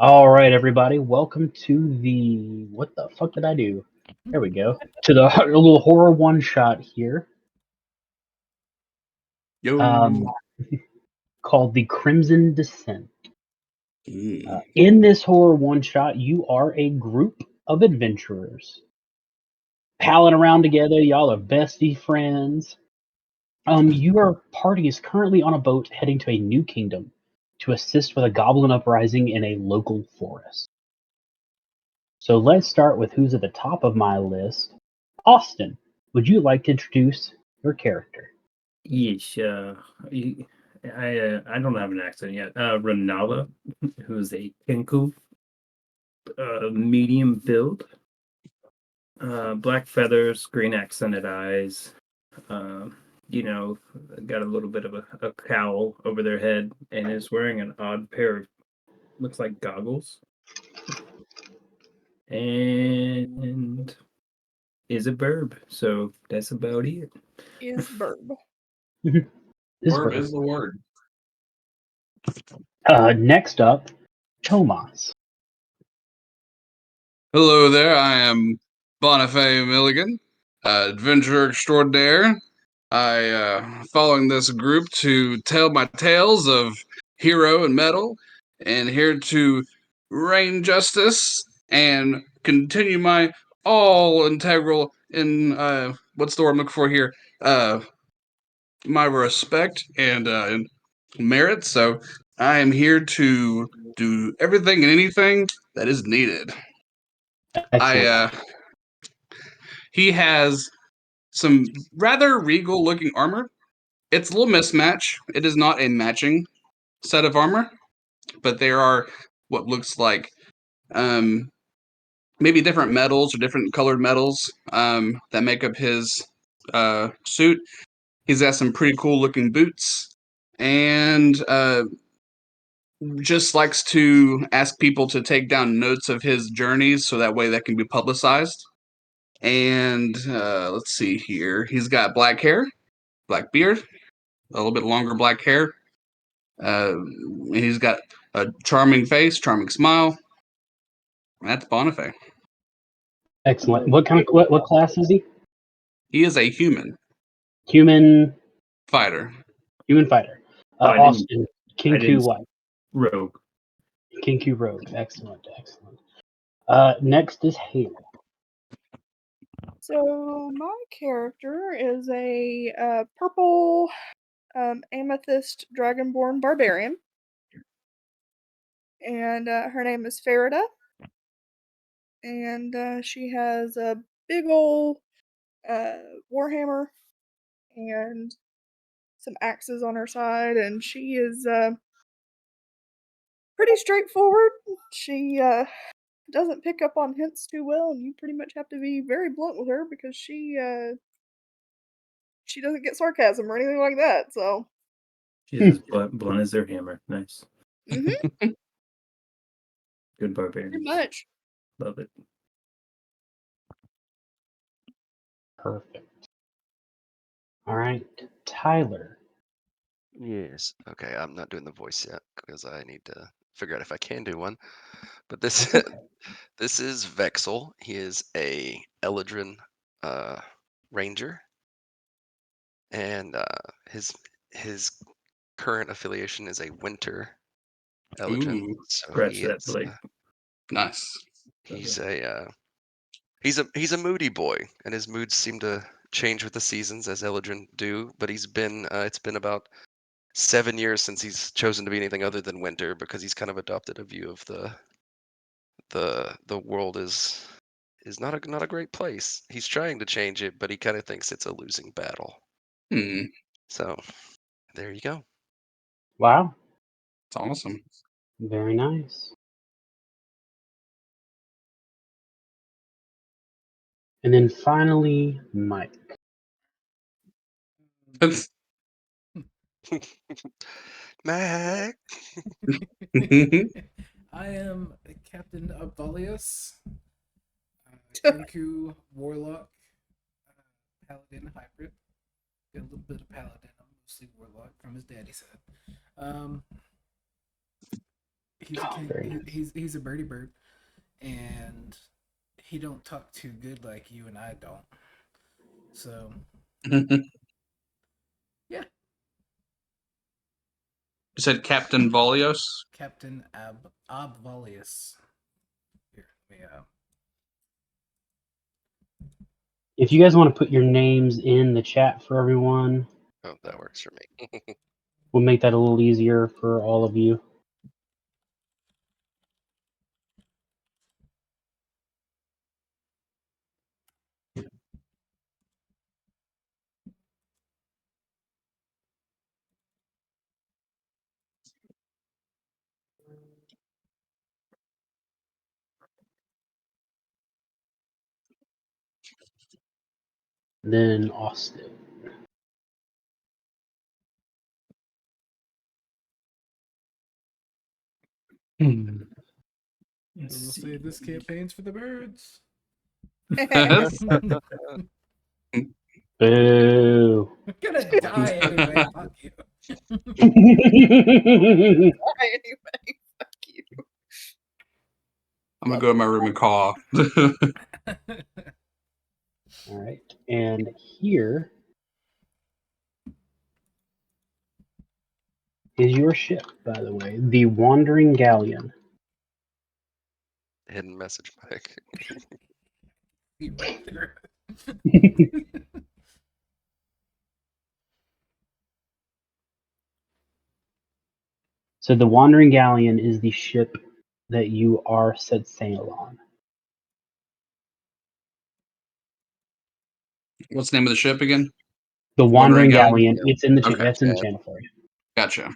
All right, everybody, welcome to the what the fuck did I do? There we go. To the little horror one shot here, Yo. um, called the Crimson Descent. Mm. In this horror one shot, you are a group of adventurers palling around together. Y'all are bestie friends. Your party is currently on a boat heading to a new kingdom to assist with a goblin uprising in a local forest. So let's start with who's at the top of my list. Austin, would you like to introduce your character? Yeesh. I don't have an accent yet. Renala, who's a Kenku, medium build, black feathers, green accented eyes. You know, got a little bit of a cowl over their head, and is wearing an odd pair of looks like goggles. And is a burb, so that's about it. Is burb. This Verb verb. is the word. Next up, Tomas. Hello there, I am Bonifay Milligan, adventurer extraordinaire. I following this group to tell my tales of hero and metal, and here to reign justice and continue my all integral in what's the word I'm looking for here? My respect and merit. So I am here to do everything and anything that is needed. Excellent. He has some rather regal looking armor. It's a little mismatch. It is not a matching set of armor, but there are what looks like um, maybe different metals or different colored metals that make up his suit. He's got some pretty cool looking boots and just likes to ask people to take down notes of his journeys so that way that can be publicized. And let's see here. He's got black hair, black beard, a little bit longer black hair. And he's got a charming face, charming smile. That's Bonifay. Excellent. What class is he? He is a human Human fighter. human fighter. Oh, I didn't- Austin, I didn't- Kinku what? Rogue. Kinku Rogue. Excellent. Next is Haley. So my character is a purple amethyst dragonborn barbarian, and her name is Farida, and she has a big ol' warhammer and some axes on her side, and she is pretty straightforward. She doesn't pick up on hints too well, and you pretty much have to be very blunt with her because she doesn't get sarcasm or anything like that. So, She's as blunt as their hammer. Nice. mhm, Good barbarian. pretty much. Love it. Perfect. All right, Tyler. Yes. Okay, I'm not doing the voice yet because I need to figure out if I can do one. But this this is Vexel. He is a Eladrin ranger, and his current affiliation is a Winter Eladrin. Ooh, So Scratch he that, is Blake. nice. he's a moody boy, and his moods seem to change with the seasons as Eladrin do. But he's been it's been about 7 years since he's chosen to be anything other than Winter because he's kind of adopted a view of the world is not a great place. He's trying to change it, but he kind of thinks it's a losing battle. Hmm, So there you go. Wow, it's awesome. very nice. And then finally, Mike. That's Mac. I am Captain Abvalius, Kenku Warlock, Paladin hybrid. Got a little bit of Paladin, I'm mostly Warlock from his daddy side. he's a king. Very nice. He's a birdie bird, and he don't talk too good like you and I don't. So You yeah, said Captain Volios? Captain Obvolius. Here, let me If you guys want to put your names in the chat for everyone, Oh, that works for me. we'll make that a little easier for all of you. Then Austin. we'll save this campaign's for the birds. Boo. I'm gonna die anyway. Fuck you. Anyway, fuck you. I'm gonna go to my room and cough. All right. And here is your ship, by the way, the Wandering Galleon. Hidden message, Mike. You right there. So the Wandering Galleon is the ship that you are set sail on. What's the name of the ship again? The Wandering Wandering Galleon? Galleon. It's in the Okay. that's in the Yeah. channel for you. Gotcha.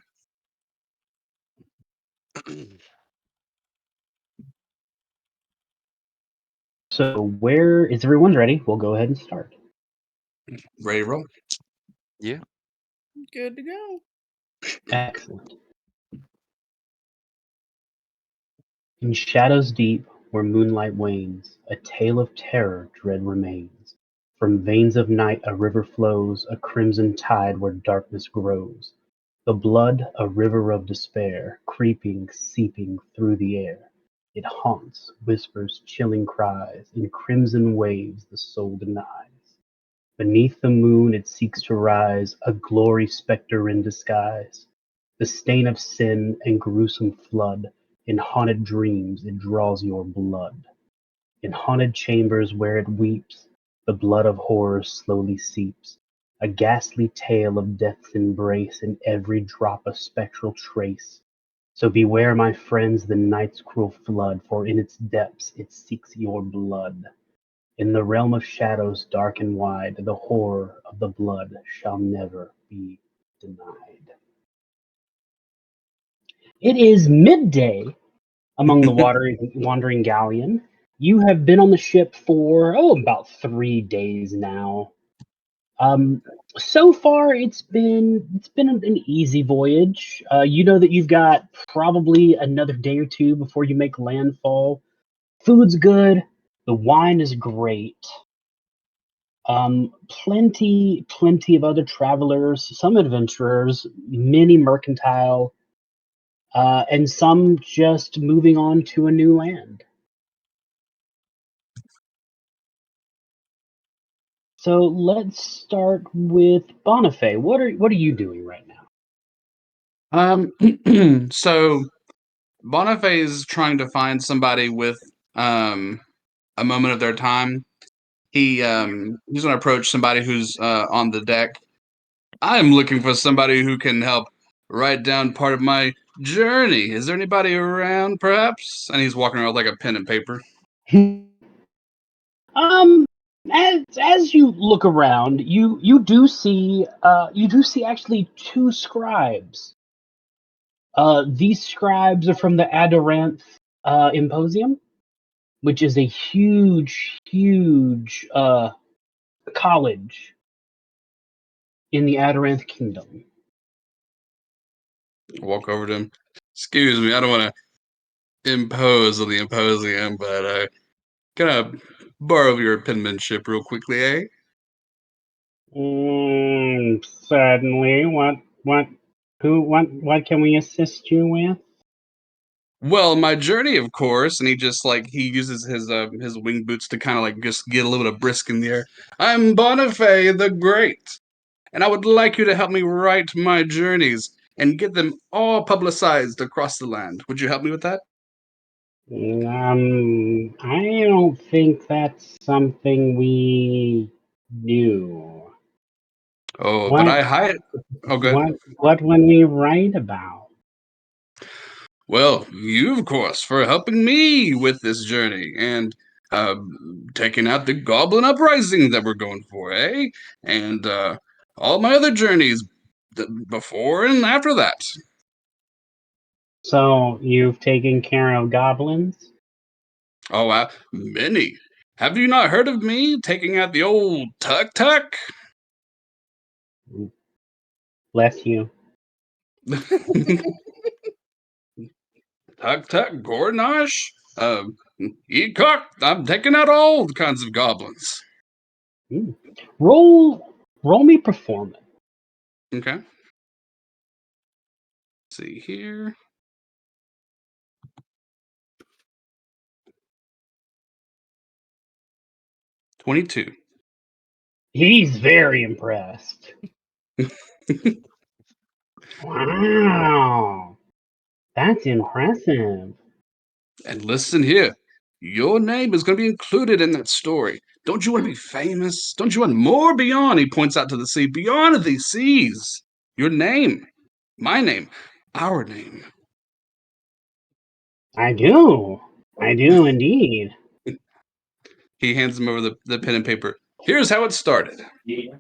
So where is everyone's ready? We'll go ahead and start. Ready to roll? Yeah. Good to go. Excellent. In shadows deep, where moonlight wanes, a tale of terror dread remains. From veins of night a river flows, a crimson tide where darkness grows. The blood, a river of despair, creeping, seeping through the air. It haunts, whispers, chilling cries, in crimson waves the soul denies. Beneath the moon it seeks to rise, a glory spectre in disguise. The stain of sin and gruesome flood, in haunted dreams it draws your blood. In haunted chambers where it weeps, the blood of horror slowly seeps. A ghastly tale of death's embrace, in every drop a spectral trace. So beware, my friends, the night's cruel flood, for in its depths it seeks your blood. In the realm of shadows dark and wide, the horror of the blood shall never be denied. It is midday among the wandering galleon. You have been on the ship for about 3 days now. So far it's been an easy voyage. You know that you've got probably another day or two before you make landfall. Food's good. The wine is great. Plenty of other travelers, some adventurers, many mercantile, and some just moving on to a new land. So let's start with Bonifay. What are you doing right now? So Bonifay is trying to find somebody with a moment of their time. He's gonna approach somebody who's on the deck. I'm looking for somebody who can help write down part of my journey. Is there anybody around, perhaps? And he's walking around with like a pen and paper. As you look around, you do see actually 2 scribes. These scribes are from the Adoranth Imposium, which is a huge college in the Adoranth Kingdom. Walk over to him. Excuse me, I don't want to impose on the Imposium, but can I borrow your penmanship real quickly, eh? Certainly. What can we assist you with? Well, my journey, of course, and he uses his wing boots to kind of like just get a little bit of brisk in the air. I'm Bonifay the Great, and I would like you to help me write my journeys and get them all publicized across the land. Would you help me with that? I don't think that's something we do. Oh, but What I hide. Oh, good. what when we write about? Well, you, of course, for helping me with this journey and uh, taking out the Goblin Uprising that we're going for, eh? And all my other journeys before and after that. So you've taken care of goblins? Oh, many. Have you not heard of me taking out the old Tuk Tuk? Bless you. Tuk Tuk, Gornash, Ecock. I'm taking out all kinds of goblins. Roll me performance. Okay. Let's see here. $22. He's very impressed. Wow. That's impressive. And listen here, your name is going to be included in that story. Don't you want to be famous? Don't you want more beyond? He points out to the sea, beyond these seas. Your name, my name, our name. I do. I do indeed. He hands him over the pen and paper. Here's how it started. He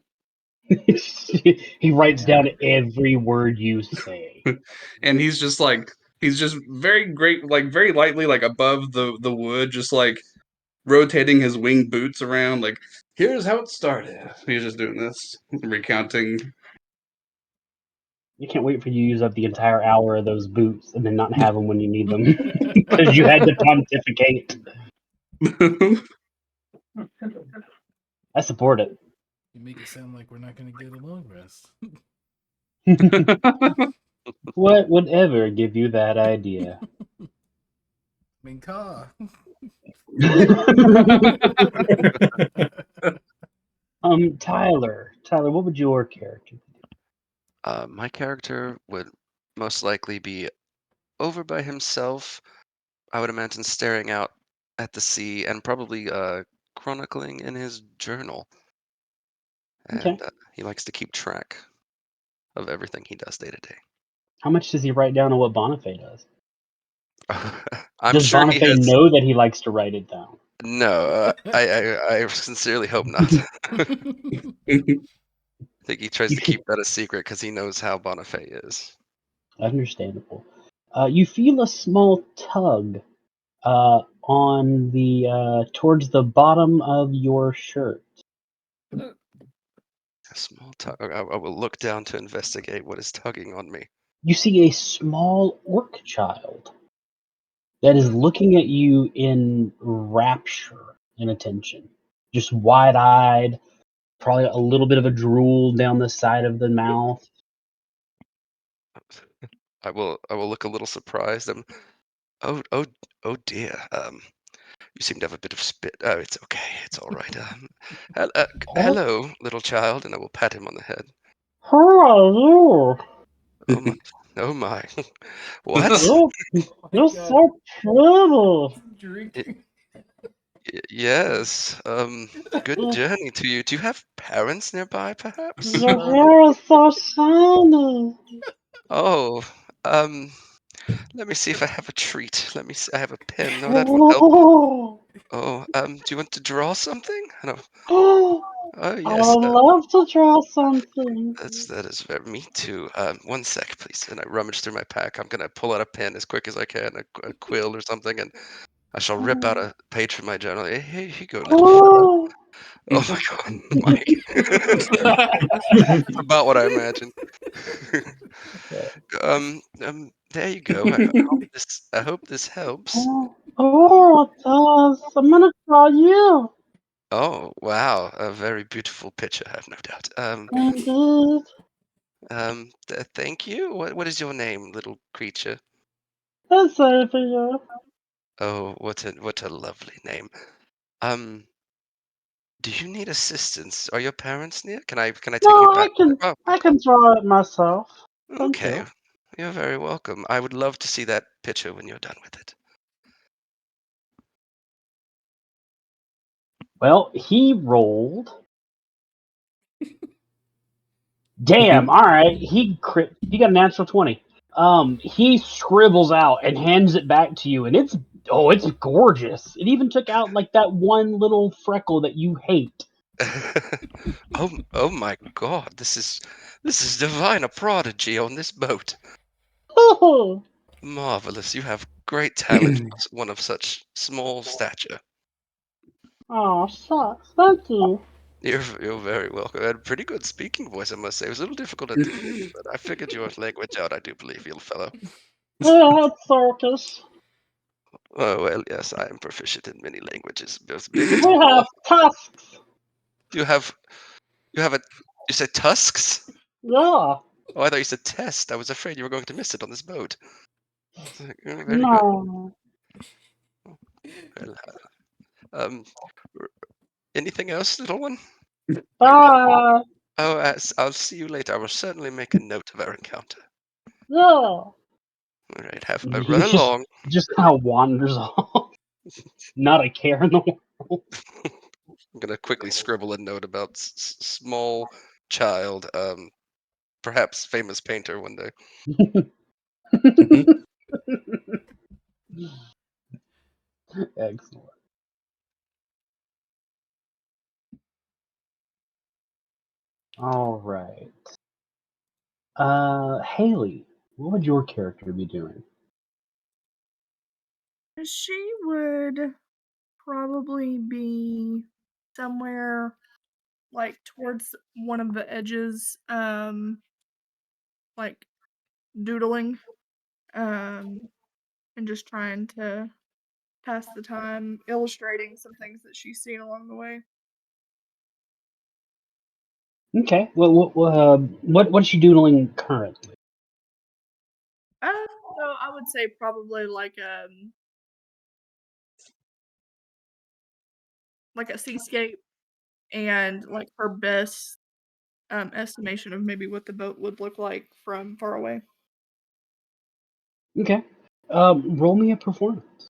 writes down every word you say. And he's just very great, like very lightly, like above the wood, just like rotating his winged boots around, like, here's how it started. He's just doing this, recounting. You can't wait for you to use up the entire hour of those boots and then not have them when you need them because you had to pontificate. I support it. You make it sound like we're not going to get a long rest. What would ever give you that idea? Minka. Tyler, what would your character do? My character would most likely be over by himself. I would imagine staring out at the sea and probably chronicling in his journal. Okay. And he likes to keep track of everything he does day to day. How much does he write down on what Bonifay does? I'm Does sure he Bonifay has. know that he likes to write it down? No, I sincerely hope not. I think he tries to keep that a secret because he knows how Bonifay is. Understandable. You feel a small tug on the towards the bottom of your shirt. A small tug. I will look down to investigate what is tugging on me. You see a small orc child that is looking at you in rapture and attention, just wide-eyed, probably a little bit of a drool down the side of the mouth. I will look a little surprised. Oh dear. You seem to have a bit of spit. Oh, it's okay. It's all right. Hello, little child, and I will pat him on the head. Who are you? Oh my. Oh my. What? You're so pretty. Drinking. Yes. Good journey to you. Do you have parents nearby, perhaps? Your hair is so shiny. Oh, let me see if I have a treat. Let me see. I have a pen. No, that won't help. Oh, do you want to draw something? No. Oh, I yes. would love to draw something. That is very me too. 1 sec, please. And I rummage through my pack. I'm gonna pull out a pen as quick as I can, a quill or something, and I shall rip out a page from my journal. Hey, here you go, little fella. Oh my God, Mike. It's about what I imagined. There you go. I hope this helps. Oh, it does. I'm gonna draw you. Oh wow, a very beautiful picture, I have no doubt. Indeed. Thank you. What is your name, little creature? That's Sophia. Oh, what a lovely name. Do you need assistance? Are your parents near? Can I take No, you back? Oh, I can draw it myself. Thank okay. you. You're very welcome. I would love to see that picture when you're done with it. Well, he rolled. Damn. All right. He got a natural 20. He scribbles out and hands it back to you, and it's gorgeous. It even took out like that one little freckle that you hate. Oh my God! This is divine. A prodigy on this boat. Oh, Marvelous. You have great talent for one of such small stature. shucks. Thank you. You're very welcome. You had a pretty good speaking voice, I must say. It was a little difficult at the beginning, but I figured your language out, I do believe, little fellow. Yeah, it's circus. Oh, well, yes, I am proficient in many languages, both big and We small. have tusks. You have you said tusks? Yeah. Oh, I thought you said test. I was afraid you were going to miss it on this boat. Very good. No. Well, um, anything else, little one? Bye. Oh, I'll see you later. I will certainly make a note of our encounter. Yeah. All right, He run along. just kind of wanders off. Not a care in the world. I'm gonna quickly scribble a note about small child, perhaps famous painter one day. Excellent. All right. Haley, what would your character be doing? She would probably be somewhere like towards one of the edges, like doodling, and just trying to pass the time, illustrating some things that she's seen along the way. Okay. What's she doodling currently? So I would say probably like a seascape and like her best estimation of maybe what the boat would look like from far away. Okay. Roll me a performance.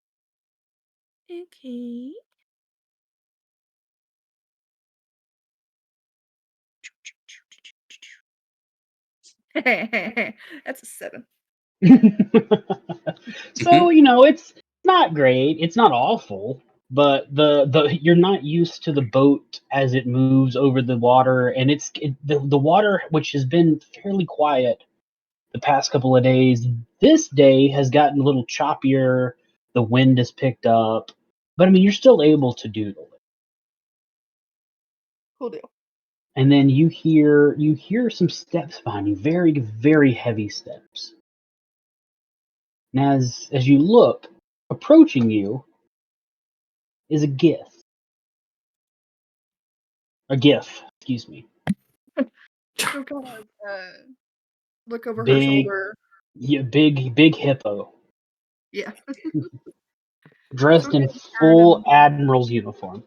Okay. That's a 7. So it's not great. It's not awful, but the you're not used to the boat as it moves over the water, and the water, which has been fairly quiet the past couple of days. This day has gotten a little choppier. The wind has picked up, but I mean, you're still able to doodle it. Cool deal. And then you hear some steps behind you, very very heavy steps. And as you look, approaching you is a GIF. A GIF, excuse me. She'll kind of look over her Big, shoulder. yeah, big hippo, Yeah. dressed She'll in kind of turn full and. admiral's uniform.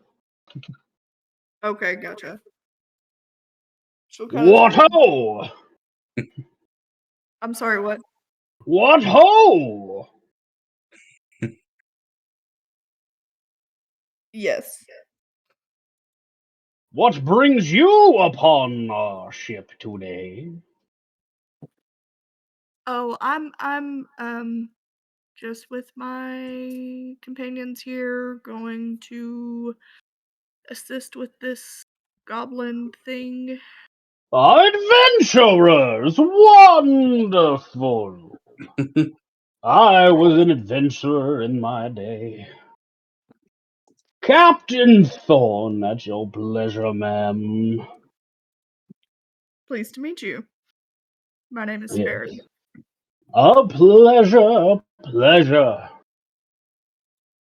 Okay, gotcha. She'll kind of What turn. ho! I'm sorry, what? What ho! Yes. What brings you upon our ship today? Oh, I'm just with my companions here, going to assist with this goblin thing. Adventurers! Wonderful! I was an adventurer in my day. Captain Thorn, at your pleasure, ma'am. Pleased to meet you. My name is Yes. Ferris. A pleasure.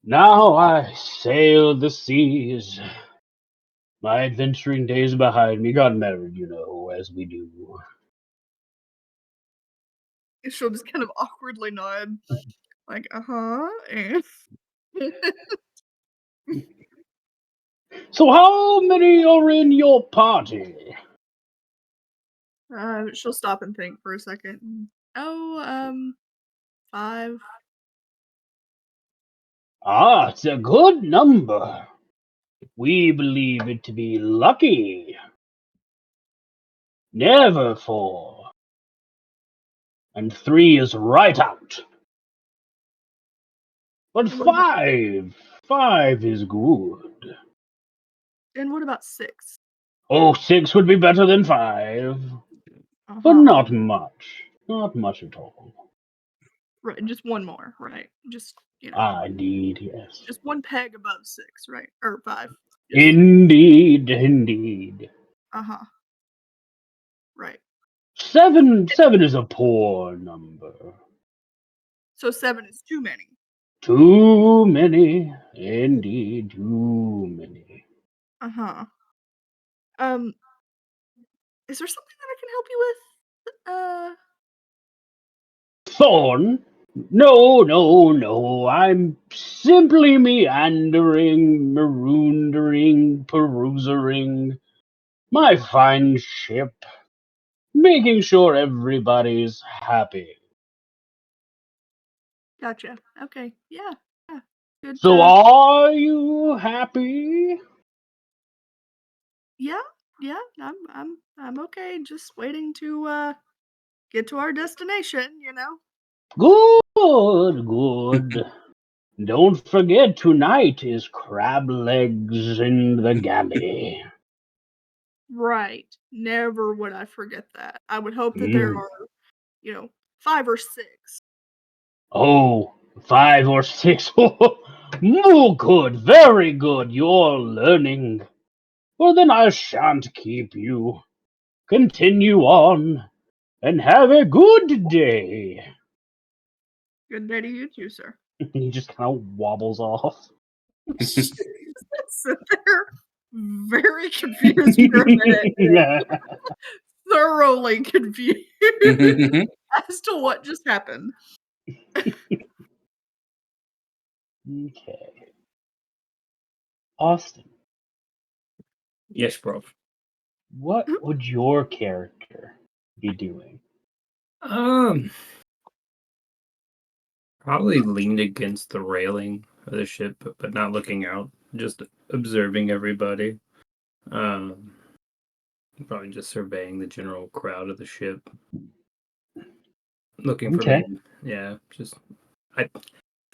Now I sail the seas. My adventuring days behind me. Got married, as we do. She'll just kind of awkwardly nod. Like, and So how many are in your party? she'll stop and think for a second. Oh, 5. Ah, it's a good number. We believe it to be lucky. Never 4. And 3 is right out. But What about 5 is good. and what about 6? Oh, 6 would be better than 5. But Uh-huh. not much. Not much at all. Right, just one more, right? Just, Indeed, yes. just one peg above 6, right? Or 5. Just, Indeed, indeed. uh-huh. Right. 7 is a poor number. So 7 is too many. Too many. Indeed, too many. Uh-huh. Um, is there something that I can help you with? Thorn? No. I'm simply meandering, maroondering, perusering my fine ship, making sure everybody's happy. Gotcha. Okay. Yeah. Good. So are you happy? Yeah. I'm okay. Just waiting to get to our destination. Good. Don't forget tonight is crab legs in the galley. Right. Never would I forget that. I would hope that there are, 5 or 6. Oh, 5 or 6. Oh, good, very good. You're learning. Well, then I shan't keep you. Continue on and have a good day. Good day to you too, sir. He just kind of wobbles off. Sit there, very confused for a minute. Thoroughly confused as to what just happened. Okay. Austin, Yes, bro. what would your character be doing? Probably leaned against the railing of the ship, but not looking out, just observing everybody. Probably just surveying the general crowd of the ship, looking for Okay. maybe, just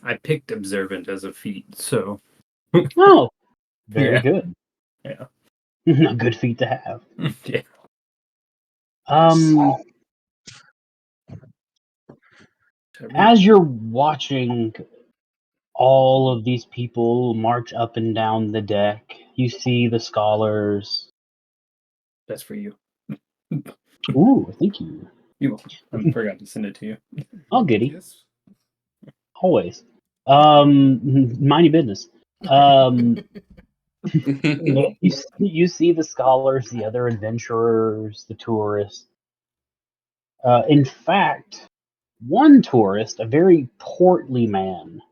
I picked observant as a feat, so Oh, very Yeah. good. Yeah. A good feat to have. yeah. As you're watching all of these people march up and down the deck, you see the scholars. That's for you. Ooh, thank you. I forgot to send it to you. Oh, goody. Yes. Always. Mind your business. You see the scholars, the other adventurers, the tourists. In fact, one tourist, a very portly man,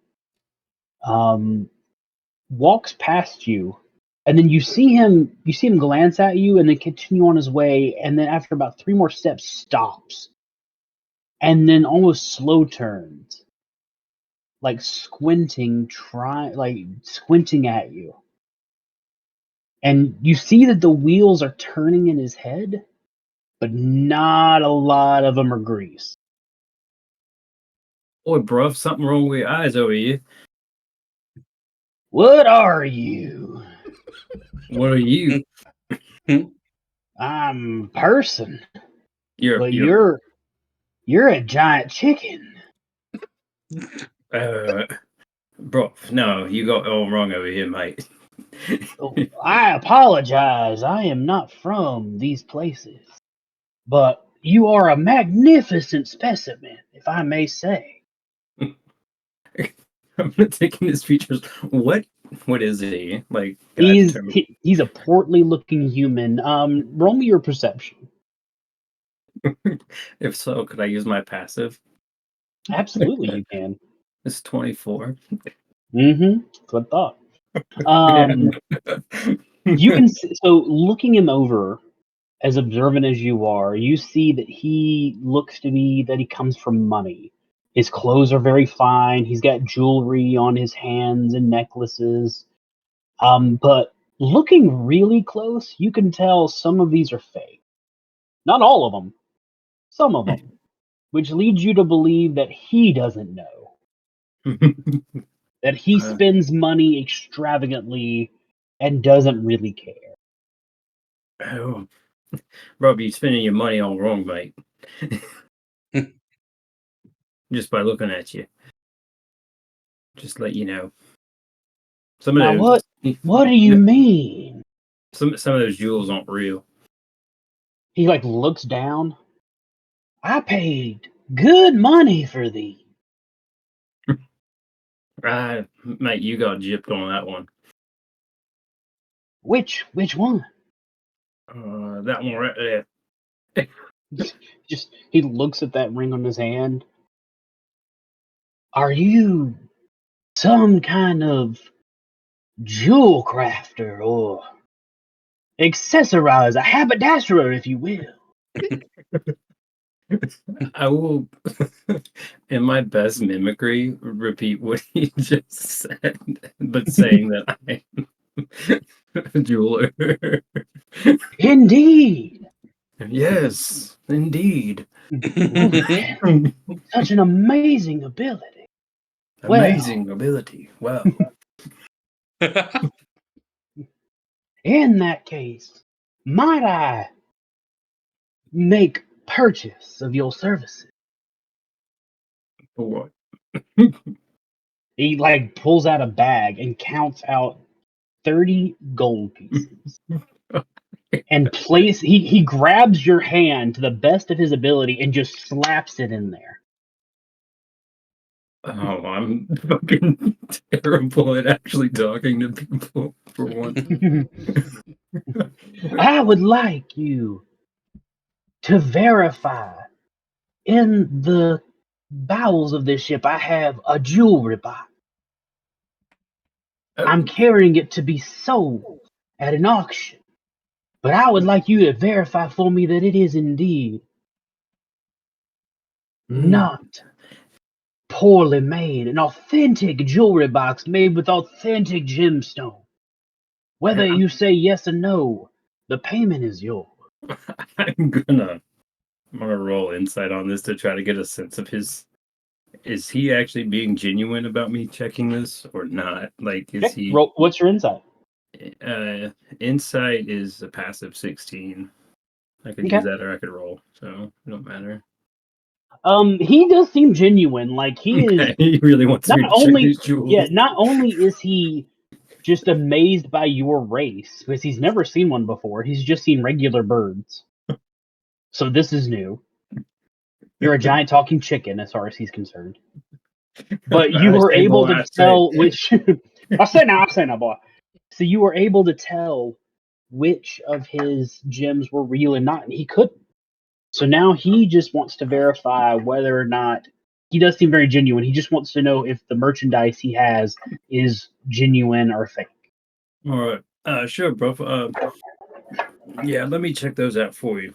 walks past you, and then you see him glance at you and then continue on his way, and then after about 3 more steps stops, and then almost slow turns, like squinting at you. And you see that the wheels are turning in his head, but not a lot of them are grease. Boy, bruv, something wrong with your eyes over here. What are you? What are you? I'm a person, but You're you're a giant chicken. bro. No, you got it all wrong over here, mate. Oh, I apologize. I am not from these places, but you are a magnificent specimen, if I may say. I'm not taking his features. What is he like? can I He's determine- he's a portly looking human. Roll me your perception. If so, could I use my passive? Absolutely, you can. It's 24. Mm-hmm. That's what I thought. You can see, so looking him over, as observant as you are, you see that he looks to be that he comes from money. His clothes are very fine. He's got jewelry on his hands and necklaces. But looking really close, you can tell some of these are fake. Not all of them, some of them, which leads you to believe that he doesn't know. That he spends money extravagantly and doesn't really care. Oh, bro, you're spending your money all wrong, mate. Just by looking at you. Just let you know. Some of Now, those, what do you mean? Some of those jewels aren't real. He like looks down. I paid good money for these. Mate, you got gypped on that one. Which one? That one right there. Just he looks at that ring on his hand. Are you some kind of jewel crafter or accessorizer, haberdasherer, if you will? I will, in my best mimicry, repeat what he just said, but saying that I'm a jeweler. Indeed. Yes, indeed. Such an amazing ability. Amazing ability. Well, in that case, might I make purchase of your services? for what? He like pulls out a bag and counts out 30 gold pieces. And he grabs your hand to the best of his ability and just slaps it in there. Oh, I'm fucking terrible at actually talking to people for once. I would like you to verify in the bowels of this ship I have a jewelry box. I'm carrying it to be sold at an auction. But I would like you to verify for me that it is indeed not poorly made, an authentic jewelry box made with authentic gemstone. Whether you say yes or no, the payment is yours. I'm gonna roll insight on this to try to get a sense of his. Is he actually being genuine about me checking this or not? Like, is he? What's your insight? Insight is a passive 16. I could use that or I could roll, so it don't matter. He does seem genuine. Like he is. He really wants me to check his jewels. Yeah, not only is he just amazed by your race because he's never seen one before. He's just seen regular birds. So this is new. You're a giant talking chicken as far as he's concerned. But you were able to tell which. I say now, boy. So you were able to tell which of his gems were real and not, and he couldn't. So now he just wants to verify whether or not he does seem very genuine. He just wants to know if the merchandise he has is genuine or fake. All right. Sure, bro. Yeah, let me check those out for you.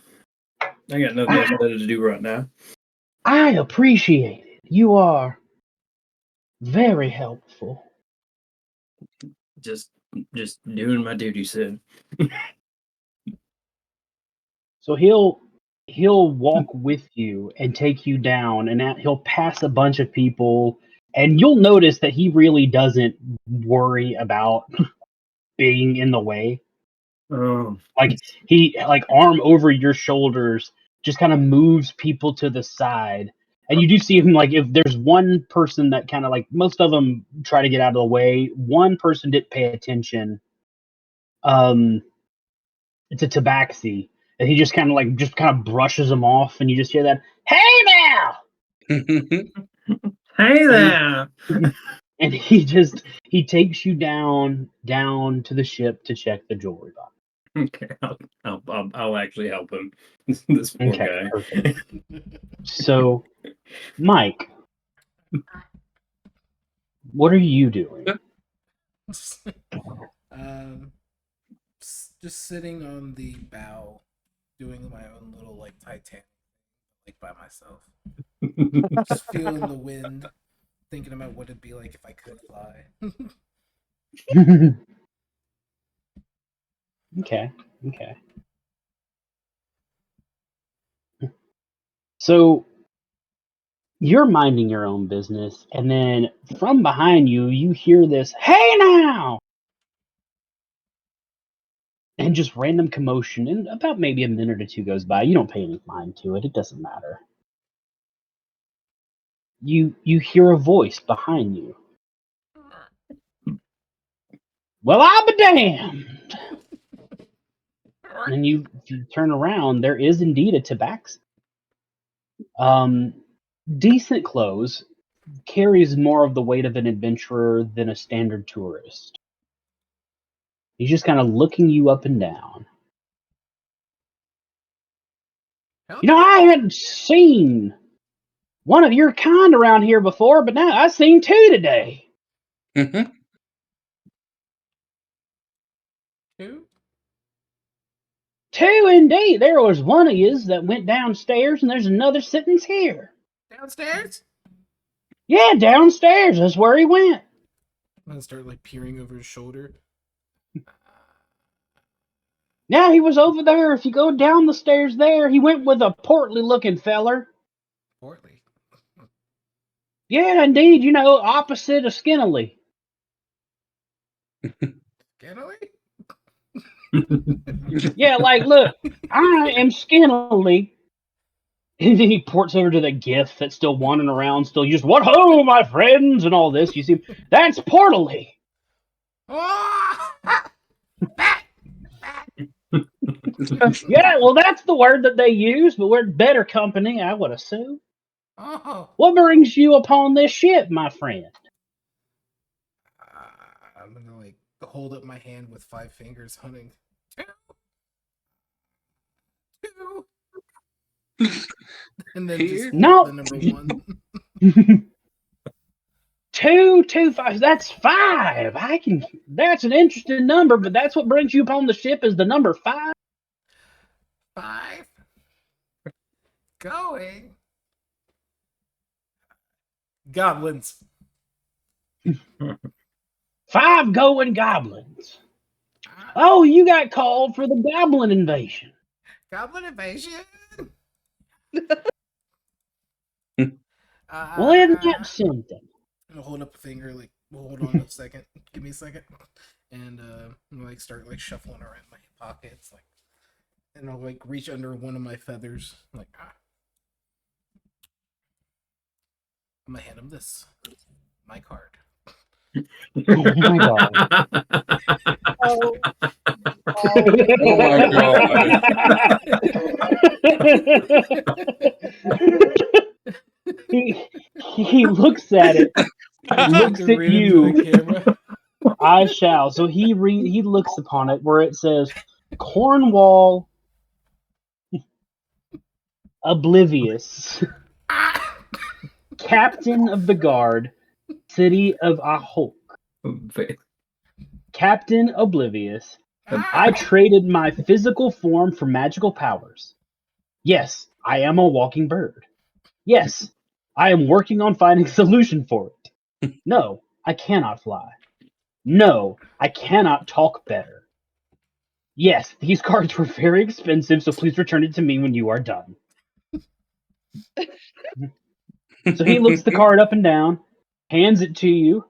I got nothing else better to do right now. I appreciate it. You are very helpful. Just doing my duty, Sid. So he'll walk with you and take you down, and he'll pass a bunch of people, and you'll notice that he really doesn't worry about being in the way. Oh, Like he arm over your shoulders, just kind of moves people to the side. And you do see him, like, if there's one person that kind of, like, most of them try to get out of the way. One person didn't pay attention. It's a tabaxi. And he just kind of brushes them off, and you just hear that, "Hey now!" Hey there! And he takes you down to the ship to check the jewelry box. Okay, I'll actually help him. This poor guy. Perfect. So, Mike, What are you doing? Just sitting on the bow, doing my own little like Titanic, like by myself, just feeling the wind, thinking about what it'd be like if I could fly. Okay. So you're minding your own business, and then from behind you, you hear this, "Hey now!" And just random commotion, and about maybe a minute or two goes by. You don't pay any mind to it. It doesn't matter. You hear a voice behind you. "Well, I'll be damned!" And you turn around. There is indeed a tabaxi. Decent clothes, carries more of the weight of an adventurer than a standard tourist. He's just kind of looking you up and down. I hadn't seen one of your kind around here before, but now I've seen two today. Mm-hmm. Two indeed. There was one of yous that went downstairs, and there's another sitting here. Downstairs? Yeah, downstairs. That's where he went. I'm gonna start like peering over his shoulder. Yeah, he was over there. If you go down the stairs there, he went with a portly-looking feller. Portly. Yeah, indeed. Opposite of Skinnily. Skinnily? Yeah, like, look, I am Skinnily. And then he ports over to the GIF that's still wandering around, still just, "What ho, my friends," and all this. You see, that's Portally. Yeah, well, that's the word that they use, but we're better company, I would assume. Oh. What brings you upon this ship, my friend? I'm gonna like hold up my hand with 5 fingers, hunting. Two. And then just hold the number 1. 2, 2, 5. That's 5. That's an interesting number, but that's what brings you upon the ship is the number 5. 5. Going. Goblins. 5 going goblins. Oh, you got called for the goblin invasion. Goblin invasion. Well, isn't that something? I'm gonna hold up a finger, like, hold on a second. Give me a second. And I'm gonna like start like shuffling around my pockets, like, and I'll like reach under one of my feathers, like, I'm gonna hand him this. My card. Oh my god. Oh, Oh my god. he looks at it, looks at you. I shall. So he looks upon it where it says Cornwall Oblivious, Captain of the Guard, City of Ahok. Captain Oblivious. I traded my physical form for magical powers. Yes, I am a walking bird. Yes, I am working on finding a solution for it. No, I cannot fly. No, I cannot talk better. Yes, these cards were very expensive, so please return it to me when you are done. So he looks the card up and down, hands it to you,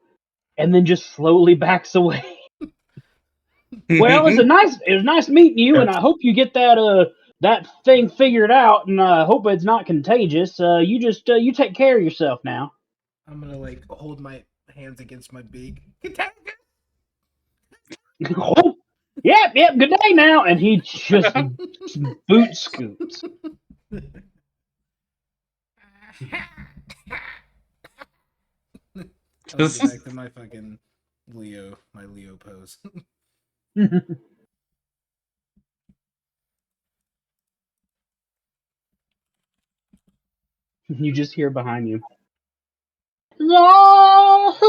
and then just slowly backs away. Well, it was nice meeting you, and I hope you get that thing figured out, and I hope it's not contagious. You take care of yourself now. I'm gonna like hold my hands against my beak. Oh, yep, good day now. And he just boot scoots. I'll get back to my fucking Leo pose. You just hear behind you. Yahoo!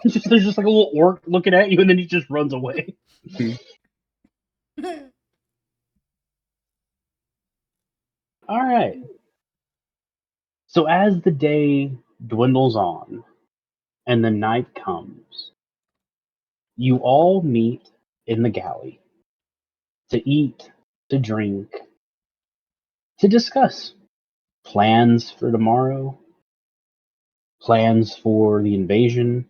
There's just like a little orc looking at you, and then he just runs away. All right. So as the day dwindles on and the night comes, you all meet in the galley to eat, to drink, to discuss plans for tomorrow, plans for the invasion.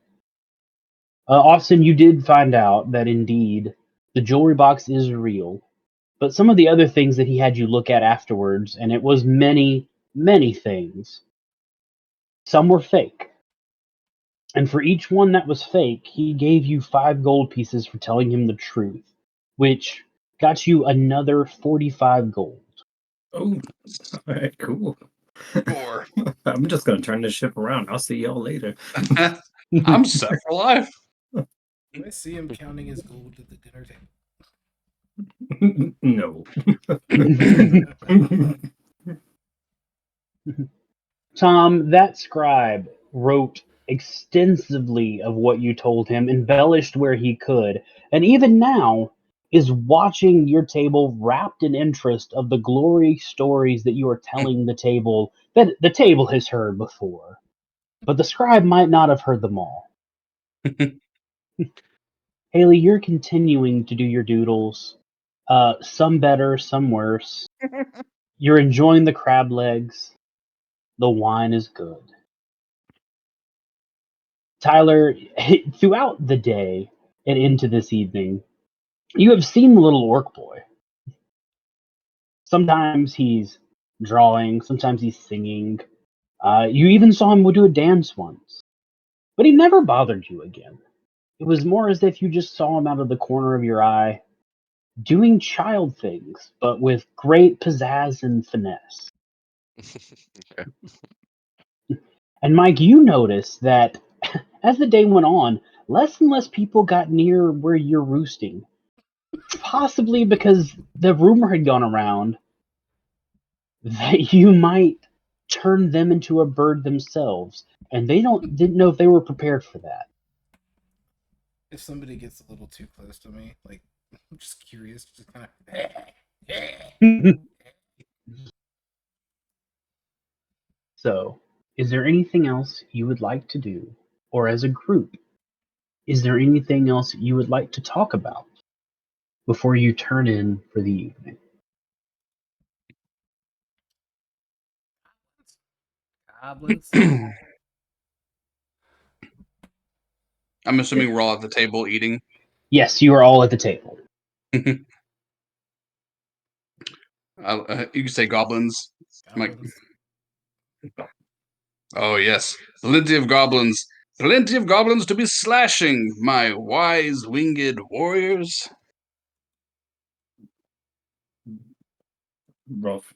Austin, you did find out that indeed the jewelry box is real, but some of the other things that he had you look at afterwards, and it was many, many things, some were fake. And for each one that was fake, he gave you 5 gold pieces for telling him the truth, which got you another 45 gold. Oh, all right, cool. 4. I'm just gonna turn this ship around. I'll see y'all later. I'm set for life. Do I see him counting his gold at the dinner table? No. Tom, that scribe wrote extensively of what you told him, embellished where he could, and even now is watching your table wrapped in interest of the glory stories that you are telling the table that the table has heard before. But the scribe might not have heard them all. Haley, you're continuing to do your doodles. Some better, some worse. You're enjoying the crab legs. The wine is good. Tyler, throughout the day and into this evening, you have seen the little orc boy. Sometimes he's drawing, sometimes he's singing. You even saw him do a dance once. But he never bothered you again. It was more as if you just saw him out of the corner of your eye, doing child things, but with great pizzazz and finesse. Okay. And Mike, you noticed that as the day went on, less and less people got near where you're roosting. Possibly because the rumor had gone around that you might turn them into a bird themselves, and they didn't know if they were prepared for that. If somebody gets a little too close to me, like, I'm just curious, just kind of. So, is there anything else you would like to do? Or as a group, is there anything else you would like to talk about before you turn in for the evening? Goblins. I'm assuming we're all at the table eating. Yes, you are all at the table. You can say goblins. Mike. Oh, yes. Plenty of goblins. Plenty of goblins to be slashing, my wise winged warriors. Rough.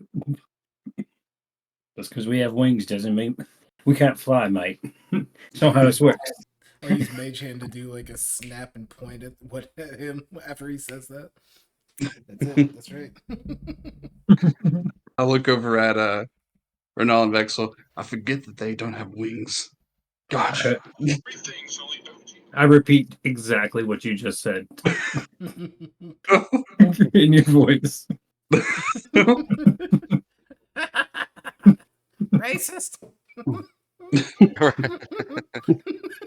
Just because we have wings doesn't mean we can't fly, mate. It's not how this works. Or use Mage Hand to do like a snap and point at him after he says that. That's it. That's right. I look over at Renal and Vexel. I forget that they don't have wings. Gosh. I repeat exactly what you just said in your voice. Racist.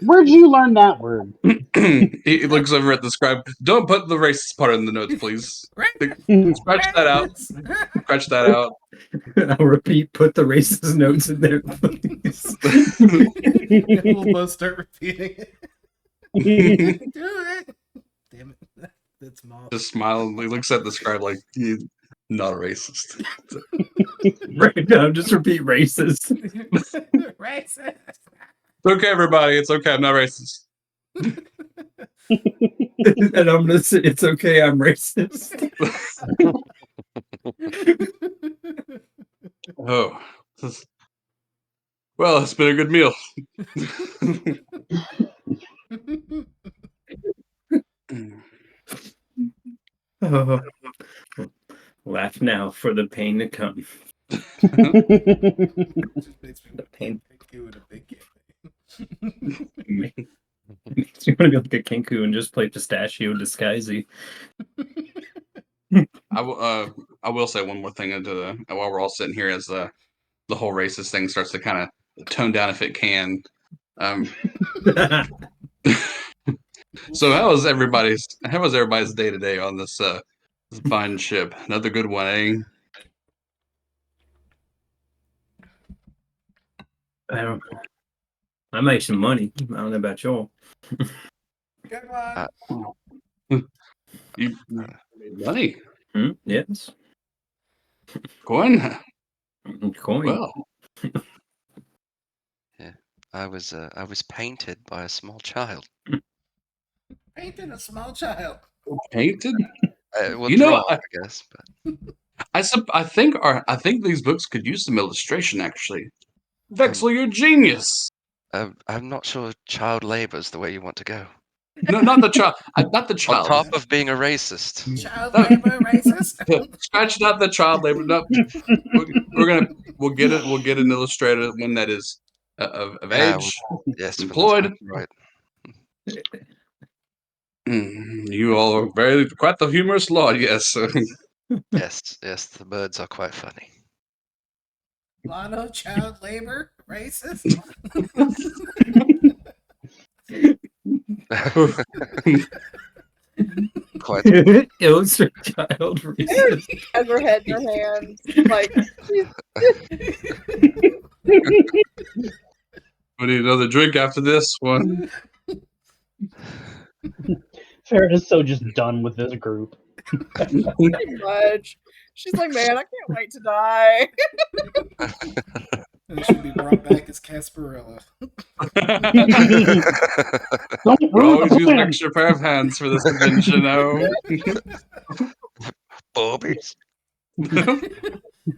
Where'd you learn that word? He looks over at the scribe. Don't put the racist part in the notes, please. Scratch that out. Scratch that out. I'll repeat, put the racist notes in there, please. We'll both start repeating it. Do it. Damn it. That's Moth. Just smile. He looks at the scribe like, "You're not a racist." Right now, just repeat racist. Racist. It's okay, everybody. It's okay. I'm not racist. And I'm gonna say, it's okay, I'm racist. Oh. Well, it's been a good meal. Oh. Laugh now for the pain to come. Just makes me Pain. think you in a big game. Makes you want to be like a Kenku and just play Pistachio Disguisey. I will say one more thing while we're all sitting here as the whole racist thing starts to kind of tone down if it can. So how was everybody's day to day on this fine ship? Another good one, eh? I make some money. I don't know about y'all. Good one. You made money, Yes. coin. Coin. Well, I was painted by a small child. Painted a small child. painted. Well, You know, drawn, I guess. But I think these books could use some illustration. Actually, Vexel, you're a genius. I'm not sure child labor is the way you want to go. No, not the child. Not the On child. top of being a racist. Child No. labor racist. Scratch not the child labor. No, we'll get it. We'll get an illustrator one that is of Yeah, age, Yes, from the employed. time, right. You all are quite the humorous lot. Yes. Yes, the birds are quite funny. Lotto child labor racist. Quite. Illustrate child racist. Has her head in her hands, like We need another drink after this one. Farrah is so just done with this group. pretty much. She's like, man, I can't wait to die. And should be brought back as Casparilla. Don't We ruin always the use an plan. extra pair of hands for this convention. Bobbies.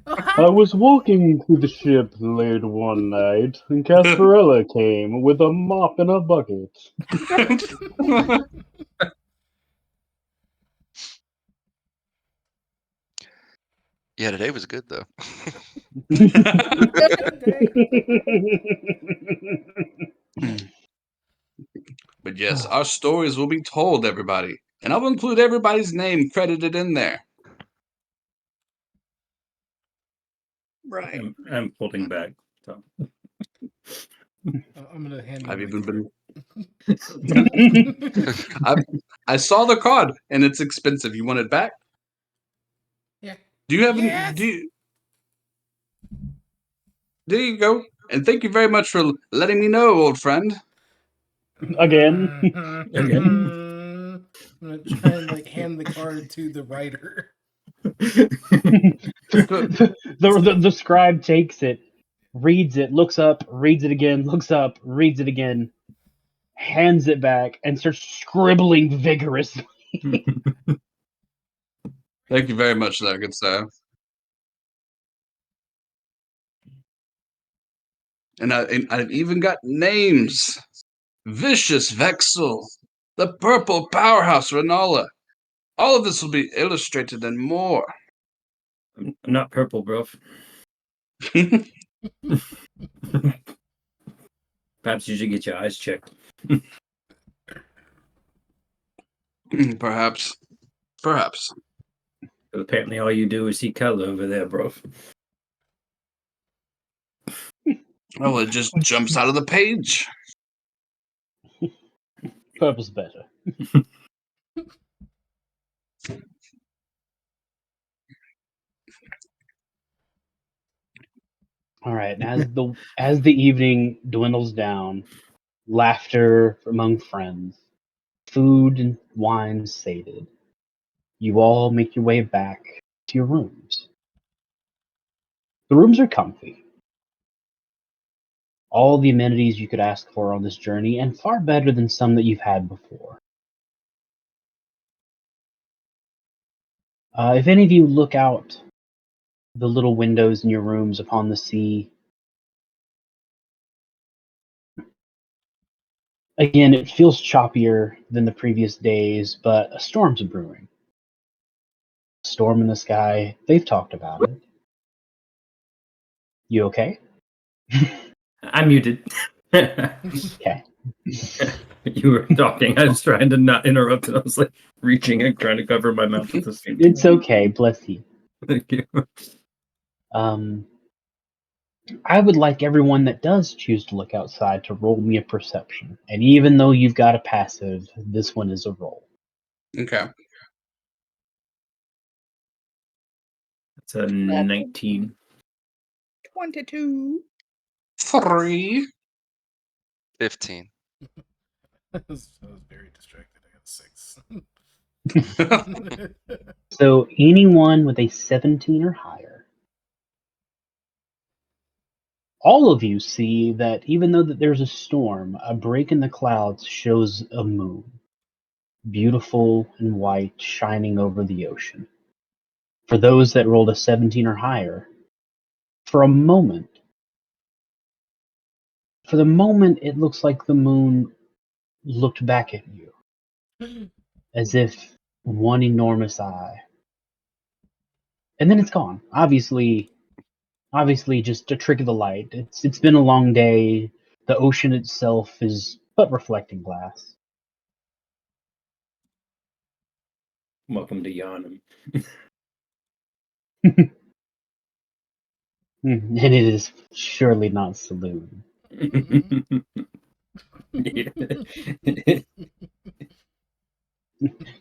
I was walking through the ship late one night, and Casparilla came with a mop and a bucket. Yeah, today was good though. But yes, our stories will be told, everybody, and I will include everybody's name credited in there. Right. I'm holding back. So. I'm gonna hand. I've you even my been. I saw the card, and it's expensive. You want it back? Yeah. Do you have? Yes. There you go. And thank you very much for letting me know, old friend. Again. I'm gonna try and like hand the card to the writer. The scribe takes it, reads it, looks up, reads it again, looks up, reads it again, hands it back, and starts scribbling vigorously. Thank you very much, there, good sir. And I've even got names. Vicious Vexel, the Purple Powerhouse Renola. All of this will be illustrated and more. I'm not purple, bro. Perhaps you should get your eyes checked. Perhaps. But apparently all you do is see color over there, bro. Well, it just jumps out of the page. Purple's better. All right, and as the evening dwindles down, laughter among friends, food and wine sated, you all make your way back to your rooms. The rooms are comfy. All the amenities you could ask for on this journey, and far better than some that you've had before. If any of you look out the little windows in your rooms upon the sea, again, it feels choppier than the previous days, but a storm's brewing. Storm in the sky, they've talked about it. You okay? I'm muted. Okay. You were talking. I was trying to not interrupt, and I was like reaching and trying to cover my mouth at the same time. It's okay. Bless you. Thank you. I would like everyone that does choose to look outside to roll me a perception. And even though you've got a passive, this one is a roll. Okay. It's a 19. 22. 3. 15. I was very distracted. I got 6. So anyone with a 17 or higher, all of you see that even though that there's a storm, a break in the clouds shows a moon, beautiful and white, shining over the ocean. For those that rolled a 17 or higher, for the moment, it looks like the moon looked back at you, as if one enormous eye. And then it's gone. Obviously just a trick of the light. It's been a long day. The ocean itself is but reflecting glass. Welcome to Yonam. And it is surely not saloon.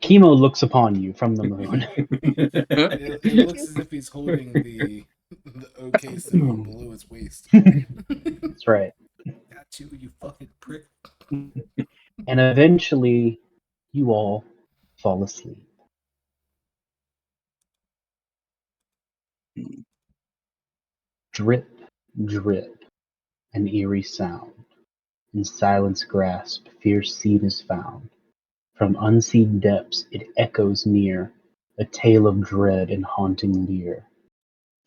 Chemo looks upon you from the moon. It looks as if he's holding the OK symbol below his waist. That's right. Got you fucking prick. And eventually, you all fall asleep. Drip, drip, an eerie sound. In silence grasp, fierce seed is found. From unseen depths it echoes near, a tale of dread and haunting leer.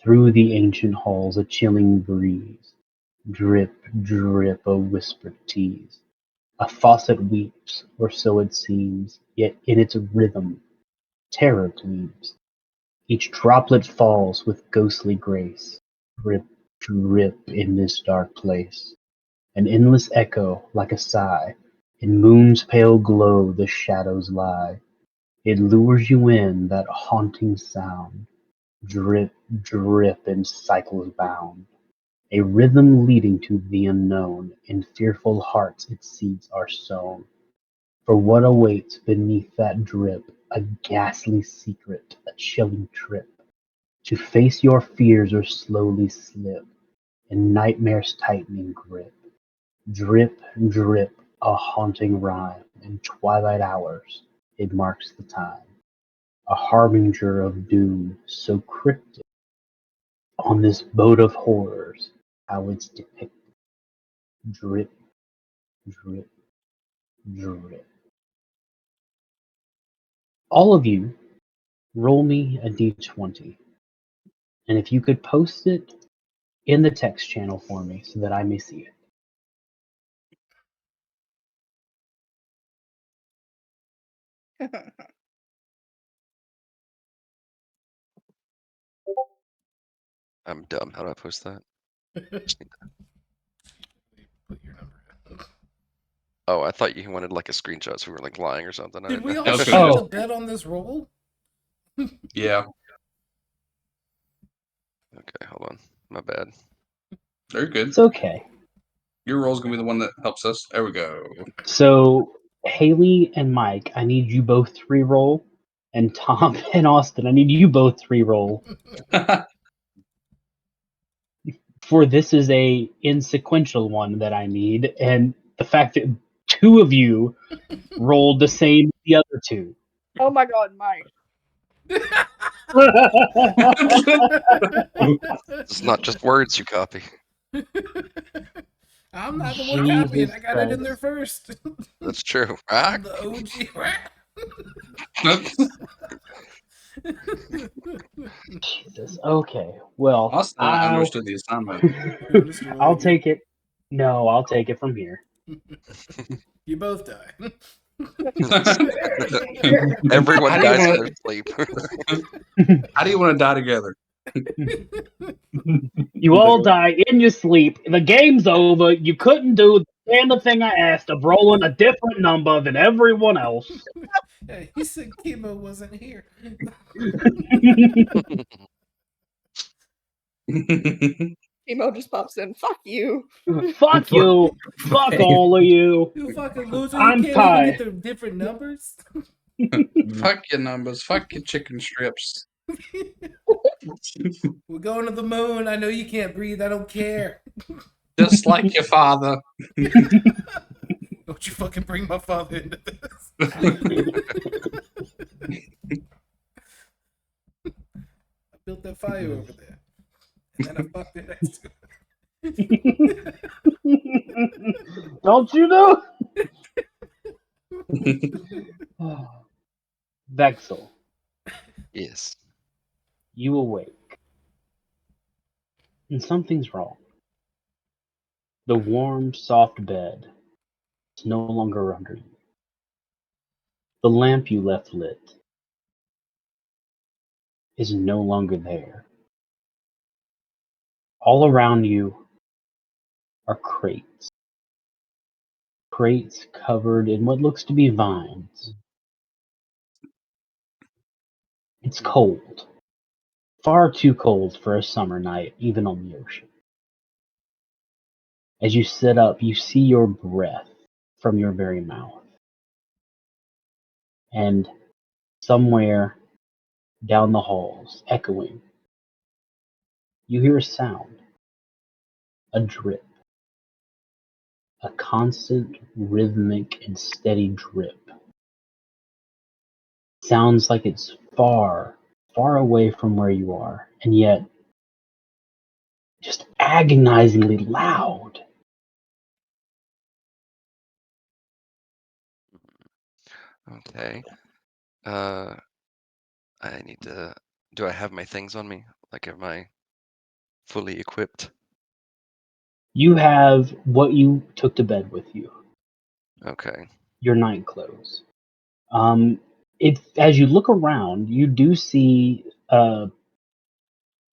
Through the ancient halls a chilling breeze, drip, drip, a whispered tease. A faucet weeps, or so it seems, yet in its rhythm terror gleams. Each droplet falls with ghostly grace, drip, drip in this dark place. An endless echo, like a sigh, in moon's pale glow the shadows lie. It lures you in, that haunting sound, drip, drip in cycles bound. A rhythm leading to the unknown, in fearful hearts its seeds are sown. For what awaits beneath that drip, a ghastly secret, a chilling trip, to face your fears or slowly slip, in nightmare's tightening grip. Drip, drip, a haunting rhyme, in twilight hours it marks the time. A harbinger of doom, so cryptic, on this boat of horrors, how it's depicted. Drip, drip, drip. All of you, roll me a d20. And if you could post it in the text channel for me so that I may see it. I'm dumb. How do I post that? Put your number in. Oh, I thought you wanted like a screenshot, so we were like lying or something. I Did didn't we know. all Okay. shit Oh. the bed on this roll? Yeah. Okay, hold on. My bad. Very good. It's okay. Your roll's gonna be the one that helps us. There we go. So, Haley and Mike, I need you both to re-roll. And Tom and Austin, I need you both to re-roll. For this is a insequential one that I need, and the fact that two of you rolled the same as the other two. Oh my god, Mike. It's not just words you copy. I'm not the one copying. I got it in there first. That's true. Ah, I'm the OG. Jesus. Okay. Well, Austin understood the assignment. I'll take it. No, I'll take it from here. You both die. everyone How do you dies in wanna- their sleep. How do you want to die together? You all die in your sleep. The game's over. You couldn't do And the thing I asked of rolling a different number than everyone else. Hey, he said Kimo wasn't here. Emo just pops in. Fuck you. Fuck you. Fuck all of you. You fucking loser! I'm You can't even get Ty. the different numbers. Fuck your numbers. Fuck your chicken strips. We're going to the moon. I know you can't breathe. I don't care. Just like your father. Don't you fucking bring my father into this. I built that fire over there. And then I fucked it next to it. Don't you know? Vexel, Yes. you awake. And something's wrong. The warm, soft bed is no longer under you. The lamp you left lit is no longer there. All around you are crates. Crates covered in what looks to be vines. It's cold. Far too cold for a summer night, even on the ocean. As you sit up, you see your breath from your very mouth. And somewhere down the halls, echoing, you hear a sound, a drip, a constant, rhythmic, and steady drip. Sounds like it's far, far away from where you are, and yet just agonizingly loud. Okay. I need to. Do I have my things on me? Like, am I fully equipped? You have what you took to bed with you, Okay. your night clothes. As you look around, you do see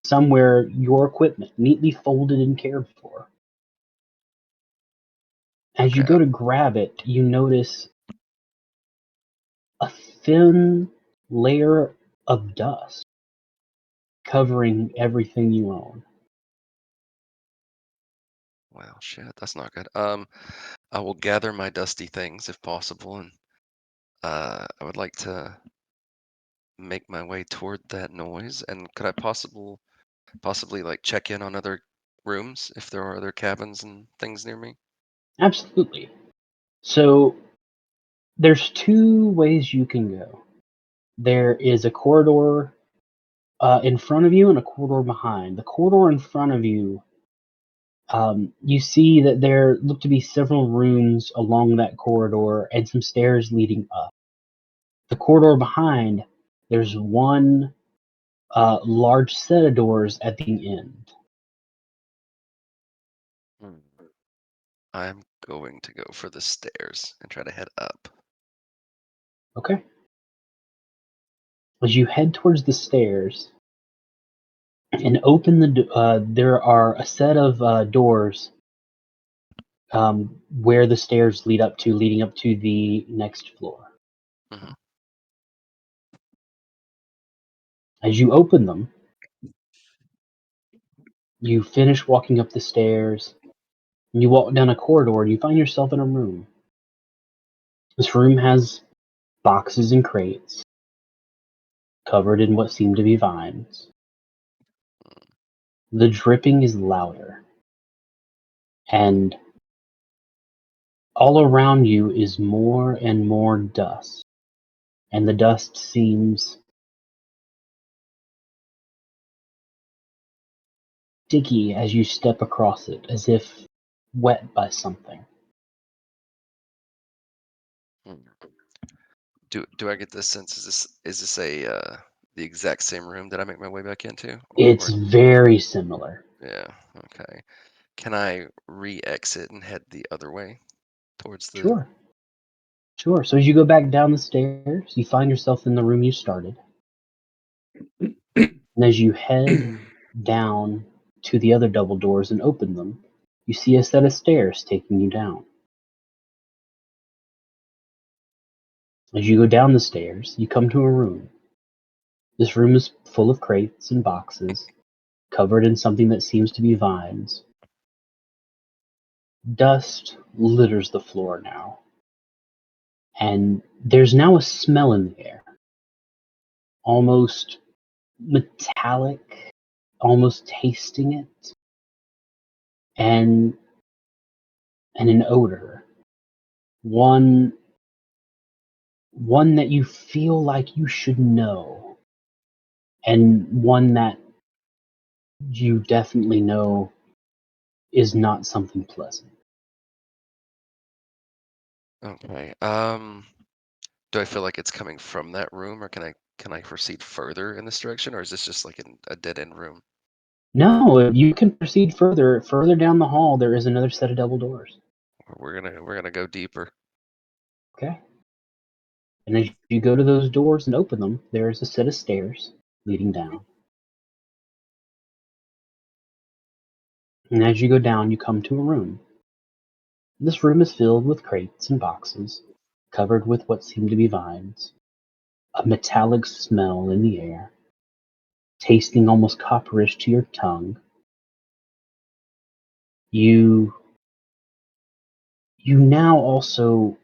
somewhere your equipment neatly folded and cared for. As you Okay. go to grab it, you notice a thin layer of dust covering everything you own. Well, shit, that's not good. I will gather my dusty things if possible, and I would like to make my way toward that noise. And could I possibly like check in on other rooms if there are other cabins and things near me? Absolutely. So there's two ways you can go. There is a corridor in front of you and a corridor behind. The corridor in front of you, you see that there look to be several rooms along that corridor and some stairs leading up. The corridor behind, there's one large set of doors at the end. Hmm. I'm going to go for the stairs and try to head up. Okay. As you head towards the stairs and open there are a set of doors where the stairs leading up to the next floor. Mhm. As you open them, you finish walking up the stairs, and you walk down a corridor, and you find yourself in a room. This room has boxes and crates covered in what seem to be vines. The dripping is louder, and all around you is more and more dust, and the dust seems sticky as you step across it, as if wet by something. Hmm. Do I get this sense? Is this the exact same room that I make my way back into? It's very similar. Yeah, okay. Can I re-exit and head the other way towards the? Sure. Sure. So as you go back down the stairs, you find yourself in the room you started. And as you head down to the other double doors and open them, you see a set of stairs taking you down. As you go down the stairs, you come to a room. This room is full of crates and boxes, covered in something that seems to be vines. Dust litters the floor now, and there's now a smell in the air, almost metallic, almost tasting it, and an odor, one that you feel like you should know, and one that you definitely know is not something pleasant. Okay. Do I feel like it's coming from that room, or can I proceed further in this direction, or is this just like a dead end room? No, you can proceed further. Further down the hall, there is another set of double doors. We're gonna go deeper. Okay. And as you go to those doors and open them, there is a set of stairs leading down. And as you go down, you come to a room. This room is filled with crates and boxes, covered with what seem to be vines. A metallic smell in the air, tasting almost copperish to your tongue. You now also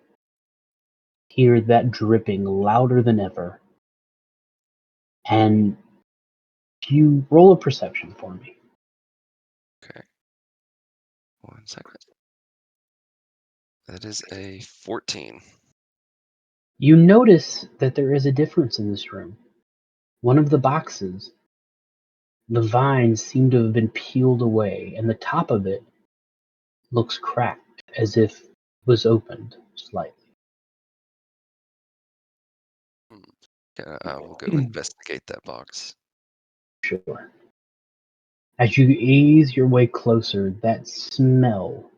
hear that dripping louder than ever. And you roll a perception for me. Okay. 1 second. That is a 14. You notice that there is a difference in this room. One of the boxes, the vines seem to have been peeled away, and the top of it looks cracked, as if it was opened slightly. Yeah, I will go investigate that box. Sure. As you ease your way closer, that smell,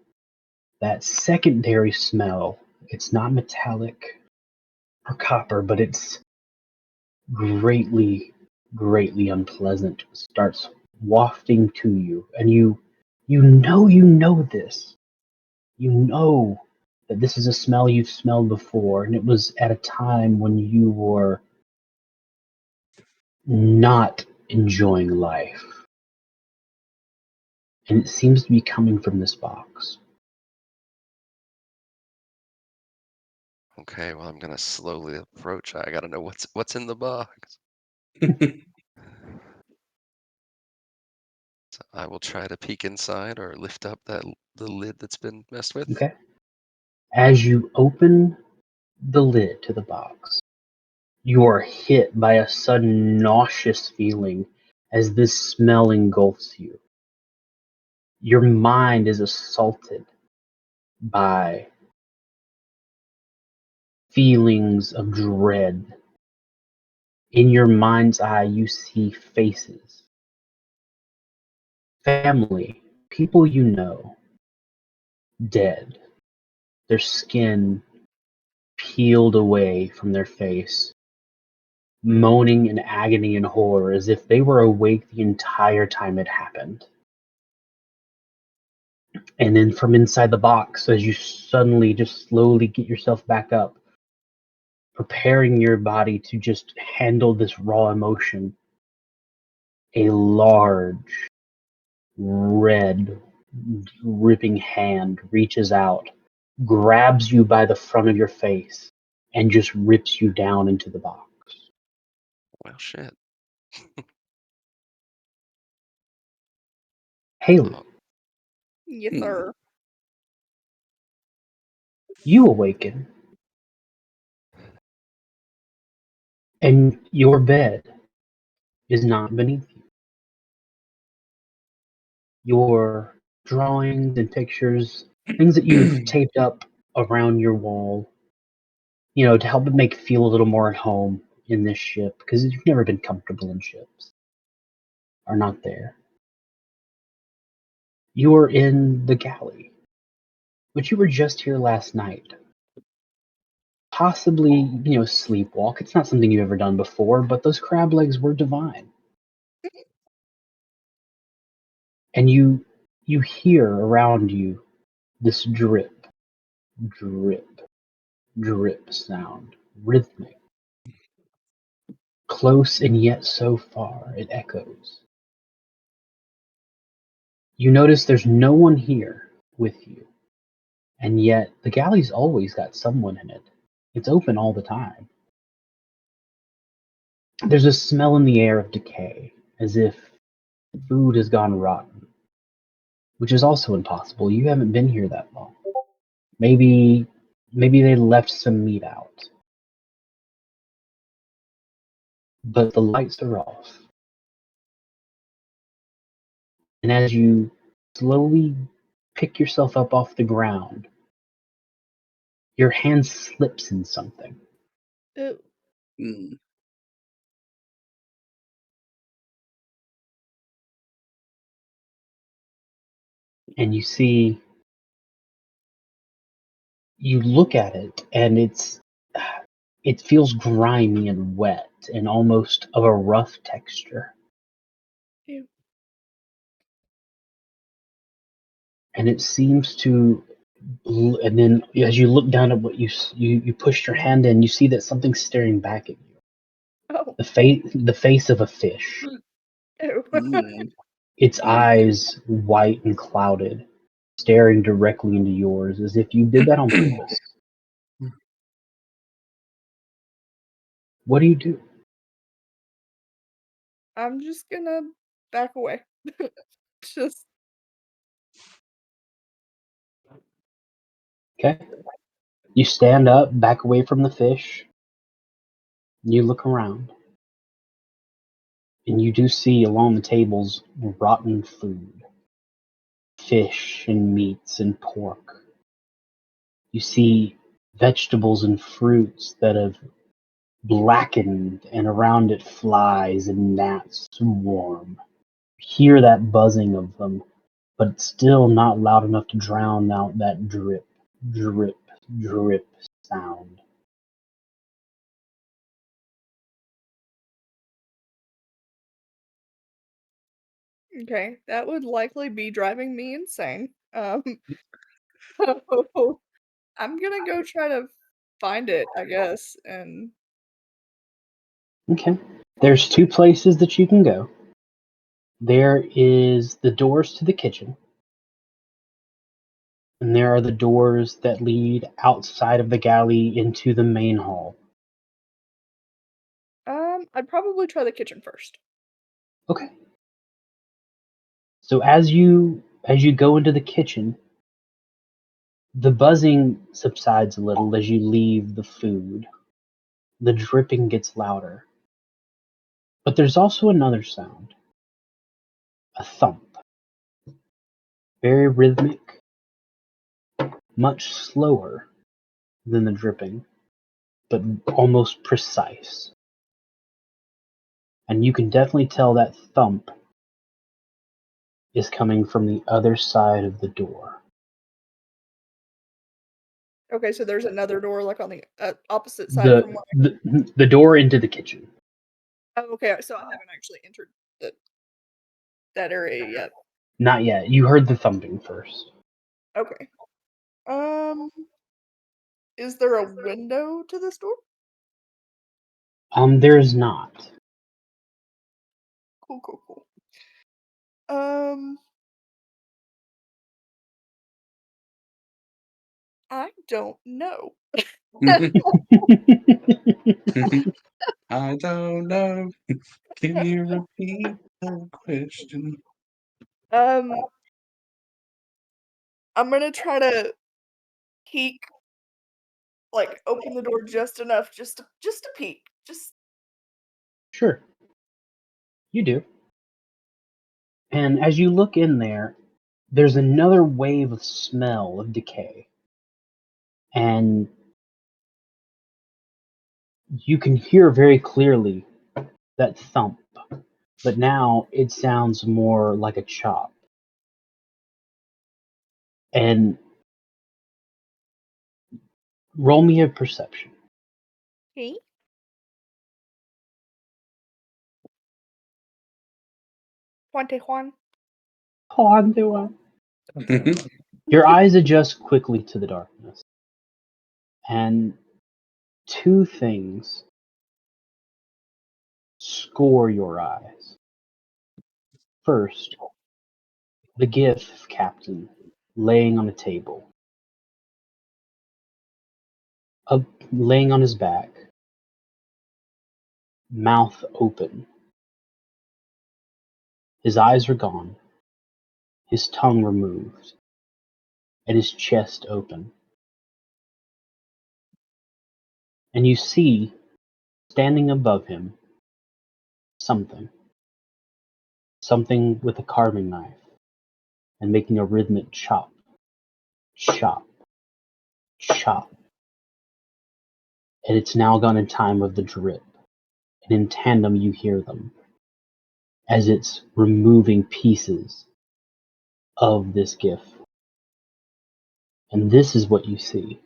that secondary smell, it's not metallic or copper, but it's greatly, greatly unpleasant, starts wafting to you. And you know this. You know that this is a smell you've smelled before, and it was at a time when you were not enjoying life. And it seems to be coming from this box. Okay, well I'm gonna slowly approach. I gotta know what's in the box. So I will try to peek inside or lift up the lid that's been messed with. Okay? As you open the lid to the box, you are hit by a sudden nauseous feeling as this smell engulfs you. Your mind is assaulted by feelings of dread. In your mind's eye, you see faces, family, people you know, dead, their skin peeled away from their face, moaning in agony and horror as if they were awake the entire time it happened. And then from inside the box, as you suddenly just slowly get yourself back up, preparing your body to just handle this raw emotion, a large, red, dripping hand reaches out, grabs you by the front of your face, and just rips you down into the box. Well, shit. Haley, Oh, Yes, Hmm. sir. you awaken, and your bed is not beneath you. Your drawings and pictures, things that you've taped up around your wall, to help it make it feel a little more at home in this ship, because you've never been comfortable in ships, are not there. You are in the galley, but you were just here last night. Possibly, sleepwalk. It's not something you've ever done before, but those crab legs were divine. And you hear around you this drip, drip, drip sound. rhythmic. Close and yet so far, it echoes. You notice there's no one here with you, and yet the galley's always got someone in it. It's open all the time. There's a smell in the air of decay, as if food has gone rotten, which is also impossible. You haven't been here that long. Maybe they left some meat out. But the lights are off. And as you slowly pick yourself up off the ground, your hand slips in something. Ew. Mm. And you look at it, and it feels grimy and wet and almost of a rough texture. Ew. And it seems to, and then as you look down at what you push your hand in, you see that something's staring back at you. Oh. The face of a fish. Ew. Mm. Its eyes white and clouded, staring directly into yours as if you did that on purpose. What do you do? I'm just gonna back away. Just Okay. You stand up, back away from the fish. You look around. And you do see along the tables rotten food. Fish and meats and pork. You see vegetables and fruits that have blackened, and around it flies and gnats swarm. Hear that buzzing of them, but it's still not loud enough to drown out that drip, drip, drip sound. okay. That would likely be driving me insane. So I'm gonna go try to find it, I guess. And Okay. There's two places that you can go. There is the doors to the kitchen, and there are the doors that lead outside of the galley into the main hall. I'd probably try the kitchen first. Okay. So as you go into the kitchen, the buzzing subsides a little as you leave the food. The dripping gets louder. But there's also another sound. A thump. Very rhythmic, much slower than the dripping, but almost precise. And you can definitely tell that thump is coming from the other side of the door. Okay, so there's another door like on the opposite side from what The door into the kitchen. Oh, okay, so I haven't actually entered that area yet. Not yet. You heard the thumping first. Okay. Is there a window to this door? There is not. Cool. I don't know. I don't know. Can you repeat the question? I'm gonna try to peek, like open the door just enough, just to peek. Just Sure. You do. And as you look in there, there's another wave of smell of decay. And you can hear very clearly that thump, but now it sounds more like a chop. And roll me a perception. okay. 21. Your eyes adjust quickly to the darkness. And two things score your eyes. First, the gift, Captain, laying on a table. Laying on his back, mouth open. His eyes are gone, his tongue removed, and his chest open. And you see, standing above him, something. Something with a carving knife, and making a rhythmic chop, chop, chop. And it's now gone in time of the drip, and in tandem you hear them, as it's removing pieces of this gift. And this is what you see.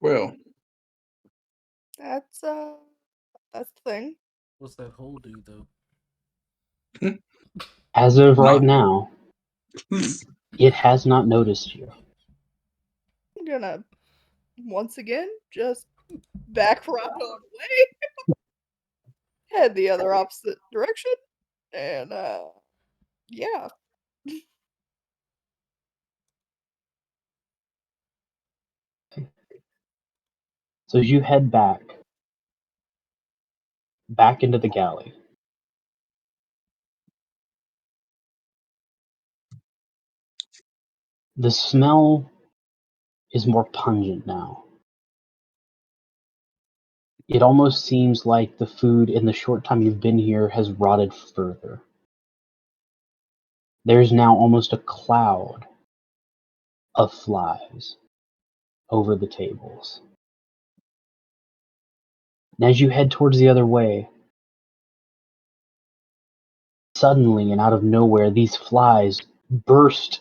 Well, That's the thing. What's that hole do though? As of right Not- now, it has not noticed you. I'm gonna once again just back right on away, head the other opposite direction, and yeah. So as you head back into the galley, the smell is more pungent now. It almost seems like the food in the short time you've been here has rotted further. There's now almost a cloud of flies over the tables. And as you head towards the other way, suddenly and out of nowhere, these flies burst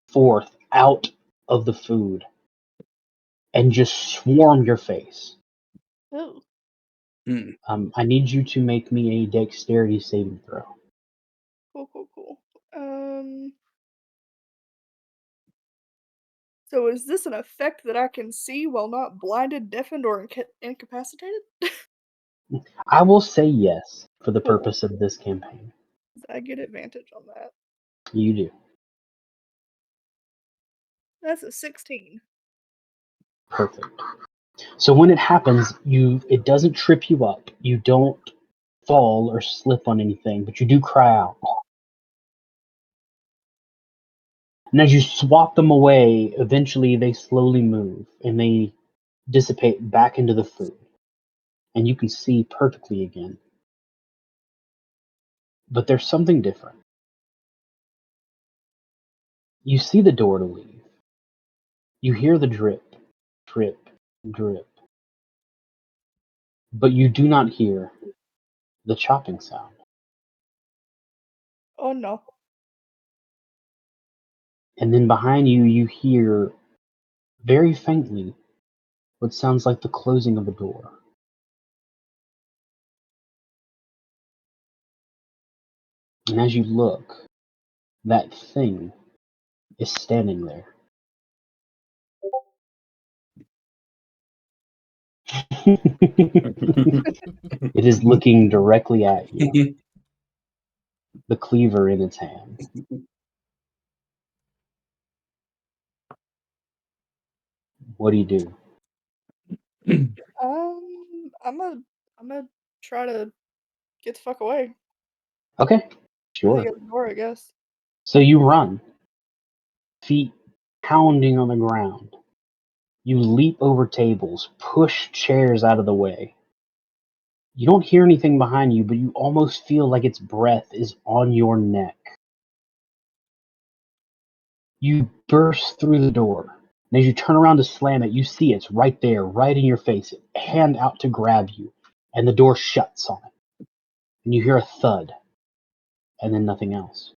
forth out of the food and just swarm your face. Oh, I need you to make me a dexterity saving throw. cool. So is this an effect that I can see while not blinded, deafened, or incapacitated? I will say yes for the Cool. purpose of this campaign. I get advantage on that. You do. That's a 16. Perfect. So when it happens, it doesn't trip you up. You don't fall or slip on anything, but you do cry out. And as you swat them away, eventually they slowly move and they dissipate back into the food. And you can see perfectly again. But there's something different. You see the door to leave. You hear the drip, drip, drip. But you do not hear the chopping sound. Oh no. And then behind you, you hear very faintly what sounds like the closing of a door. And as you look, that thing is standing there. It is looking directly at you, the cleaver in its hand. What do you do? I'm gonna try to get the fuck away. Okay, Through the sure. other door, I guess. So you run, feet pounding on the ground. You leap over tables, push chairs out of the way. You don't hear anything behind you, but you almost feel like its breath is on your neck. You burst through the door, and as you turn around to slam it, you see it's right there, right in your face, hand out to grab you, and the door shuts on it. And you hear a thud, and then nothing else.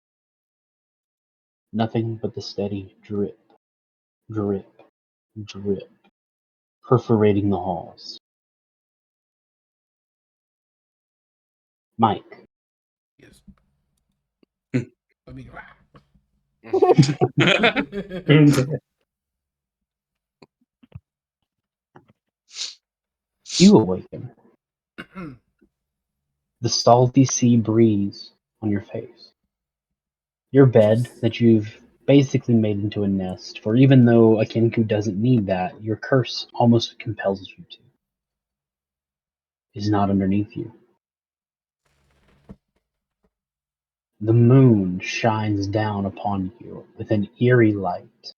Nothing but the steady drip, drip, drip, perforating the halls. Mike, Yes. Hmm. I mean, You awaken. The salty sea breeze on your face. Your bed that you've basically made into a nest, for even though a Kenku doesn't need that, your curse almost compels you to, is not underneath you. The moon shines down upon you with an eerie light.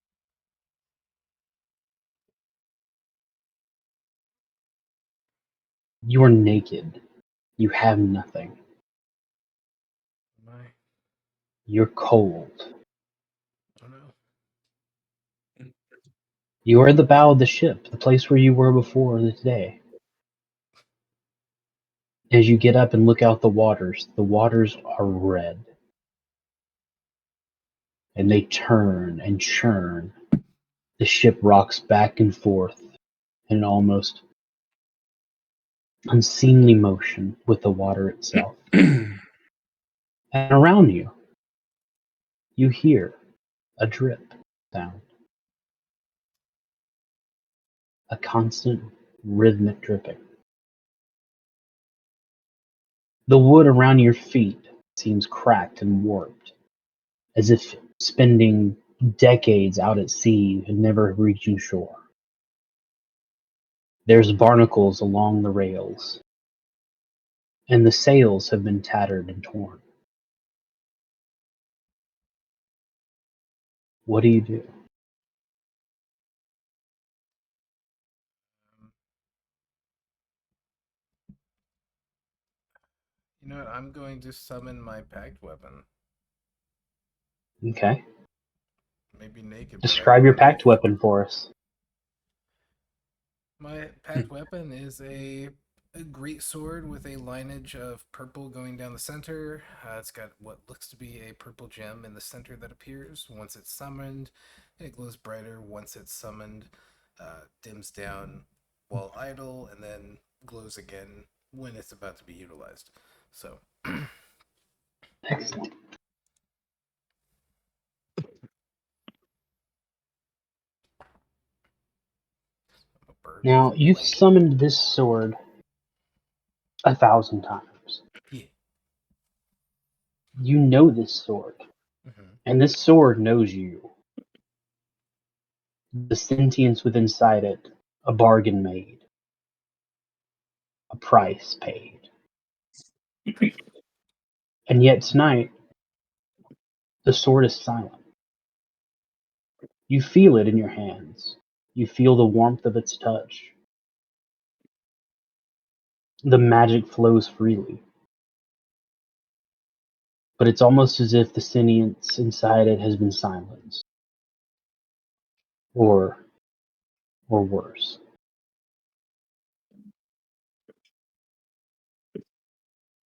You are naked. You have nothing. My, You're cold. oh no. You are at the bow of the ship, the place where you were before today. As you get up and look out the waters are red. And they turn and churn. The ship rocks back and forth in an almost unseemly motion with the water itself. And around you, you hear a drip sound. A constant rhythmic dripping. The wood around your feet seems cracked and warped, as if spending decades out at sea and never reaching shore. There's barnacles along the rails, and the sails have been tattered and torn. What do you do? You know what? I'm going to summon my packed weapon. Okay. Maybe naked. Describe your packed weapon for us. My packed weapon is a great sword with a lineage of purple going down the center. It's got what looks to be a purple gem in the center that appears once it's summoned. It glows brighter once it's summoned, dims down while idle, and then glows again when it's about to be utilized. So, Excellent. I'm a bird Now, with a you've blanket. summoned this sword 1,000 times. Yeah. You know this sword, Mm-hmm. and this sword knows you. The sentience within inside it, a bargain made, a price paid. And yet tonight, the sword is silent. You feel it in your hands. You feel the warmth of its touch. The magic flows freely. But it's almost as if the sentience inside it has been silenced. Or worse.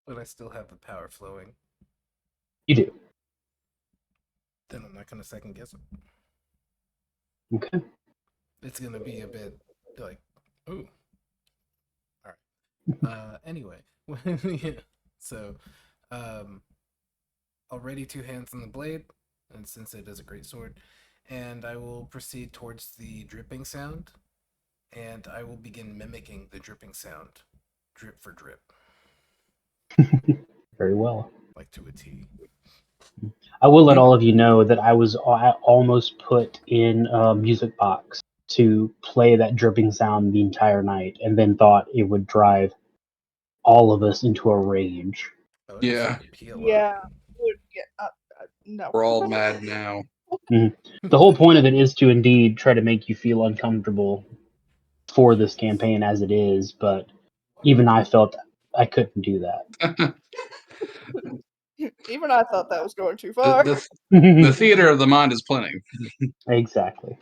But I still have the power flowing. You do. Then I'm not going to second guess it. Okay. It's going to be a bit like, ooh. All right. Anyway, yeah. So, already 2 hands on the blade, and since it is a great sword, and I will proceed towards the dripping sound, and I will begin mimicking the dripping sound, drip for drip, Very well. like to a T. I will let all of you know that I almost put in a music box to play that dripping sound the entire night, and then thought it would drive all of us into a rage. Oh, Yeah. Yeah. Would get no. We're all mad now. The whole point of it is to indeed try to make you feel uncomfortable for this campaign as it is, but even I felt I couldn't do that. Even I thought that was going too The, far. the theater of the mind is plenty. Exactly.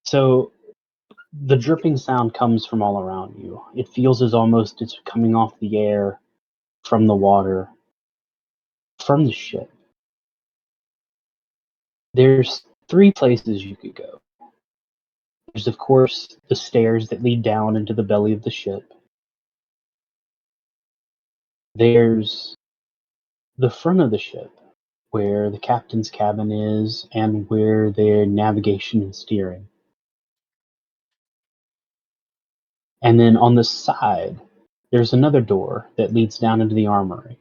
So the dripping sound comes from all around you. It feels as almost it's coming off the air, from the water, from the ship. There's 3 places you could go. There's, of course, the stairs that lead down into the belly of the ship. There's the front of the ship, where the captain's cabin is and where their navigation and steering. And then on the side, there's another door that leads down into the armory.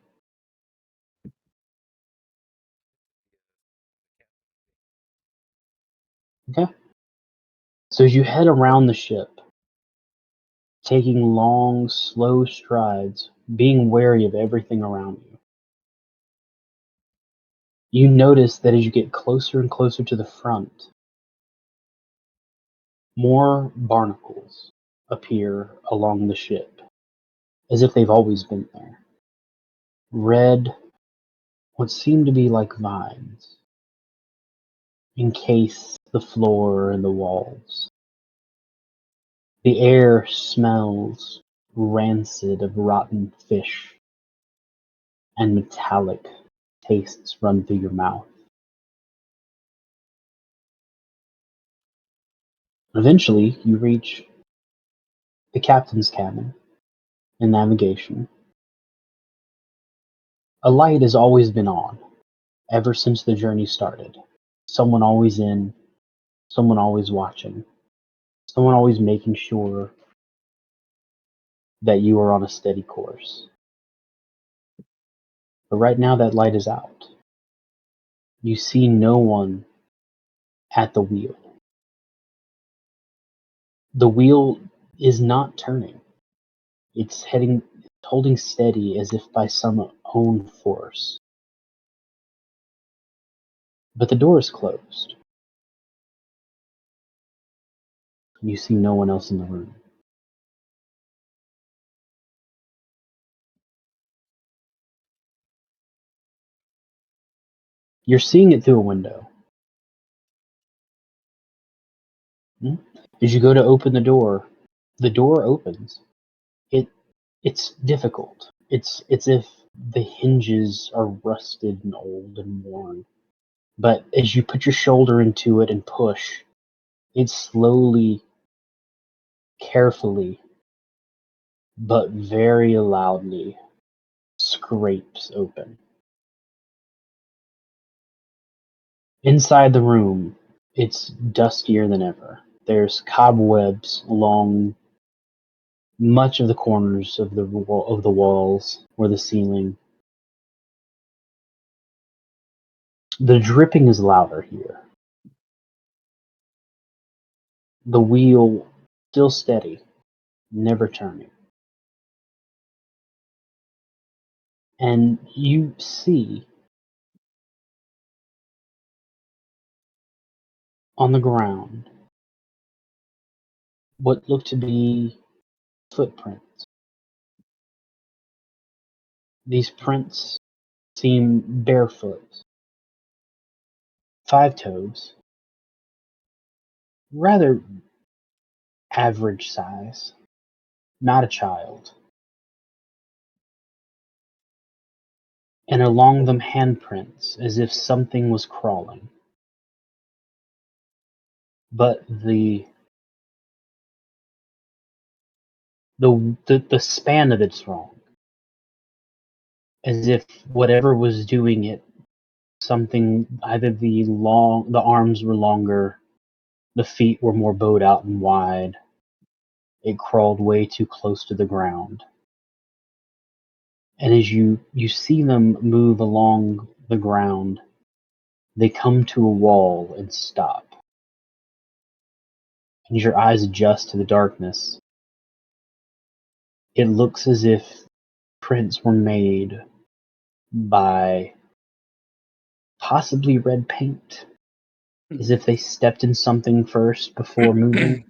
Okay. So as you head around the ship, taking long, slow strides, being wary of everything around you, you notice that as you get closer and closer to the front, more barnacles appear along the ship, as if they've always been there. Red, what seem to be like vines, encase the floor and the walls. The air smells rancid of rotten fish, and metallic tastes run through your mouth. Eventually, you reach the captain's cabin and navigation. A light has always been on, ever since the journey started. Someone always in, someone always watching, someone always making sure that you are on a steady course. But right now that light is out. You see no one at the wheel. The wheel is not turning. It's holding steady as if by some own force. But the door is closed. You see no one else in the room. You're seeing it through a window. As you go to open the door opens. It's difficult. It's if the hinges are rusted and old and worn. But as you put your shoulder into it and push, it slowly, carefully, but very loudly scrapes open. Inside the room, it's dustier than ever. There's cobwebs along much of the corners of the walls or the ceiling. The dripping is louder here. The wheel still steady, never turning. And you see on the ground what look to be footprints. These prints seem barefoot, 5 toes, rather average size, not a child. And along them handprints, as if something was crawling. But the span of it's wrong. As if whatever was doing it, something, either the arms were longer, the feet were more bowed out and wide. It crawled way too close to the ground. And as you see them move along the ground, they come to a wall and stop. And as your eyes adjust to the darkness, it looks as if prints were made by possibly red paint, as if they stepped in something first before moving.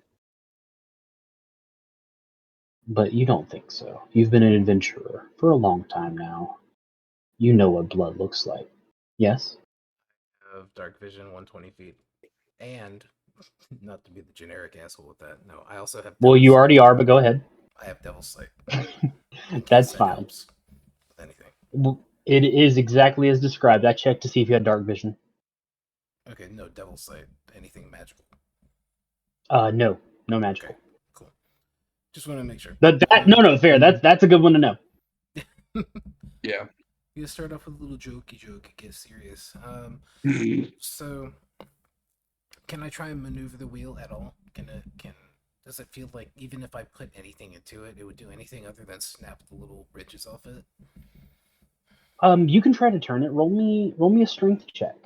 But you don't think so. You've been an adventurer for a long time now. You know what blood looks like. Yes? Of dark vision, 120 feet. And, not to be the generic asshole with that, no, I also have... Well, you already are, but go ahead. I have Devil's Sight. That's that fine. helps with anything. Well, it is exactly as described. I checked to see if you had dark vision. Okay, no Devil's Sight. Anything magical? No magical. Okay, cool. Just want to make sure. No, fair. That's a good one to know. Yeah. You start off with a little jokey joke, it gets serious. So can I try and maneuver the wheel at all? Does it feel like even if I put anything into it, it would do anything other than snap the little ridges off it? You can try to turn it. Roll me a strength check.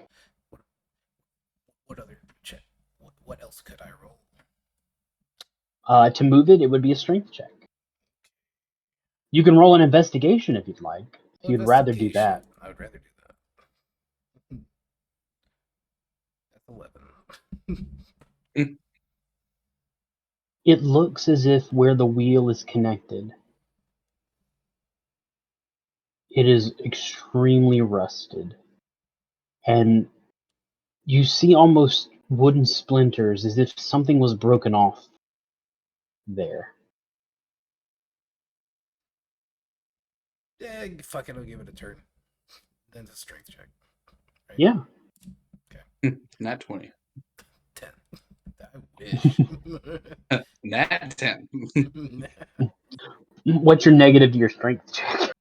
What other check? What else could I roll? To move it, it would be a strength check. You can roll an investigation if you'd like. If you'd rather do that. I would rather do that. That's 11. It looks as if where the wheel is connected, it is extremely rusted. And you see almost wooden splinters as if something was broken off there. Yeah, fuck it, I'll give it a turn. Then it's a strength check. Right? Yeah. Nat 20. 10. I wish. Nat 10. What's your negative to your strength check?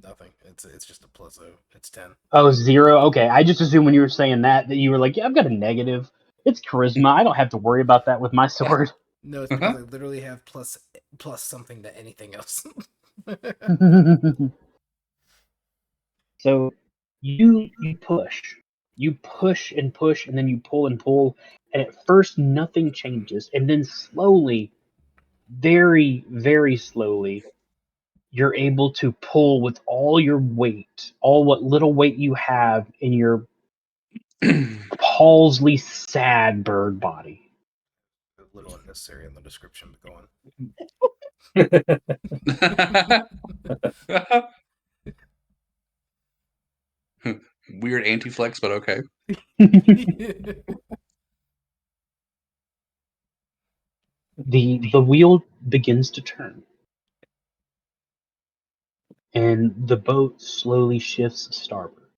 Nothing. It's just a plus 0. It's 10. Oh, 0? Okay. I just assumed when you were saying that you were like, yeah, I've got a negative. It's charisma. I don't have to worry about that with my sword. No, it's because I literally have plus something to anything else. So you push. You push and push, and then you pull and pull, and at first nothing changes, and then slowly, very, very slowly, you're able to pull with all your weight, all what little weight you have in your palsily sad bird body. A little unnecessary in the description, but go on. Weird anti-flex, but okay. The wheel begins to turn, and the boat slowly shifts starboard.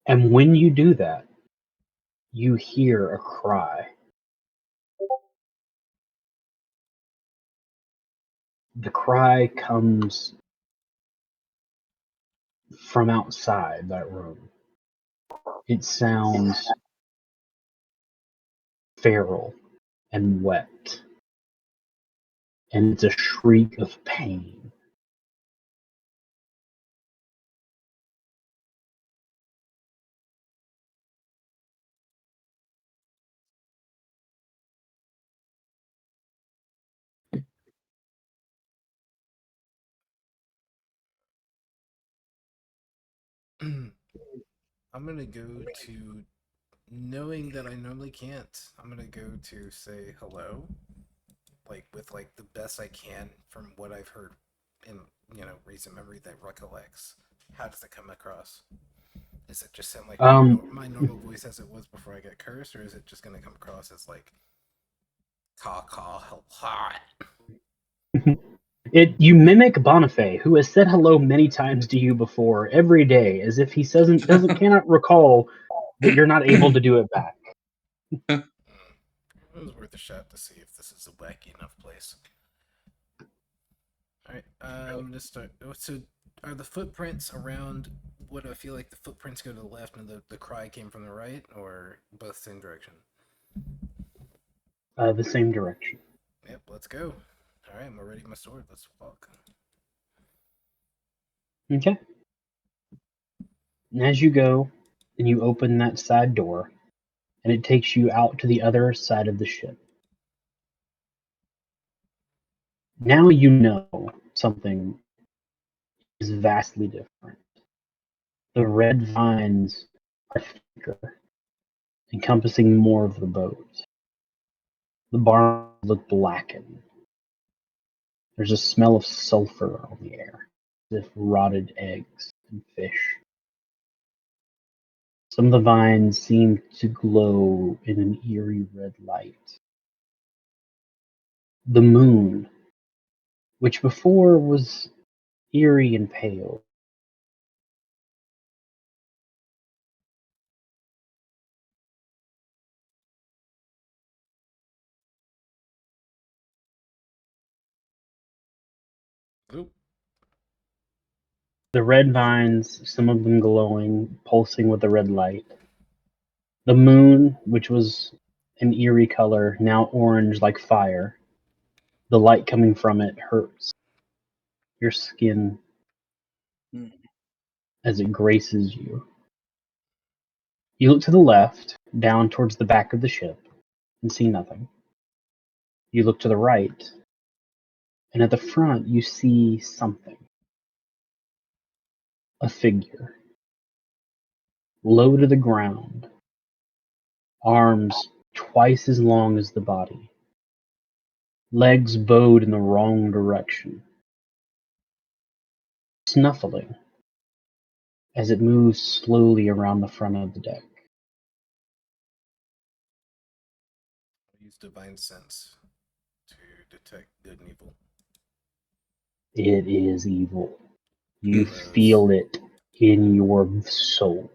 And when you do that, you hear a cry. The cry comes from outside that room. It sounds feral and wet, and it's a shriek of pain. I'm gonna go to, knowing that I normally can't, I'm gonna go to say hello, like with like the best I can from what I've heard in recent memory that recollects. How does it come across? Does it just sound like my normal voice as it was before I got cursed, or is it just gonna come across as like caw caw help hot? You mimic Bonifay, who has said hello many times to you before, every day, as if he cannot recall that you're not able to do it back. It was worth a shot to see if this is a wacky enough place. All right, I'm gonna start. So, are the footprints around? What I feel like the footprints go to the left, and the cry came from the right, or both same direction? The same direction. Yep, let's go. All right, I'm ready. My sword. Let's walk. Okay. And as you go, and you open that side door, and it takes you out to the other side of the ship. Now you know something is vastly different. The red vines are thicker, encompassing more of the boat. The barns look blackened. There's a smell of sulfur on the air, as if rotted eggs and fish. Some of the vines seem to glow in an eerie red light. The moon, which before was eerie and pale, The red vines, some of them glowing, pulsing with the red light. The moon, which was an eerie color, now orange like fire. The light coming from it hurts your skin as it graces you. You look to the left, down towards the back of the ship, and see nothing. You look to the right, and at the front you see something. A figure. Low to the ground. Arms twice as long as the body. Legs bowed in the wrong direction. Snuffling as it moves slowly around the front of the deck. Use divine sense to detect good and evil. It is evil. You Gross. feel it in your soul.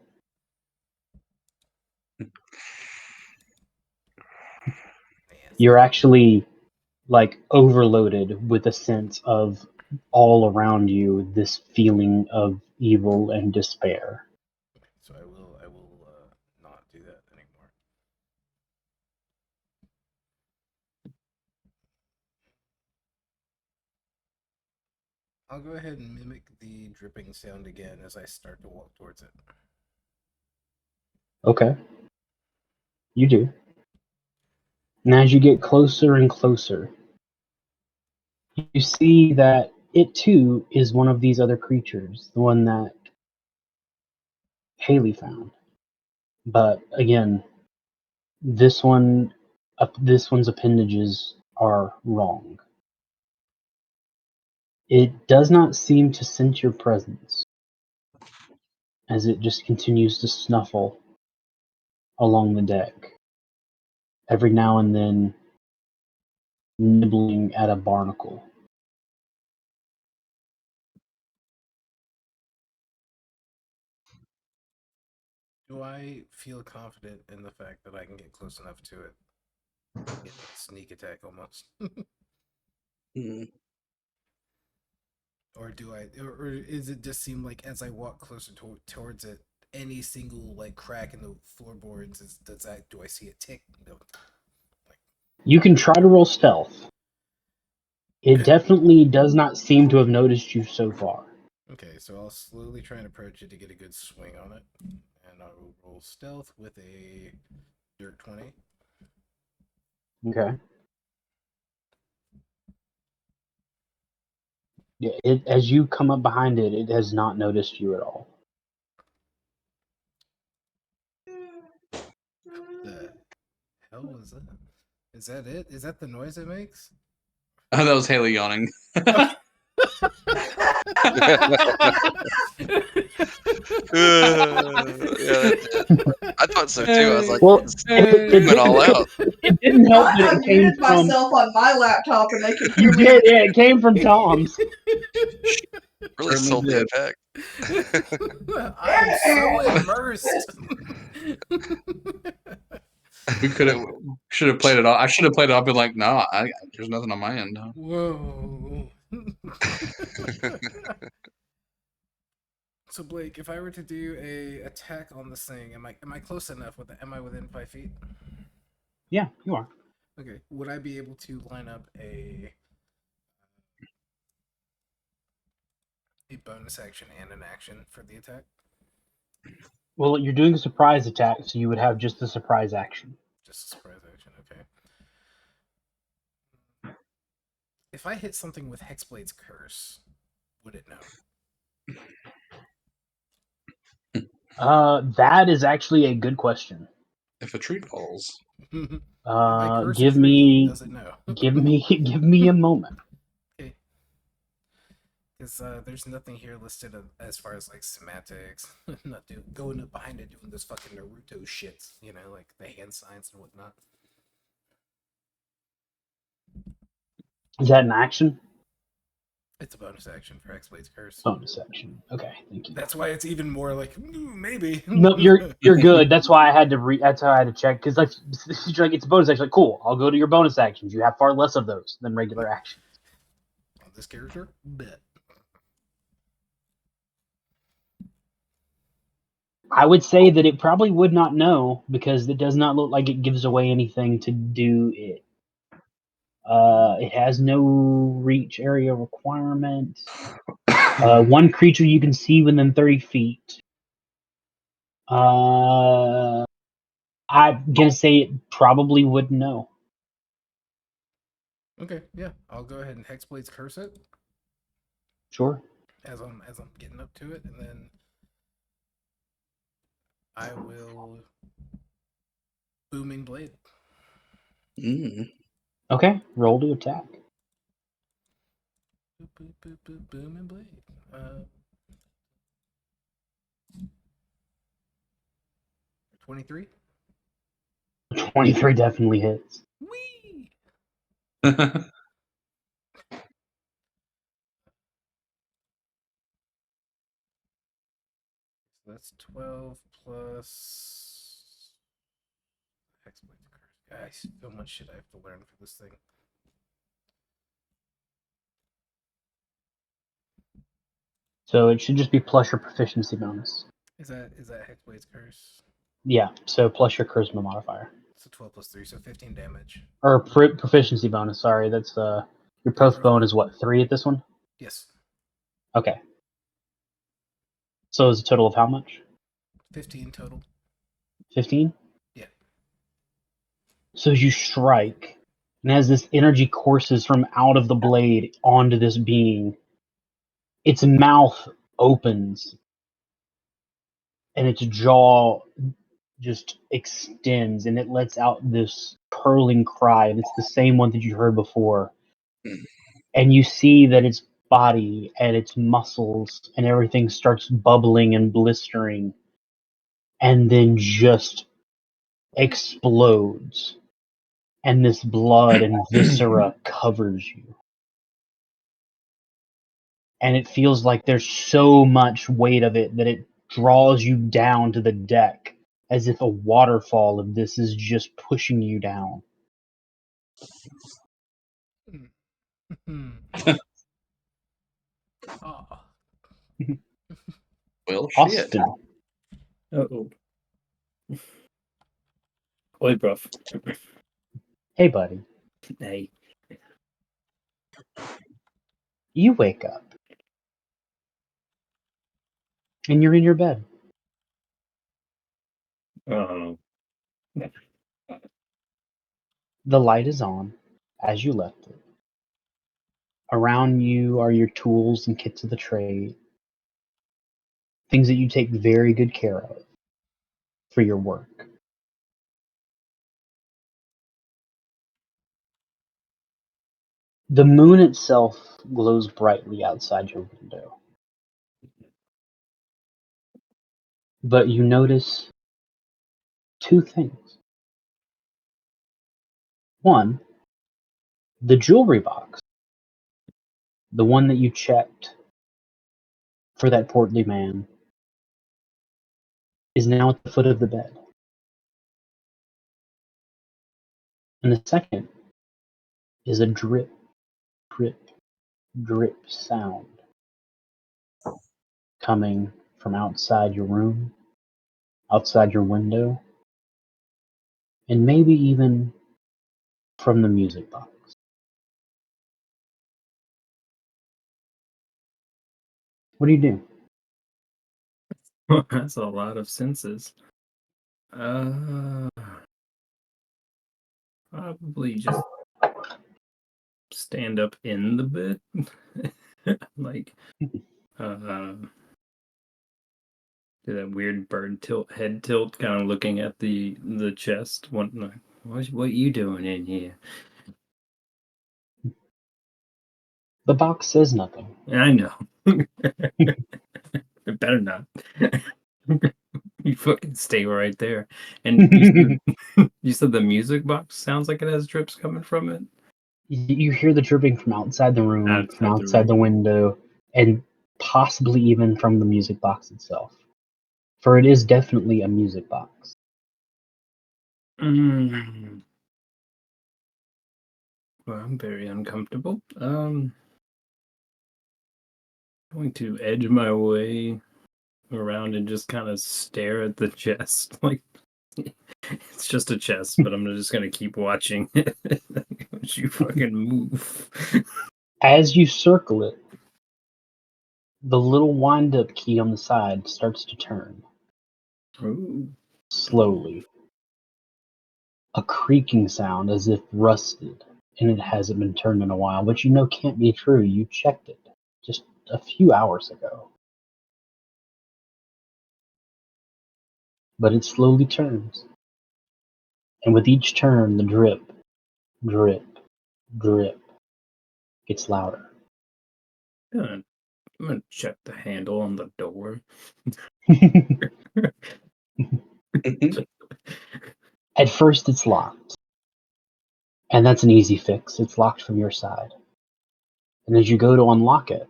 You're actually like overloaded with a sense of all around you this feeling of evil and despair. So I will not do that anymore. I'll go ahead and mimic the dripping sound again as I start to walk towards it. Okay. You do. And as you get closer and closer, you see that it too is one of these other creatures, the one that Haley found. But again, this one's appendages are wrong. It does not seem to sense your presence, as it just continues to snuffle along the deck, every now and then nibbling at a barnacle. Do I feel confident in the fact that I can get close enough to it? Get a sneak attack almost. Or or is it just seem like as I walk closer towards it, any single like crack in the floorboards do I see it tick? No. You can try to roll stealth. It Okay. definitely does not seem to have noticed you so far. Okay, so I'll slowly try and approach it to get a good swing on it, and I will roll stealth with a dirt 20. Okay. Yeah, as you come up behind it, it has not noticed you at all. The hell was that? Is that it? Is that the noise it makes? Oh, that was Haley yawning. Yeah, I thought so too. I was like, Well, it went all out. It didn't help that I it came muted from. myself on my laptop and they could hear You me. did, yeah. It came from Tom's. Really Certainly sold the did. effect. I'm so immersed. We should have played it off. I should have played it off. Been like, no, there's nothing on my end. Whoa. So Blake, if I were to do a attack on this thing, am I close enough? Am I within 5 feet? Yeah, you are. Okay. Would I be able to line up a bonus action and an action for the attack? Well, you're doing a surprise attack, so you would have just the surprise action. Just a surprise action, okay. If I hit something with Hexblade's Curse, would it know? That is actually a good question. If a tree falls, If I curse a Give tree, me, does it know? give me a moment. Okay. Because there's nothing here listed as far as like semantics. Not going up behind it doing this fucking Naruto shits, like the hand signs and whatnot. Is that an action? It's a bonus action for Hexblade's Curse. Bonus action. Okay, thank you. That's why it's even more like maybe. No, you're good. That's why I had to That's how I had to check, because like it's a bonus action. Like, cool, I'll go to your bonus actions. You have far less of those than regular actions. On this character, bet. I would say that it probably would not know because it does not look like it gives away anything to do it. It has no reach area requirement. One creature you can see within 30 feet. I'm gonna say it probably wouldn't know. Okay, yeah, I'll go ahead and Hexblade's curse it Sure. as I'm getting up to it, and then I will Booming Blade. Mm. Okay, roll to attack. Boop, boop, boop, boop, Booming Blade. 23. 23 definitely hits. Whee! So that's 12 plus Hexblade's curse. Guys, so much shit I have to learn for this thing. So it should just be plus your proficiency bonus. Is that Hexblade's curse? Yeah, so plus your charisma modifier. So 12 plus 3, so 15 damage. Or proficiency bonus, sorry. That's your post bone is what, 3 at this one? Yes. Okay. So is a total of how much? 15 total. 15? Yeah. So as you strike, and as this energy courses from out of the blade onto this being, its mouth opens and its jaw just extends and it lets out this purling cry, and it's the same one that you heard before. And you see that its body and its muscles and everything starts bubbling and blistering and then just explodes, and this blood and viscera covers you. And it feels like there's so much weight of it that it draws you down to the deck, as if a waterfall of this is just pushing you down. Ah. Well, shit. Austin, Uh-oh. Oi, bruv. hey buddy, Hey. you wake up and you're in your bed. Oh. The light is on as you left it. Around you are your tools and kits of the trade, things that you take very good care of for your work. The moon itself glows brightly outside your window, but you notice two things. One, the jewelry box, the one that you checked for that portly man, is now at the foot of the bed. And the second is a drip, drip, drip sound coming from outside your room, outside your window, and maybe even from the music box. What do you do? That's a lot of senses. Probably just stand up in the bed. Like, do that weird bird head tilt, kind of looking at the chest. What you doing in here? The box says nothing. I know. It better not. You fucking stay right there. And you said the music box sounds like it has drips coming from it. You hear the dripping from outside the room, from Outside the outside the room. window, and possibly even from the music box itself. For it is definitely a music box. Well, I'm very uncomfortable. Going to edge my way around and just kind of stare at the chest. Like, it's just a chest, but I'm just gonna keep watching it. Don't you fucking move. As you circle it, the little wind-up key on the side starts to turn Ooh. slowly. A creaking sound as if rusted, and it hasn't been turned in a while, which you know can't be true. You checked it just a few hours ago. But it slowly turns. And with each turn, the drip, drip, drip gets louder. I'm gonna check the handle on the door. At first, it's locked. And that's an easy fix. It's locked from your side. And as you go to unlock it,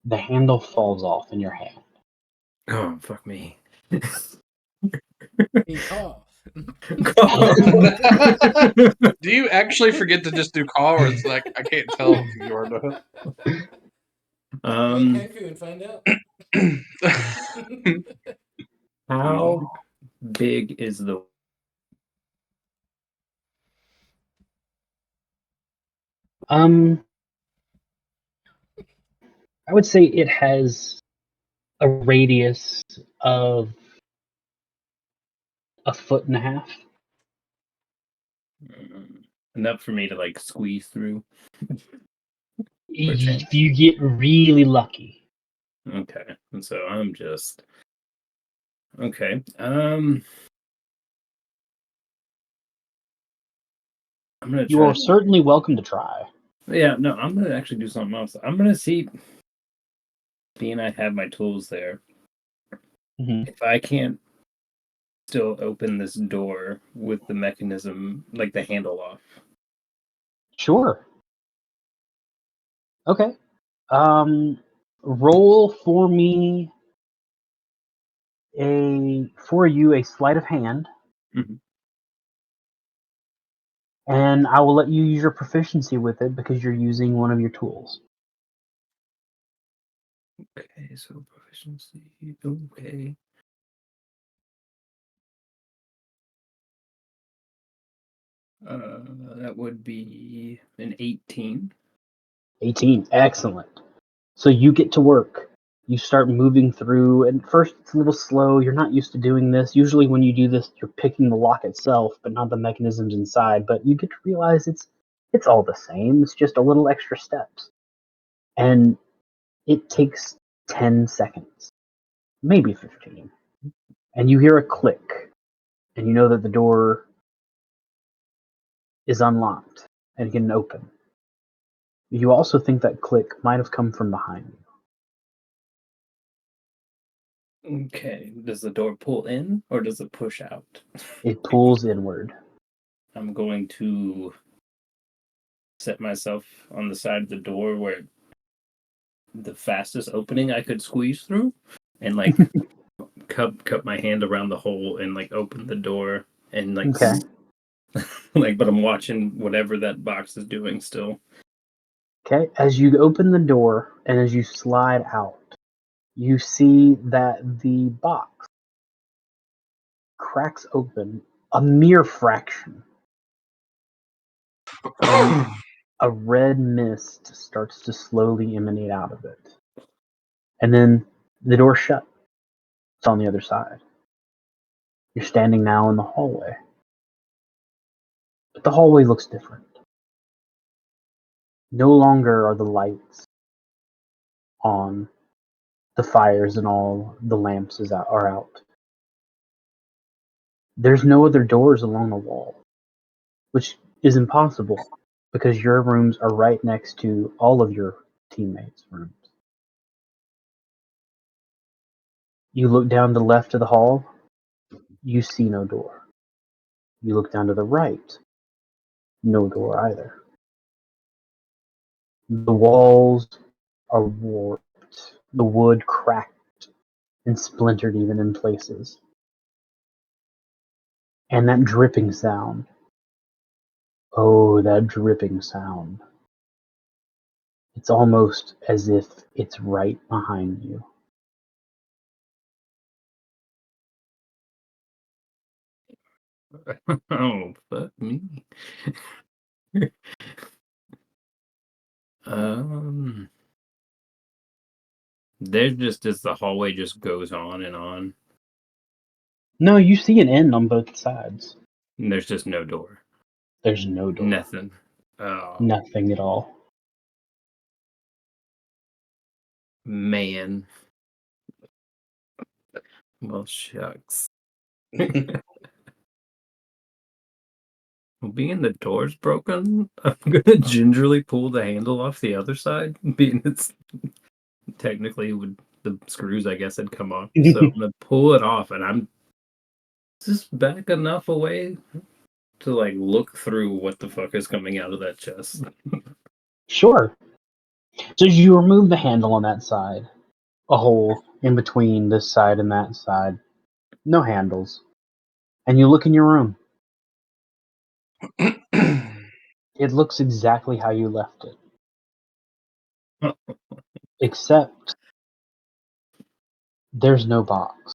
the handle falls off in your hand. Oh, fuck me. Hey, cough. Do you actually forget to just do call, or it's like I can't tell if you are doing Wait, Um, Haiku and find out. it? how big is the I would say it has a radius of 1.5 feet. enough for me to like squeeze through? If you get really lucky. Okay, and so I'm just okay. I'm gonna You try. are certainly welcome to try. Yeah, no, I'm gonna actually do something else. I'm gonna see. Being I have my tools there, Mhm. if I can't still open this door with the mechanism, like the handle off. Sure. Okay. Roll for me a sleight of hand, Mhm. and I will let you use your proficiency with it because you're using one of your tools. Okay, so proficiency. Okay. That would be an 18. 18. Excellent. So you get to work. You start moving through, and first it's a little slow. You're not used to doing this. Usually, when you do this, you're picking the lock itself, but not the mechanisms inside. But you get to realize it's all the same. It's just a little extra steps, and it takes 10 seconds, maybe 15, and you hear a click, and you know that the door is unlocked and can open. You also think that click might have come from behind you. Okay. Does the door pull in or does it push out? It pulls inward. I'm going to set myself on the side of the door where the fastest opening I could squeeze through and like cup my hand around the hole and like open the door and like Okay. like but I'm watching whatever that box is doing still. Okay, as you open the door and as you slide out, you see that the box cracks open a mere fraction, and a red mist starts to slowly emanate out of it. And then the door shut. It's on the other side. You're standing now in the hallway. But the hallway looks different. No longer are the lights on, the fires and all the lamps are out. There's no other doors along the wall, which is impossible because your rooms are right next to all of your teammates' rooms. You look down the left of the hall, you see no door. You look down to the right, no door either. The walls are warped, the wood cracked and splintered even in places. And that dripping sound. Oh, that dripping sound. It's almost as if it's right behind you. Oh, fuck me. um, there's just as the hallway just goes on and on, No, you see an end on both sides. and there's just no door. There's no door. Nothing. Oh, Nothing at all. man. Well, shucks. Being the door's broken, I'm gonna gingerly pull the handle off the other side, being it's technically would the screws I guess had come off. So I'm gonna pull it off, and I'm just back enough away to like look through what the fuck is coming out of that chest. Sure. So you remove the handle on that side, a hole in between this side and that side, no handles, and you look in your room. It looks exactly how you left it, except there's no box.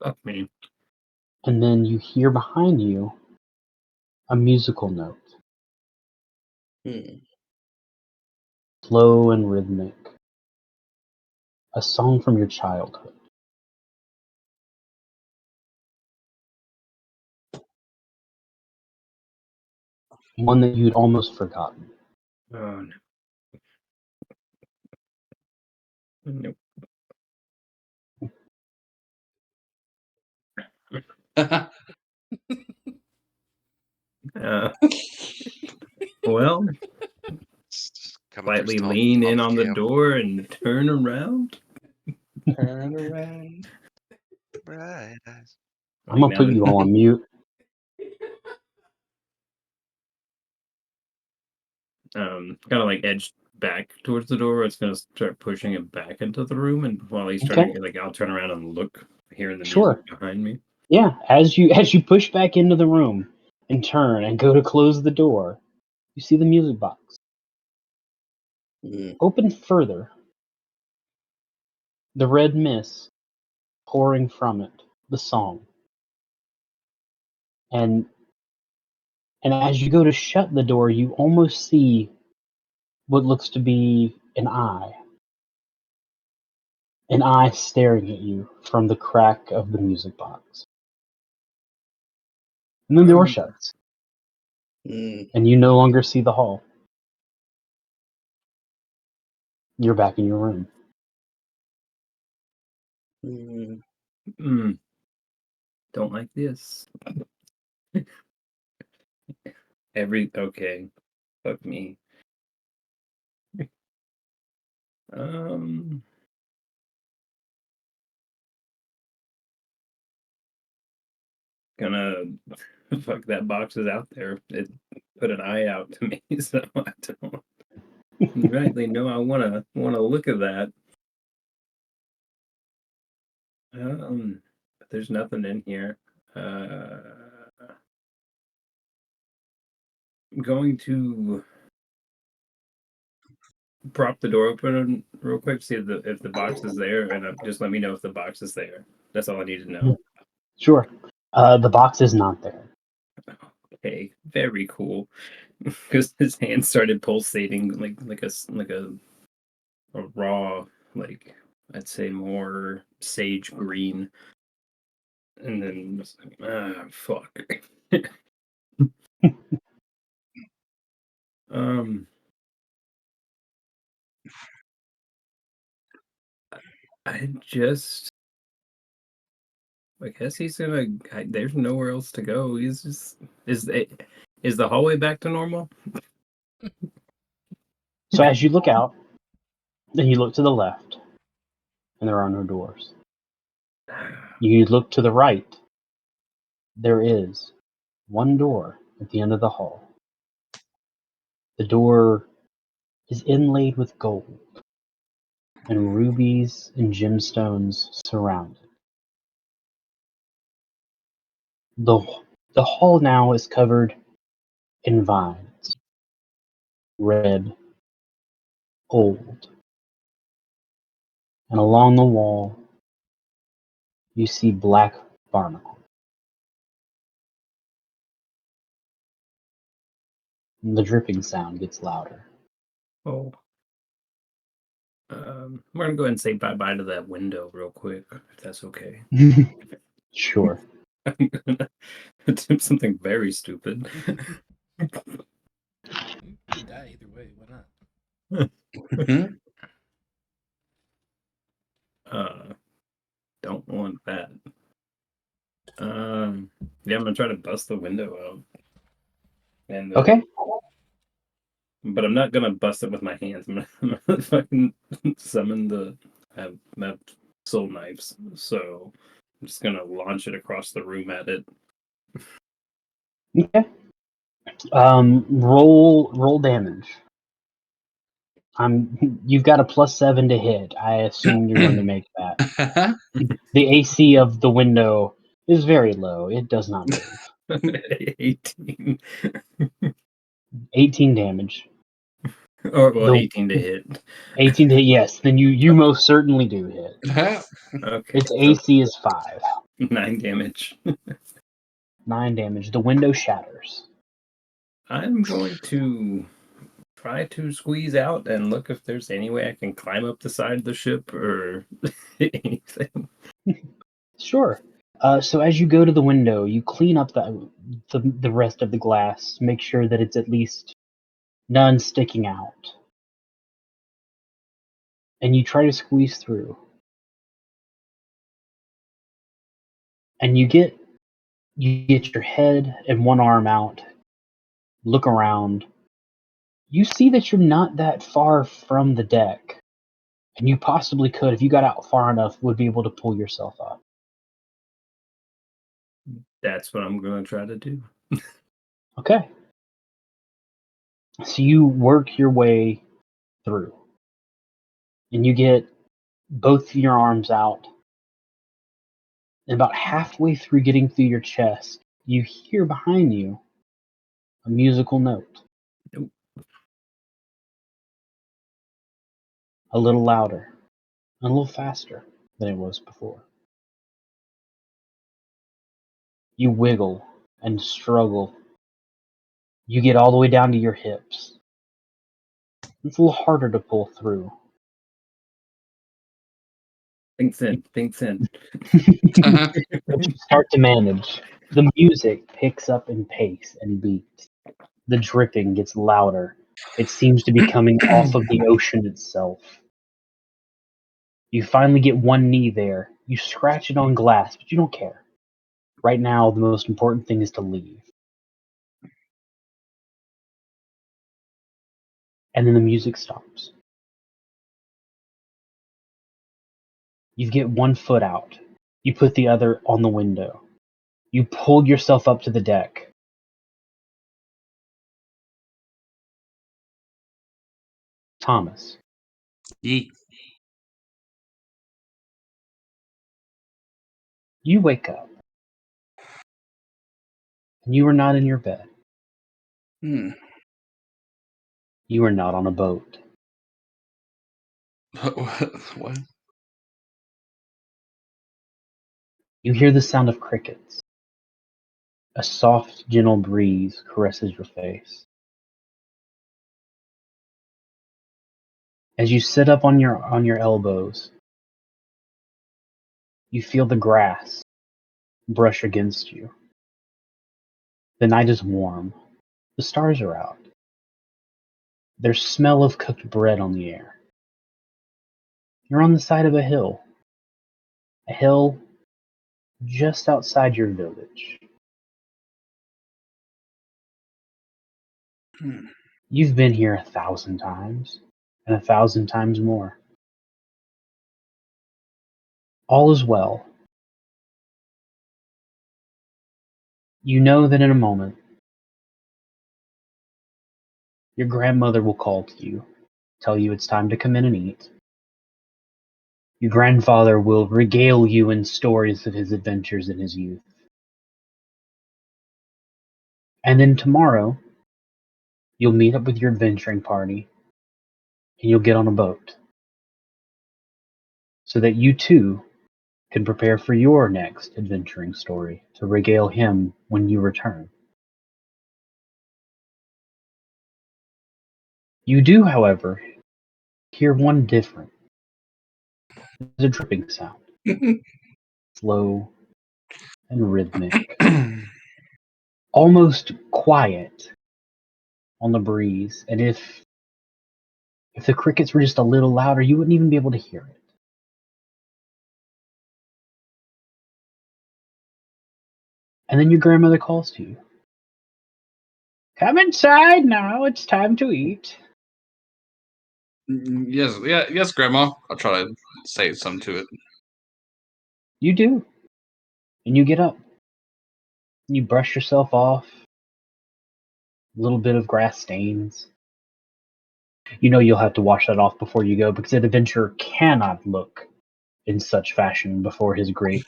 Fuck me. And then you hear behind you a musical note, slow and rhythmic, a song from your childhood. One that you'd almost forgotten. Oh no. Nope. Well, Just coming through slightly stealth lean in off on the cam. door and turn around. Turn around. Bright eyes. I'm gonna put you all on mute. Kind of like edged back towards the door. It's gonna start pushing it back into the room, and while he's Okay. turning, like I'll turn around and look, hearing the Sure. music behind me. Yeah, as you push back into the room and turn and go to close the door, you see the music box. Open further. The red mist pouring from it, the song. And as you go to shut the door, you almost see what looks to be an eye. An eye staring at you from the crack of the music box. And then the door shuts. And you no longer see the hall. You're back in your room. Don't like this. Okay. Fuck me. Gonna fuck that box is out there. It put an eye out to me, so I don't rightly know I wanna look at that. But there's nothing in here. I'm going to prop the door open real quick, see if the box is there, and just let me know if the box is there. That's all I need to know. Sure. The box is not there. Okay, very cool. Because his hand started pulsating like a raw, like I'd say more sage green, and then fuck. I guess he's gonna. There's nowhere else to go. He's just is the hallway back to normal? So as you look out, then you look to the left, and there are no doors. You look to the right. There is one door at the end of the hall. The door is inlaid with gold, and rubies and gemstones surround it. The hall now is covered in vines, red, old, And along the wall, you see black barnacle. And the dripping sound gets louder. Oh. We're gonna go ahead and say bye-bye to that window real quick, if that's okay. Sure. I'm gonna do something very stupid. You can die either way. Why not? Don't want that. Yeah, I'm gonna try to bust the window out. And Okay. but I'm not gonna bust it with my hands. I'm gonna fucking summon the I have soul knives, so I'm just gonna launch it across the room at it. Okay. Roll damage. You've got a +7 to hit. I assume you're going to make that. The AC of the window is very low. It does not move. 18. 18 damage. Or well, The- 18 to hit. 18 to hit, yes. Then you most certainly do hit. Okay. Its so AC is 5. 9 damage. 9 damage. The window shatters. I'm going to try to squeeze out and look if there's any way I can climb up the side of the ship or anything. Sure. So as you go to the window, you clean up the rest of the glass, make sure that it's at least none sticking out. And you try to squeeze through. And you get your head and one arm out, look around. You see that you're not that far from the deck. And you possibly could, if you got out far enough, would be able to pull yourself up. That's what I'm going to try to do. Okay. So you work your way through. And you get both your arms out. And about halfway through getting through your chest, you hear behind you a musical note. Nope. A little louder, and a little faster than it was before. You wiggle and struggle. You get all the way down to your hips. It's a little harder to pull through. Think thin. But you start to manage. The music picks up in pace and beat. The dripping gets louder. It seems to be coming off of the ocean itself. You finally get one knee there. You scratch it on glass, but you don't care. Right now, the most important thing is to leave. And then the music stops. You get one foot out. You put the other on the window. You pull yourself up to the deck. Thomas, Yeet. you wake up. And you are not in your bed. Hmm. You are not on a boat. What? You hear the sound of crickets. A soft, gentle breeze caresses your face. As you sit up on your elbows, you feel the grass brush against you. The night is warm. The stars are out. There's smell of cooked bread on the air. You're on the side of a hill just outside your village. Hmm. You've been here 1,000 times, and 1,000 times more. All is well. You know that in a moment, your grandmother will call to you, tell you it's time to come in and eat. Your grandfather will regale you in stories of his adventures in his youth. And then tomorrow, you'll meet up with your adventuring party, and you'll get on a boat. so that you too can prepare for your next adventuring story to regale him when you return. You do, however, hear one different. It's a dripping sound, slow and rhythmic, almost quiet on the breeze, and if the crickets were just a little louder, you wouldn't even be able to hear it. And then your grandmother calls to you. Come inside now, it's time to eat. Yes, Grandma. I'll try to say something to it. You do. And you get up. You brush yourself off. A little bit of grass stains. You know you'll have to wash that off before you go because an adventurer cannot look in such fashion before his great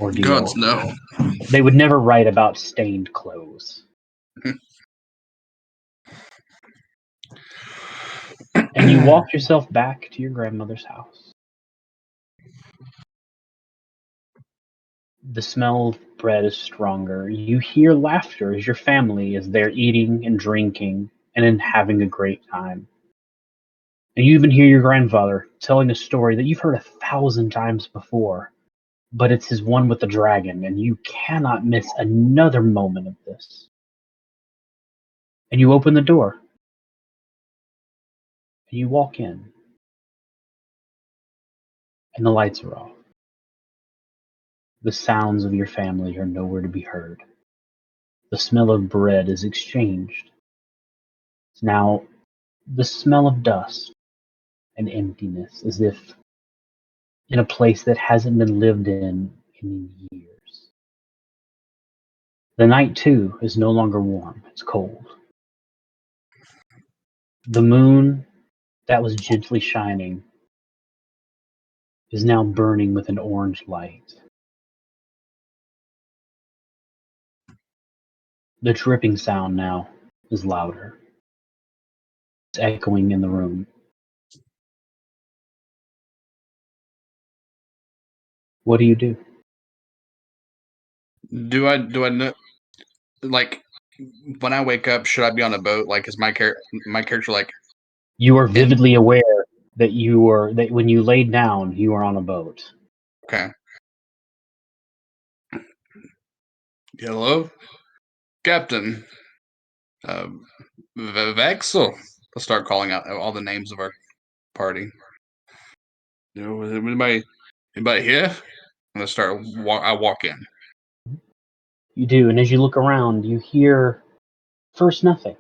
ordeal. Gods, no. They would never write about stained clothes. And you walk yourself back to your grandmother's house. The smell of bread is stronger. You hear laughter as your family is there eating and drinking and having a great time. And you even hear your grandfather telling a story that you've heard 1,000 times before, but it's his one with the dragon, and you cannot miss another moment of this. And you open the door, and you walk in, and the lights are off. The sounds of your family are nowhere to be heard. The smell of bread is exchanged. It's now the smell of dust and emptiness, as if in a place that hasn't been lived in years. The night, too, is no longer warm. It's cold. The moon that was gently shining is now burning with an orange light. The dripping sound now is louder. It's echoing in the room. What do you do? Do I know? Like, when I wake up, should I be on a boat? Like, is my character like? You are vividly aware that that when you laid down, you were on a boat. Okay. Hello, Captain. Vexel. I'll start calling out all the names of our party. You know, anybody here? I'm gonna start. I walk in. You do, and as you look around, you hear first nothing.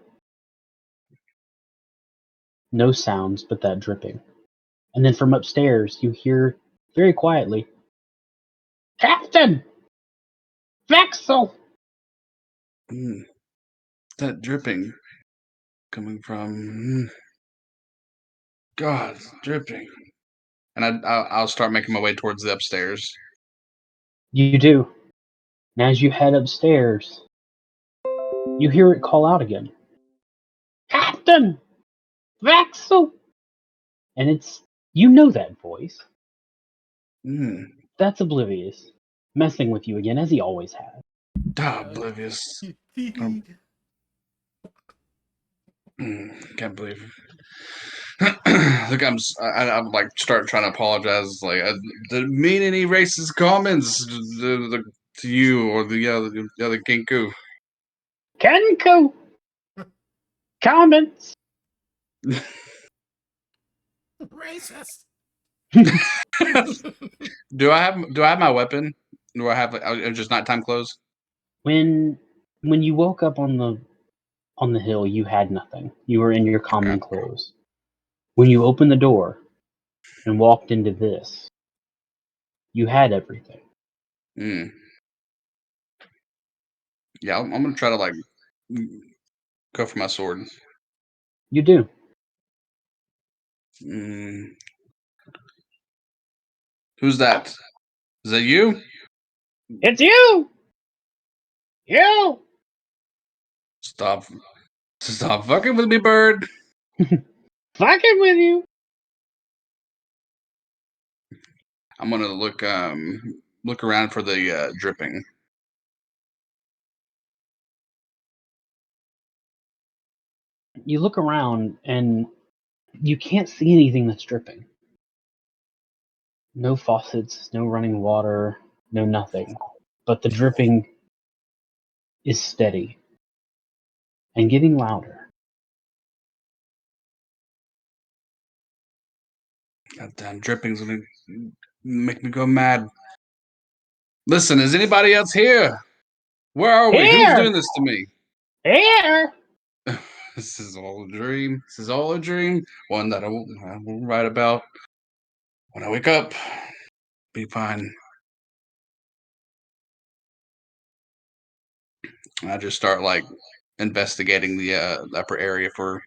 No sounds but that dripping. And then from upstairs, you hear very quietly, Captain! Vexel! That dripping coming from. God, dripping. And I'll start making my way towards the upstairs. You do. And as you head upstairs, you hear it call out again. Captain! Vexel! And you know that voice. That's Oblivious, messing with you again, as he always has. Oblivious. Can't believe. Look, I'm like start trying to apologize. Like, I didn't mean any racist comments to you or the other Kenku. Kenku! Comments! Racist. Do I have my weapon? Do I have just nighttime clothes? When you woke up on the hill, you had nothing. You were in your common clothes. When you opened the door and walked into this, you had everything. Yeah, I'm gonna try to like go for my sword. You do. Who's that? Is that you? It's you! You! Stop fucking with me, bird. Fucking with you! I'm gonna look around for the dripping. You look around and you can't see anything that's dripping. No faucets, no running water, no nothing. But the dripping is steady and getting louder. Goddamn dripping's gonna make me go mad. Listen, is anybody else here? Where are we? Who's Here! doing this to me? Here! This is all a dream. This is all a dream. One that I will write about. When I wake up, be fine. I just start like investigating the upper area for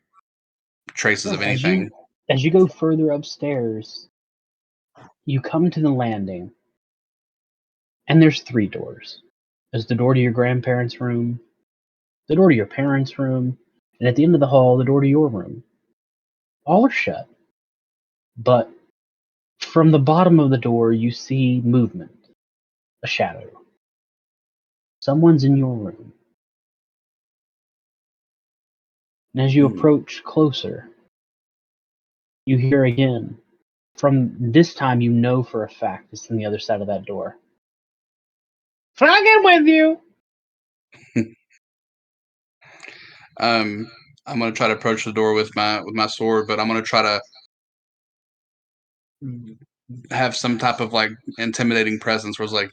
traces of anything. As you go further upstairs, you come to the landing, and there's 3 doors. There's the door to your grandparents' room, the door to your parents' room, and at the end of the hall, the door to your room. All are shut. But from the bottom of the door, you see movement, a shadow. Someone's in your room. And as you approach closer, you hear again. From this time, you know for a fact it's on the other side of that door. Fucking with you! I'm gonna try to approach the door with my sword, but I'm gonna try to have some type of like intimidating presence where it's like,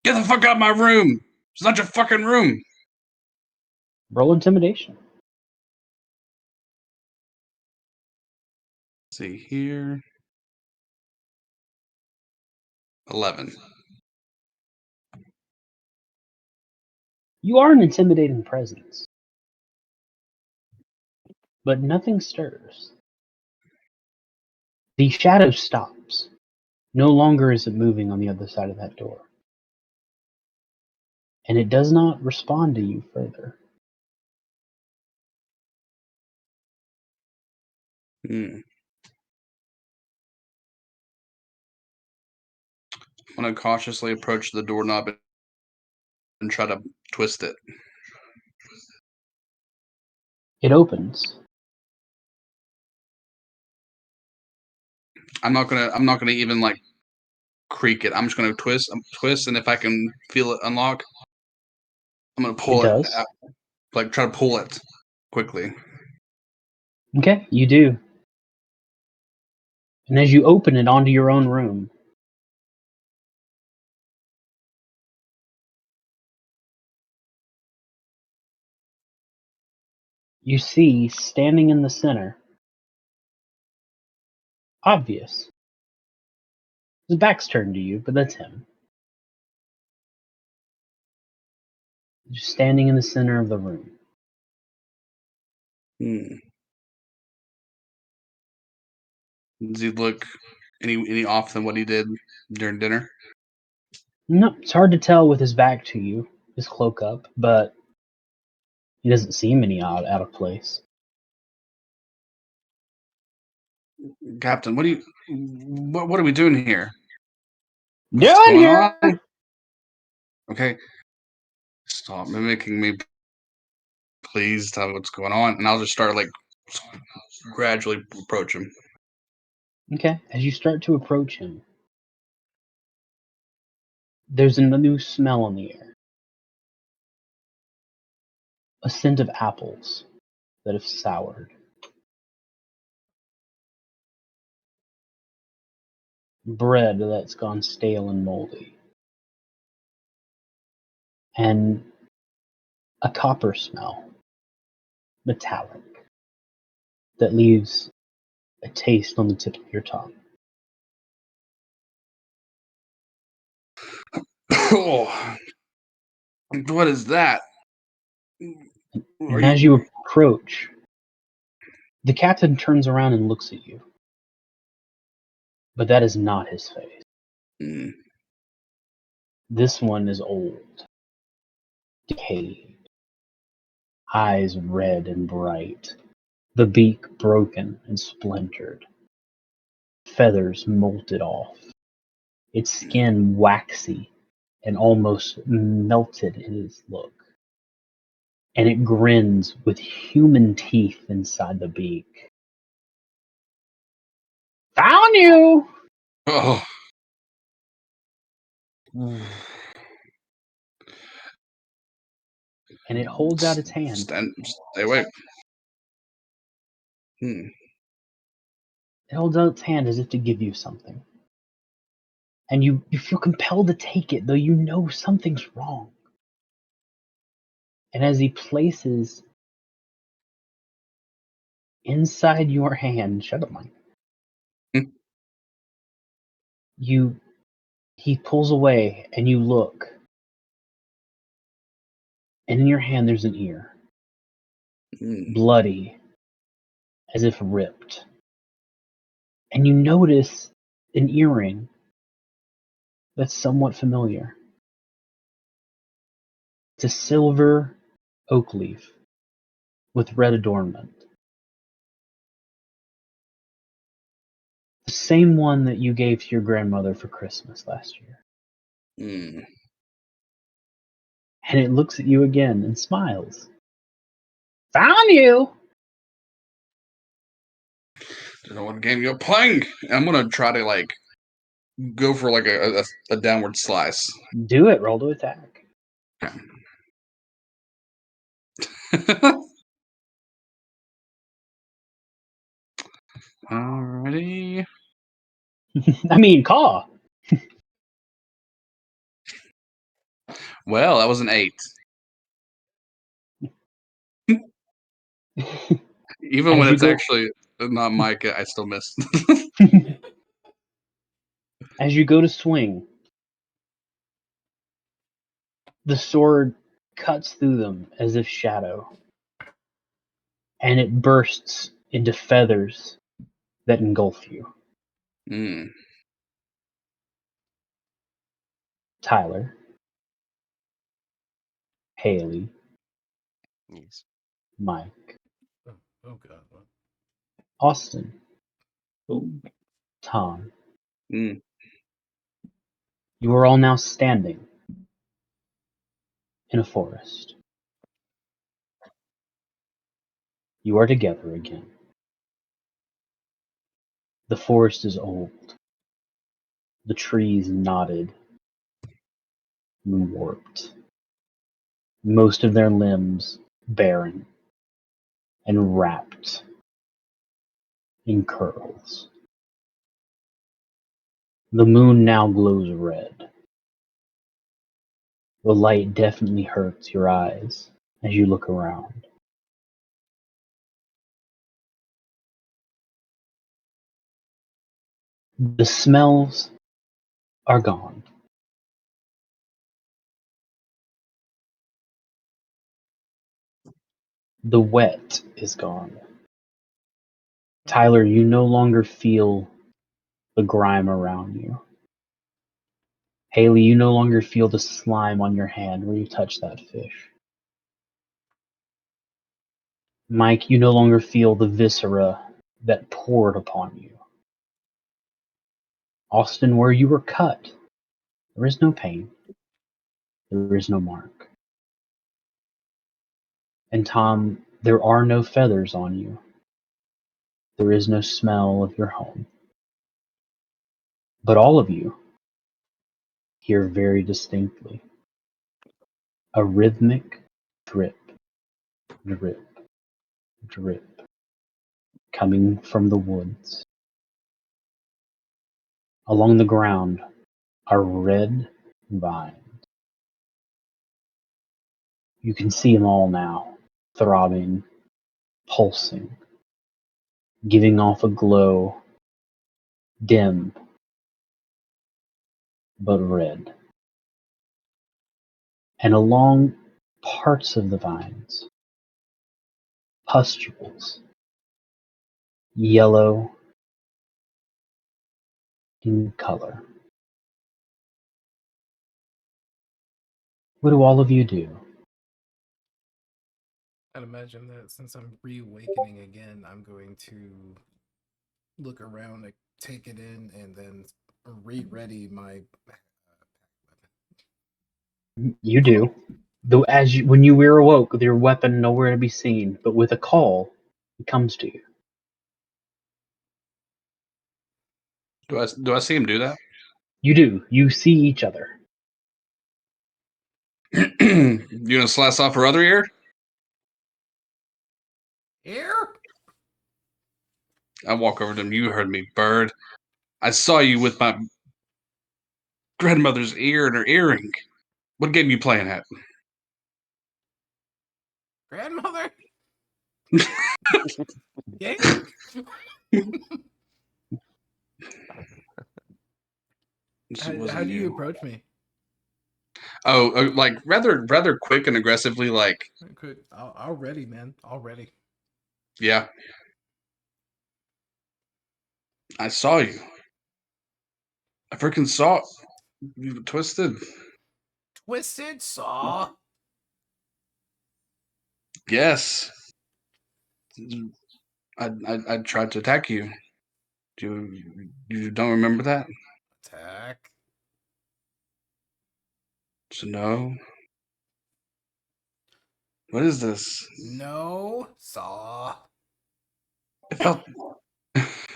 get the fuck out of my room! It's not your fucking room. Roll intimidation. Let's see here. 11. You are an intimidating presence. But nothing stirs. The shadow stops. No longer is it moving on the other side of that door. And it does not respond to you further. I'm gonna cautiously approach the doorknob and try to twist it. It opens. I'm not gonna even like creak it. I'm just gonna twist, and if I can feel it unlock, I'm gonna pull It it does. out, like try to pull it quickly. Okay, you do. And as you open it onto your own room, you see standing in the center, obvious. His back's turned to you, but that's him. Just standing in the center of the room. Does he look any off than what he did during dinner? No, it's hard to tell with his back to you, his cloak up, but he doesn't seem any out of place. Captain, what are we doing here? Doing What's going here? on? Okay, stop mimicking me, please. Tell me what's going on, and I'll just start like gradually approach him. Okay, as you start to approach him, there's a new smell in the air. A scent of apples that have soured. Bread that's gone stale and moldy. And a copper smell, metallic, that leaves a taste on the tip of your tongue. Oh, what is that? And as you approach, the captain turns around and looks at you. But that is not his face. This one is old, decayed, eyes red and bright, the beak broken and splintered, feathers molted off, its skin waxy and almost melted in its look. And it grins with human teeth inside the beak. Found you! Oh. And it holds out its hand. Stay away. It holds out its hand as if to give you something. And you feel compelled to take it, though you know something's wrong. And as he places inside your hand, shut up, Mike. He pulls away, and you look. And in your hand, there's an ear, bloody, as if ripped. And you notice an earring that's somewhat familiar. It's a silver oak leaf with red adornment. The same one that you gave to your grandmother for Christmas last year. And it looks at you again and smiles. Found you! Don't know what game you're playing. I'm gonna try to like go for like a downward slice. Do it. Roll to attack. Alrighty. I mean, caw. Well, that was an 8. Even when it's actually not Mike, I still missed. As you go to swing, the sword cuts through them as if shadow, and it bursts into feathers that engulf you. Tyler, Haley, Yes. Mike, Oh God. What? Austin, Oh. Tom. You are all now standing in a forest. You are together again. The forest is old. The trees knotted and warped. Most of their limbs barren and wrapped in curls. The moon now glows red. The light definitely hurts your eyes as you look around. The smells are gone. The wet is gone. Tyler, you no longer feel the grime around you. Haley, you no longer feel the slime on your hand where you touch that fish. Mike, you no longer feel the viscera that poured upon you. Austin, where you were cut, there is no pain. There is no mark. And Tom, there are no feathers on you. There is no smell of your home. But all of you hear very distinctly a rhythmic drip, drip, drip coming from the woods. Along the ground are red vines. You can see them all now, throbbing, pulsing, giving off a glow, dim but red. And along parts of the vines, pustules, yellow in color. What do all of you do? I'd imagine that since I'm reawakening again, I'm going to look around, like, take it in, and then re-ready my weapon. You do. Though when you were awoke, your weapon nowhere to be seen, but with a call, it comes to you. Do I see him do that? You do. You see each other. You gonna slice off her other ear? Here? I walk over to him. You heard me, bird. I saw you with my grandmother's ear and her earring. What game you playing at? Grandmother? Yeah. How do you approach me? Oh, like rather quick and aggressively, like Good. Already, man. Already. yeah. I saw you. I freaking saw you twisted. Twisted Saw. Yes. I tried to attack you. You don't remember that? Attack. So no. What is this? No. Saw. It felt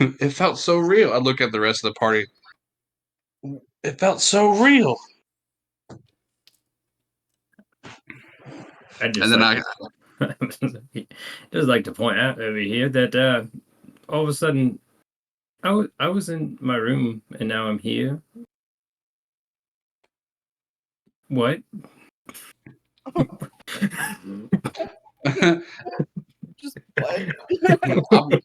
it felt so real. I look at the rest of the party. It felt so real. I just And then like just like to point out over here that all of a sudden I was in my room and now I'm here. What? Just what?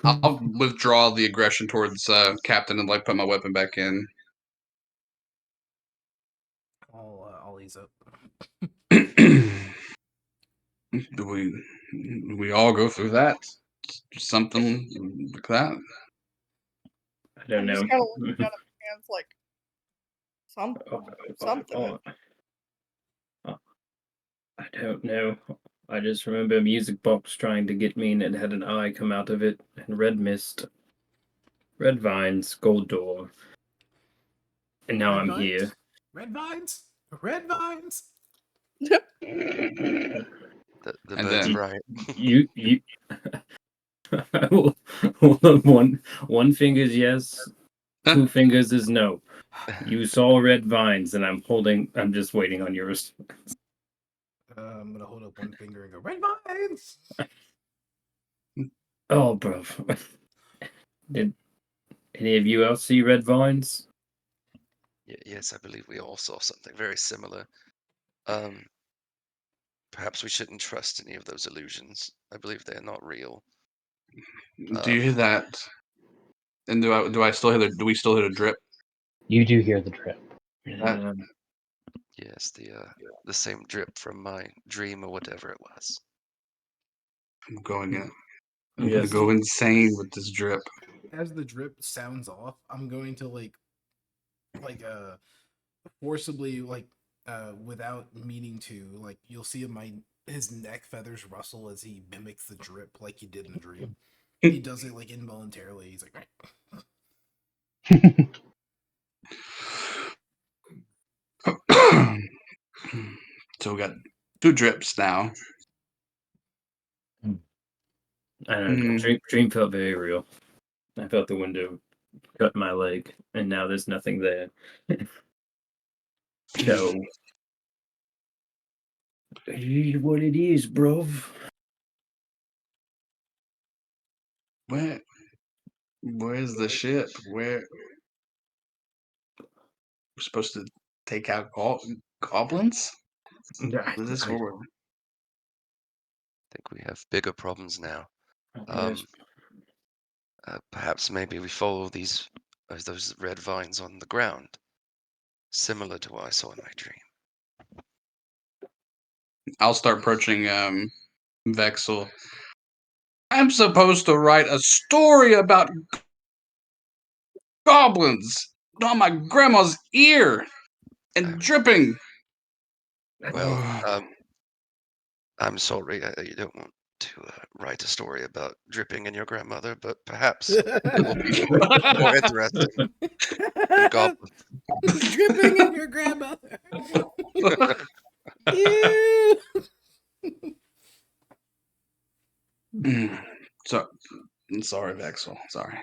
I'll withdraw the aggression towards Captain and like put my weapon back in. I'll ease up. Do we all go through that? Something like that? I don't I'm know. just kind of looking down at my hands like something. I don't know. I just remember a music box trying to get me and it had an eye come out of it and red mist, red vines, gold door. And now Red I'm vines? here. Red vines. Red vines. The And bird's then- right. You hold on, one finger's yes, two fingers is no. You saw red vines and I'm just waiting on yours. I'm gonna hold up one finger and go red vines. Oh, bro. Did any of you else see red vines? Yes, I believe we all saw something very similar. Perhaps we shouldn't trust any of those illusions. I believe they are not real. Do you hear that? And do I still hear do we still hear the drip? You do hear the drip. Um, Yes, the same drip from my dream or whatever it was. I'm going in. I'm yes. gonna go insane with this drip. As the drip sounds off, I'm going to like forcibly without meaning to, like, you'll see his neck feathers rustle as he mimics the drip like he did in the dream. He does it like involuntarily. He's like So we got 2 drips now. I don't know. Dream felt very real. I felt the window cut my leg, and now there's nothing there. So, it is what it is, bruv. Where's the ship? We're supposed to take out goblins? Is this what we're... I think we have bigger problems now. Yes. Perhaps maybe we follow those red vines on the ground, similar to what I saw in my dream. I'll start approaching Vexel. I'm supposed to write a story about goblins on my grandma's ear and dripping. Well, I'm sorry. You don't want to write a story about dripping in your grandmother, but perhaps it will be more interesting than goblins. Dripping in your grandmother. Ew. So, I'm sorry, Vexel. Sorry.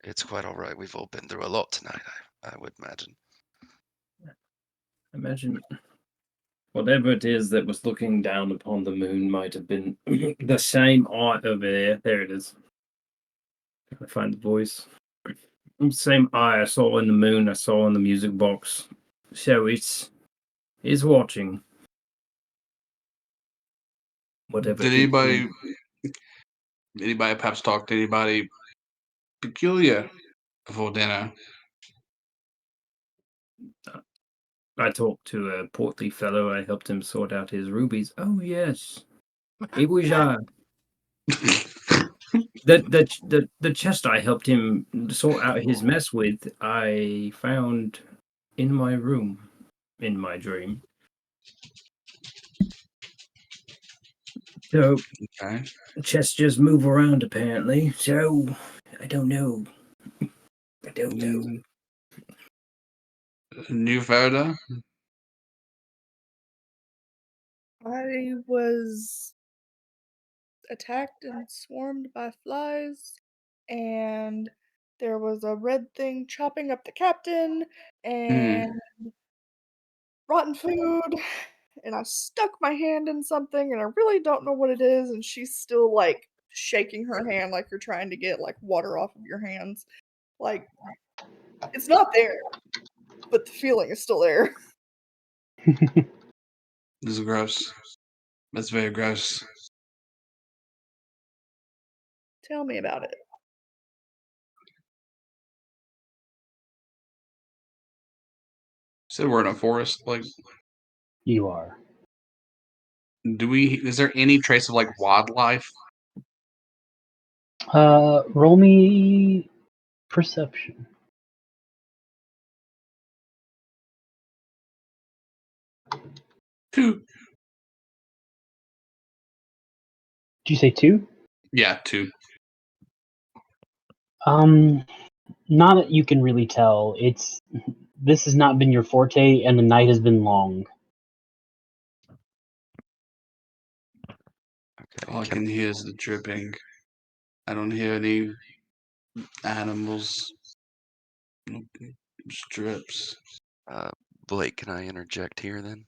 It's quite all right. We've all been through a lot tonight, I would imagine. Imagine whatever it is that was looking down upon the moon might have been the same eye over there. There it is. Can I find the voice? Same eye I saw in the moon, I saw in the music box. So it's watching. Whatever. Did it is. anybody perhaps talk to anybody peculiar before dinner? I talked to a portly fellow. I helped him sort out his rubies. Oh yes, it was the chest I helped him sort out his mess with. I found in my room, in my dream. So Okay. chests just move around apparently. So I don't know. I don't know. New Verda? I was attacked and swarmed by flies, and there was a red thing chopping up the captain, and rotten food, and I stuck my hand in something, and I really don't know what it is, and she's still like shaking her hand like you're trying to get like water off of your hands. Like it's not there, but the feeling is still there. This is gross. That's very gross. Tell me about it. So we're in a forest. Like, You are. is there any trace of like wildlife? Roll me perception. Two. Did you say 2? Yeah, 2. Not that you can really tell. This has not been your forte, and the night has been long. Okay. All I can hear is the dripping. I don't hear any animals. Nope. Just drips. Blake, can I interject here then?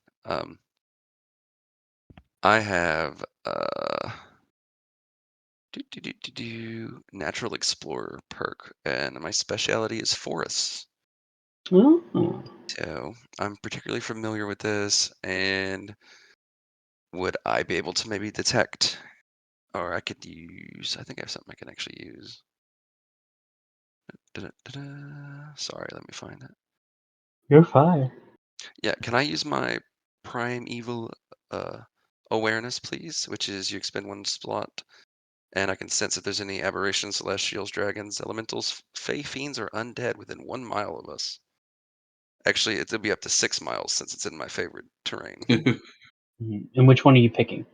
I have Natural Explorer perk, and my specialty is forests. Oh. So I'm particularly familiar with this, and would I be able to maybe detect, or I could use, I think I have something I can actually use. Sorry, let me find it. You're fine. Yeah, can I use my Primeval awareness, please? Which is you expend 1 slot, and I can sense if there's any aberrations, celestials, dragons, elementals, fey, fiends, or undead within 1 mile of us. Actually, it'll be up to 6 miles since it's in my favorite terrain. Mhm. And which one are you picking?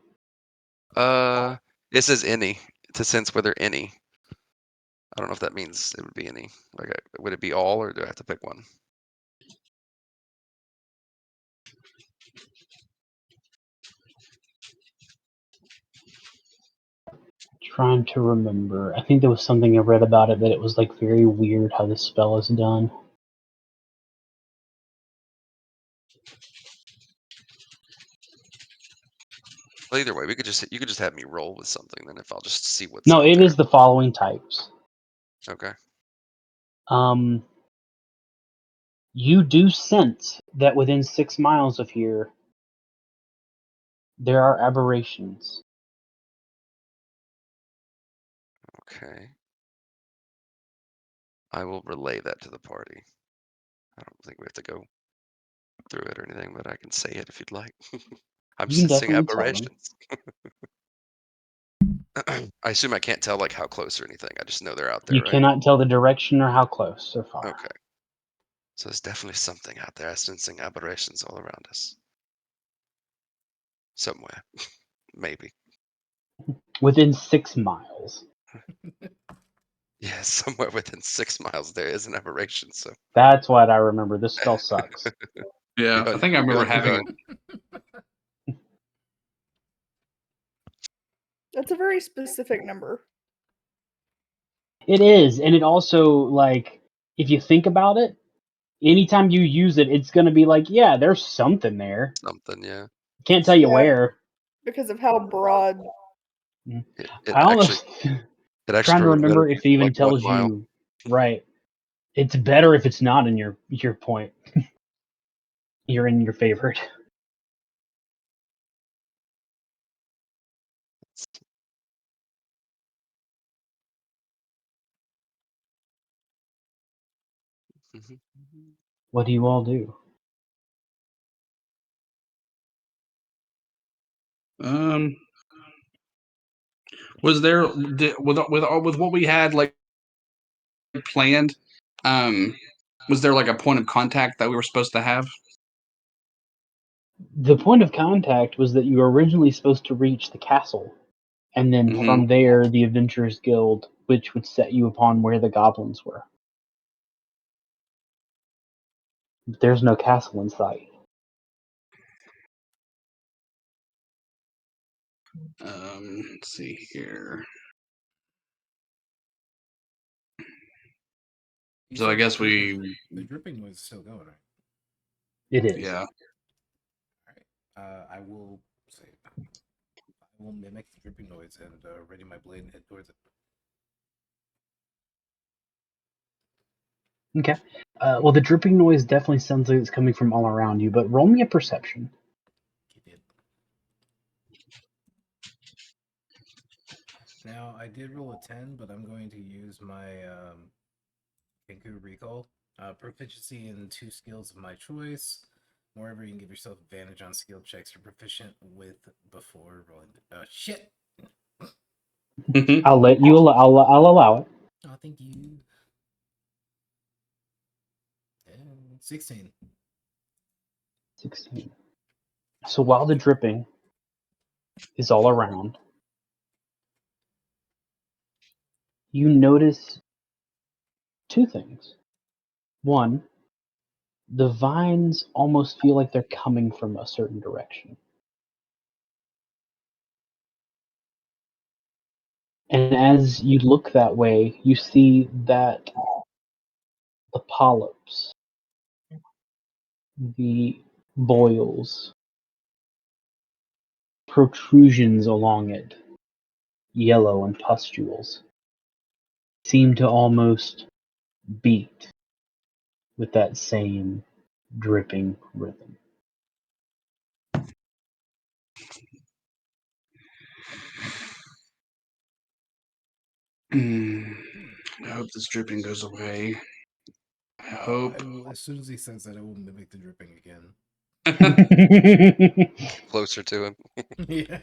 It says any to sense whether any. I don't know if that means it would be any. Like, would it be all, or do I have to pick one? Trying to remember. I think there was something I read about it that it was like very weird how this spell is done. Well, either way, you could just have me roll with something. Then if I'll just see what's No, out it there. is the following types. Okay. You do sense that within 6 miles of here, there are aberrations. Okay. I will relay that to the party. I don't think we have to go through it or anything, but I can say it if you'd like. I'm You can sensing definitely tell them. aberrations. I assume I can't tell like how close or anything. I just know they're out there, You right? cannot tell the direction or how close so far. Okay. So there's definitely something out there. I'm sensing aberrations all around us. Somewhere. Maybe. Within 6 miles. Yeah, somewhere within 6 miles there is an aberration. So That's what I remember. This spell sucks. Yeah, I think I remember Go having ahead. That's a very specific number. It is, and it also, like, if you think about it, anytime you use it, it's going to be like, yeah, there's something there. Something, yeah. Can't tell you Yeah. where. Because of how broad. It I almost it actually trying to probably remember better if it even like 1 tells mile. you. Right. It's better if it's not in your point. You're in your favorite. Mhm. What do you all do? Was there with what we had like planned? Was there like a point of contact that we were supposed to have? The point of contact was that you were originally supposed to reach the castle, and then Mhm. from there, the Adventurers Guild, which would set you upon where the goblins were. There's no castle in sight. Let's see here. You So I said guess the dripping noise is still going, right? It is. yeah. All right. I will say I will mimic the dripping noise and ready my blade and head towards it. Okay. Well, the dripping noise definitely sounds like it's coming from all around you, but roll me a perception. He did. Now I did roll a 10, but I'm going to use my Kenku recall. Proficiency in 2 skills of my choice. Moreover, you can give yourself advantage on skill checks you're proficient with before rolling. Shit. I'll let you. I'll allow it. Oh, thank you. 16. 16. So while the dripping is all around, you notice 2 things. One, the vines almost feel like they're coming from a certain direction. And as you look that way, you see that the polyps, the boils, protrusions along it, yellow and pustules, seem to almost beat with that same dripping rhythm. I hope this dripping goes away. I hope. I will, as soon as he says that, I will mimic the dripping again. Closer to him. Yeah.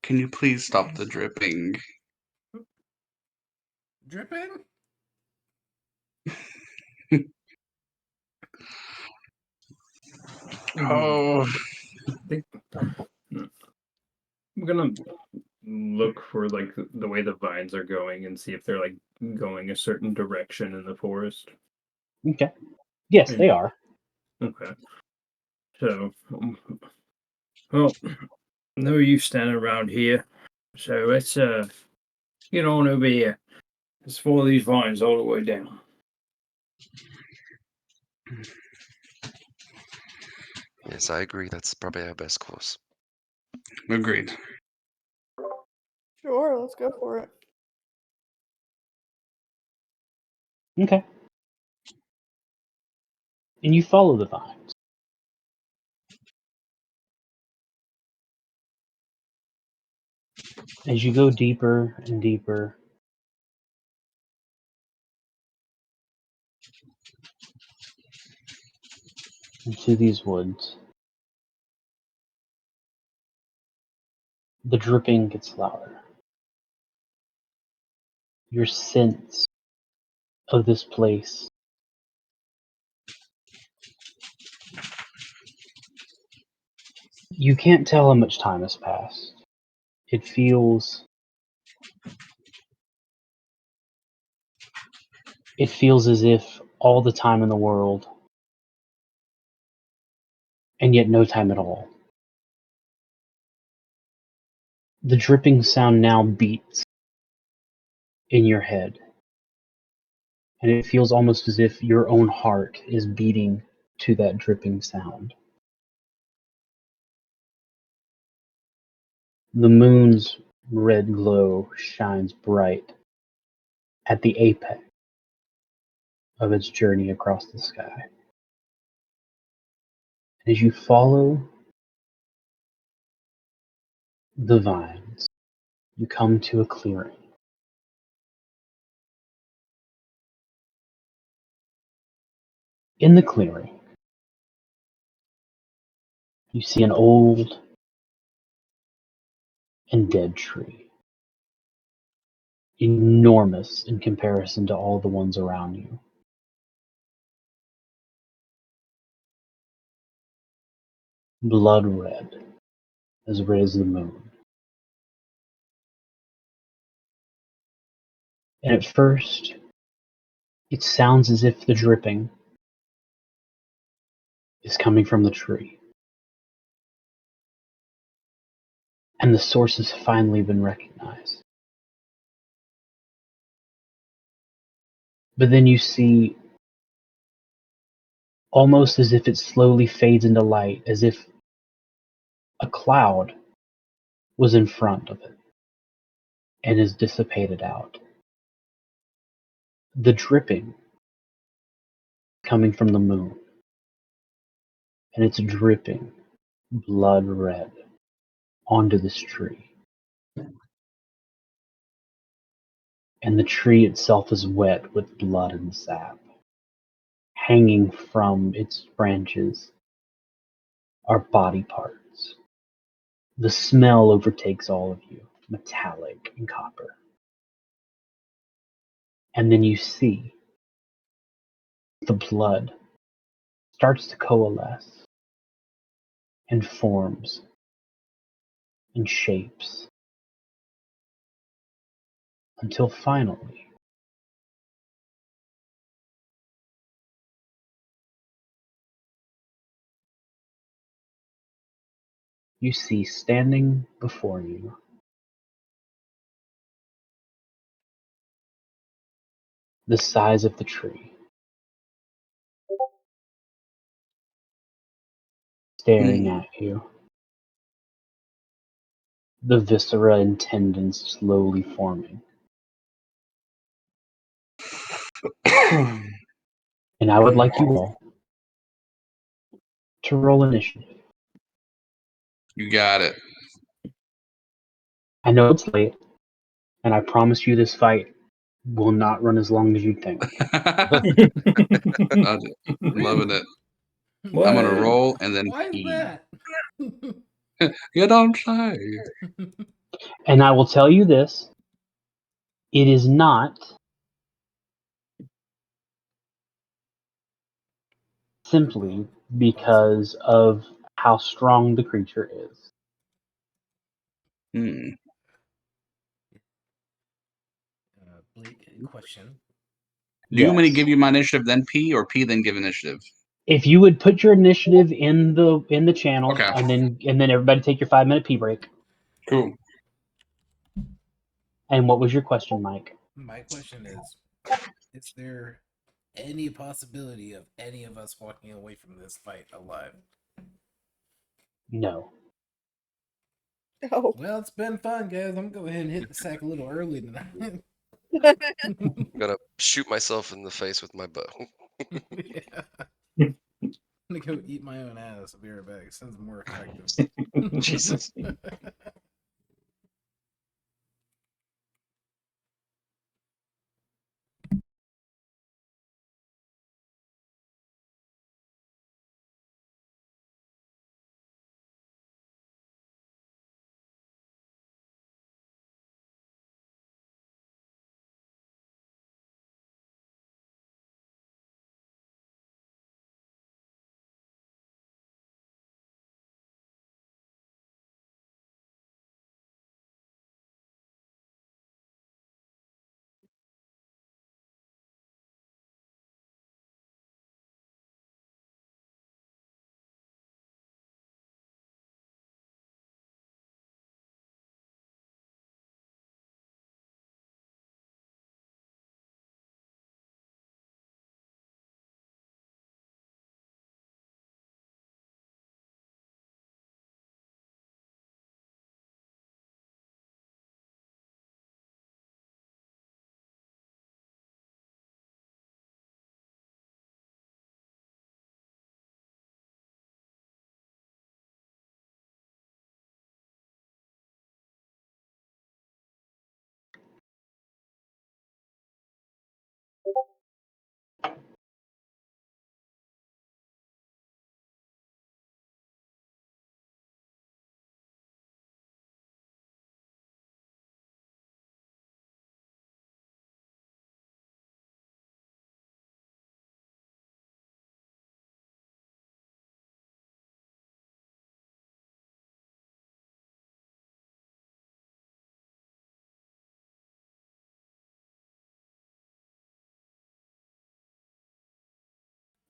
Can you please stop the dripping? Dripping? Oh, I'm gonna look for like the way the vines are going and see if they're like going a certain direction in the forest. Okay. Yes, they are. Okay. So, well, no use standing around here. So let's get on over here. Let's follow these vines all the way down. Yes, I agree. That's probably our best course. agreed. Sure, let's go for it. Okay. And you follow the vines. As you go deeper and deeper, into these woods, the dripping gets louder. Your sense of this place You can't tell how much time has passed. It feels as if all the time in the world, and yet no time at all. The dripping sound now beats in your head, and it feels almost as if your own heart is beating to that dripping sound. The moon's red glow shines bright at the apex of its journey across the sky. As you follow the vines, you come to a clearing. In the clearing, you see an old and dead tree, enormous in comparison to all the ones around you. Blood red as the moon. And at first, it sounds as if the dripping is coming from the tree. And the source has finally been recognized. But then you see, almost as if it slowly fades into light, as if a cloud was in front of it and is dissipated out. The dripping coming from the moon, and it's dripping blood red onto this tree. And the tree itself is wet with blood and sap. Hanging from its branches are body parts. The smell overtakes all of you, metallic and copper. And then you see the blood starts to coalesce and forms and shapes until finally you see standing before you the size of the tree, staring at you, the viscera and tendons slowly forming. And I would like you all to roll initiative. You got it. I know it's late, and I promise you this fight will not run as long as you think. I'm loving it. What? I'm gonna roll and then Why is pee. that? You don't say. And I will tell you this, it is not simply because of how strong the creature is. Hmm. Blake, question. Do you want me to Yes. give you my initiative then P, or P then give initiative? If you would put your initiative in the channel, Okay. and then everybody take your 5-minute pee break. Cool. And what was your question, Mike? My question is there any possibility of any of us walking away from this fight alive? No. Oh. Well, it's been fun, guys. I'm gonna go ahead and hit the sack a little early tonight. I'm gonna shoot myself in the face with my bow. Yeah. I'm gonna go eat my own ass. I'll be right back. Sounds more effective. Jesus.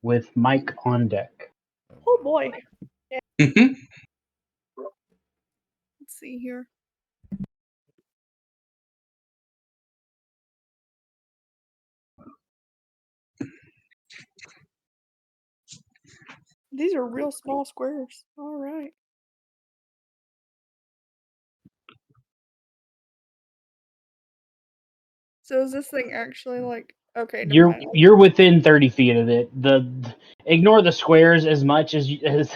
with Mike on deck. Oh boy. Mhm. Let's see here. These are real small squares. All right. So is this thing actually like okay? Never mind. You're within 30 feet of it. Ignore the squares as much as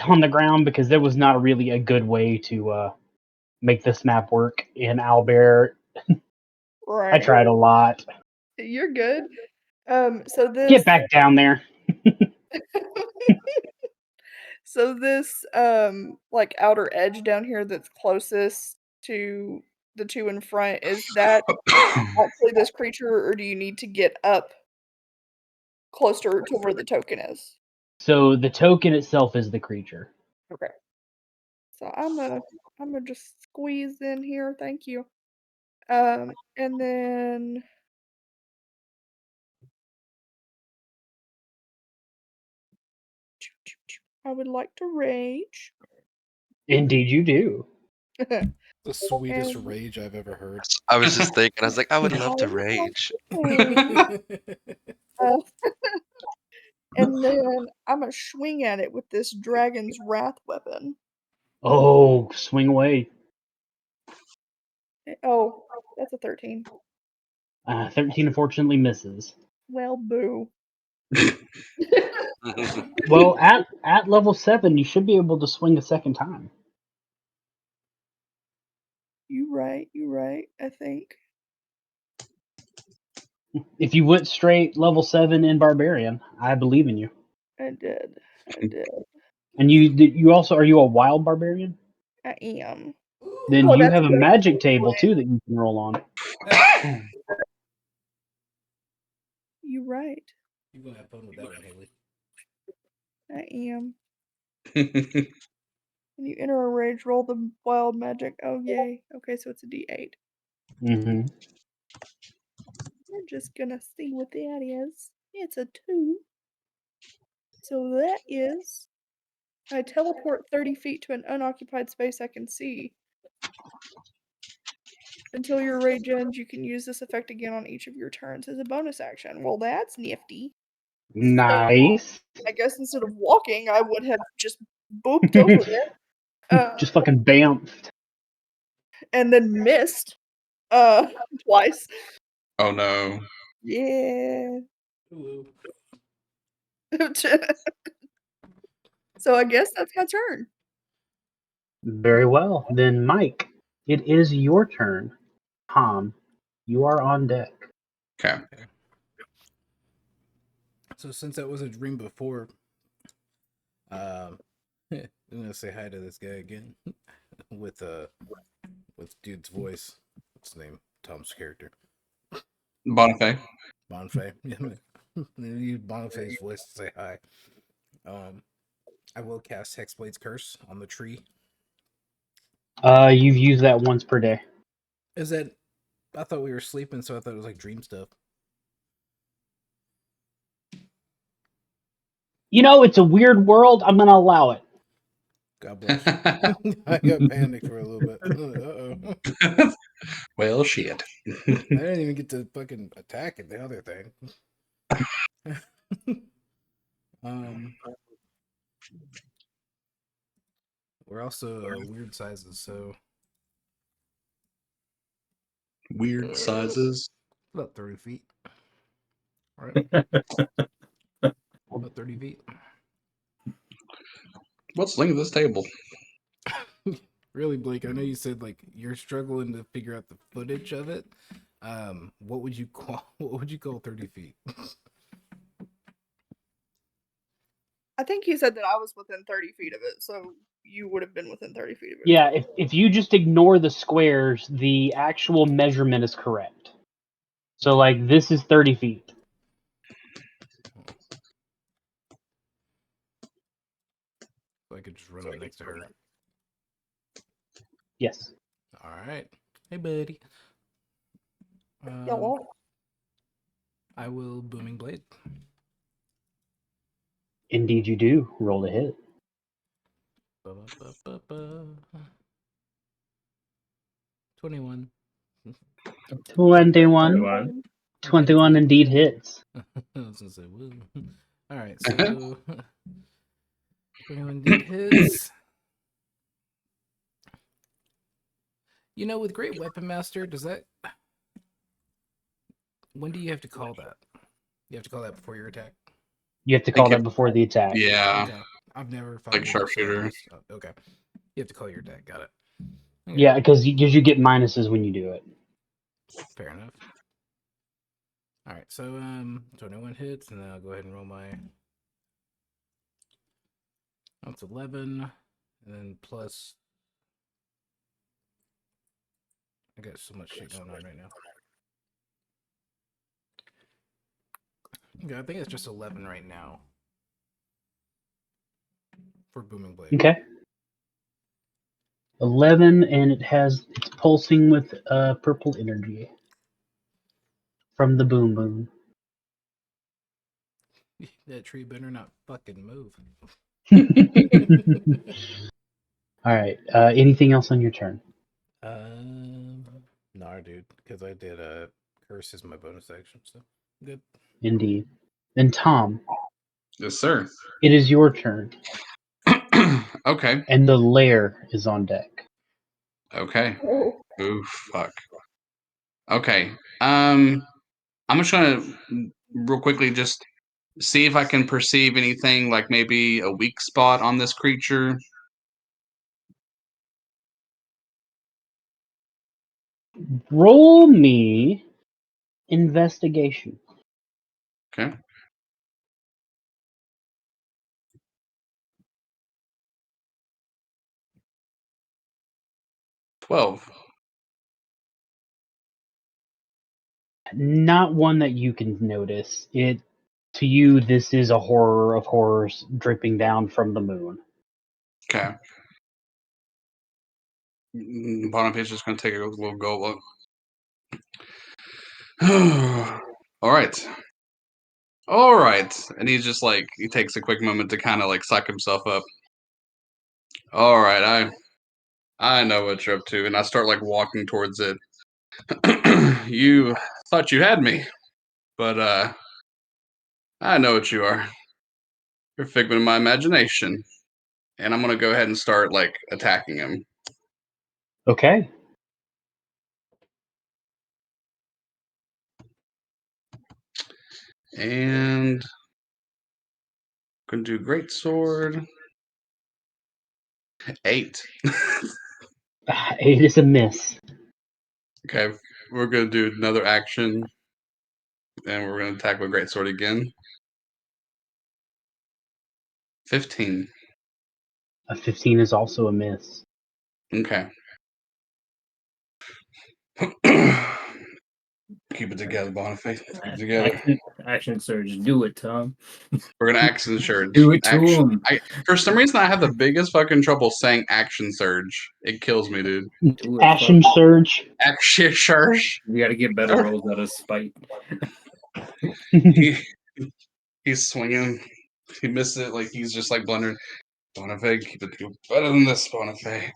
on the ground because there was not really a good way to make this map work in Owlbear. Right. I tried a lot. You're good. So this. Get back down there. So this like outer edge down here that's closest to the two in front, is that actually this creature, or do you need to get up closer to where the token is? So the token itself is the creature. Okay. So I'm gonna just squeeze in here, thank you. And then I would like to rage. Indeed, you do. The sweetest And rage I've ever heard. I was just thinking, I was like, I would love I to would like rage. to rage. Uh, and then I'm gonna swing at it with this dragon's wrath weapon. Oh, swing away. Oh, that's a 13. 13 unfortunately misses. Well, boo. Well, at level 7, you should be able to swing a second time. You right, I think. If you went straight level 7 in Barbarian, I believe in you. I did. And you also, are you a wild Barbarian? I am. Then Oh, you that's have a good. magic table too that you can roll on. You right. You're gonna have fun with that one, Haley. I am. When you enter a rage, roll the wild magic. Oh, yay. Okay, so it's a d8. Mm-hmm. We're just gonna see what that is. It's a 2. So that is. I teleport 30 feet to an unoccupied space I can see. Until your rage ends, you can use this effect again on each of your turns as a bonus action. Well, that's nifty. Nice. I guess instead of walking, I would have just booped over there. Just fucking bamfed. And then missed. Twice. Oh no. Yeah. Ooh. So I guess that's my turn. Very well. Then, Mike, it is your turn. Tom, you are on deck. Okay. So since that was a dream before, I'm gonna say hi to this guy again with dude's voice. What's his name? Tom's character. Bonifay. Bonfay. Use Bonfay's voice to say hi. I will cast Hexblade's Curse on the tree. You've used that once per day. Is that? I thought we were sleeping, so I thought it was like dream stuff. You know, it's a weird world. I'm gonna allow it. God bless you. I got panicked for a little bit. Uh-oh. Well, shit. I didn't even get to fucking attack it, the other thing. We're also weird sizes, so Weird sizes. about 30 feet. All right. About 30 feet. What's the length of this table? Really, Blake, I know you said like you're struggling to figure out the footage of it. What would you call 30 feet? I think he said that I was within 30 feet of it, so you would have been within 30 feet of it. Yeah, if you just ignore the squares, the actual measurement is correct. So, like, this is 30 feet. So I could just run up next to her. Yes. All right. Hey, buddy. Hello. I will Booming Blade. Indeed, you do. Roll to hit. Ba-ba-ba-ba-ba. 21. 21. 21 indeed hits. I was gonna say, woo. All right, so 21 indeed hits. You know, with Great Weapon Master, does that? When do you have to call that? You have to call that before your attack. You have to call think that before the attack. Yeah. Okay, I've never fought Like one, so I sharpshooter. just- okay, you have to call your attack. Got it. Okay, Yeah, because you get minuses when you do it. fair enough. All right, so 21 hits, and then I'll go ahead and roll my. That's 11, and then plus. I got so much shit going on right now. Okay, I think it's just 11 right now for Booming Blade. Okay. 11, and it's pulsing with purple energy from the boom boom. That tree better not fucking move. All right. Anything else on your turn? Nah, dude, because I did curse as my bonus action, so good. Indeed. Then Tom, Yes, sir. it is your turn, Okay. and the lair is on deck. Okay. Oh, Ooh, fuck. Okay. I'm just gonna real quickly just see if I can perceive anything like maybe a weak spot on this creature. Roll me investigation. Okay. $12. Not one that you can notice. To you, this is a horror of horrors dripping down from the moon. Okay. Boniface just gonna take a little go look. All right. All right. And he's just like he takes a quick moment to kind of like psych himself up. All right, I know what you're up to, and I start like walking towards it. You thought you had me, but I know what you are. You're a figment of my imagination. And I'm gonna go ahead and start like attacking him. Okay. And gonna do great sword. 8. 8 is a miss. Okay, we're gonna do another action, and we're gonna attack with great sword again. 15. A 15 is also a miss. Okay. Keep it together, Boniface. Keep it together. Action surge, do it, Tom. We're gonna action surge. Do it to Action. him. For some reason, I have the biggest fucking trouble saying action surge. It kills me, dude. Do it, Action fuck. surge. Action surge. You got to get better rolls out of spite. He's swinging. He missed it. Like he's just like blundering. Boniface, keep it better than this, Boniface.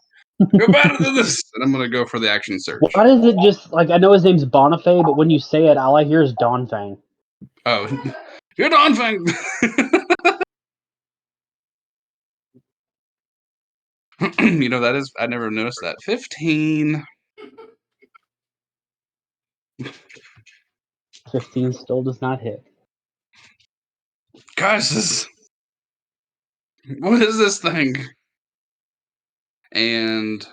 You're better than this. And I'm gonna go for the action surge. Why does it just like I know his name's Bonifay, but when you say it, all I hear is Donfang. Oh, you're Don Fang. You know that is. I never noticed that. 15. 15 still does not hit. Guys, what is this thing? And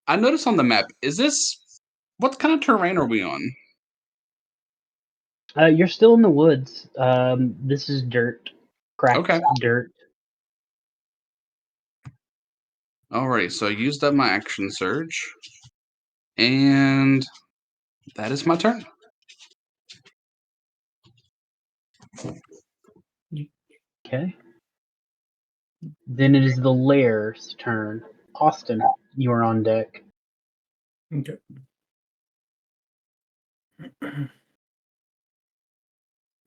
I noticed on the map. Is this what kind of terrain are we on? You're still in the woods. This is dirt, cracked Okay. dirt. Alright, so I used up my action surge, and that is my turn. Okay. Then it is the lair's turn. Austin, you are on deck. Okay.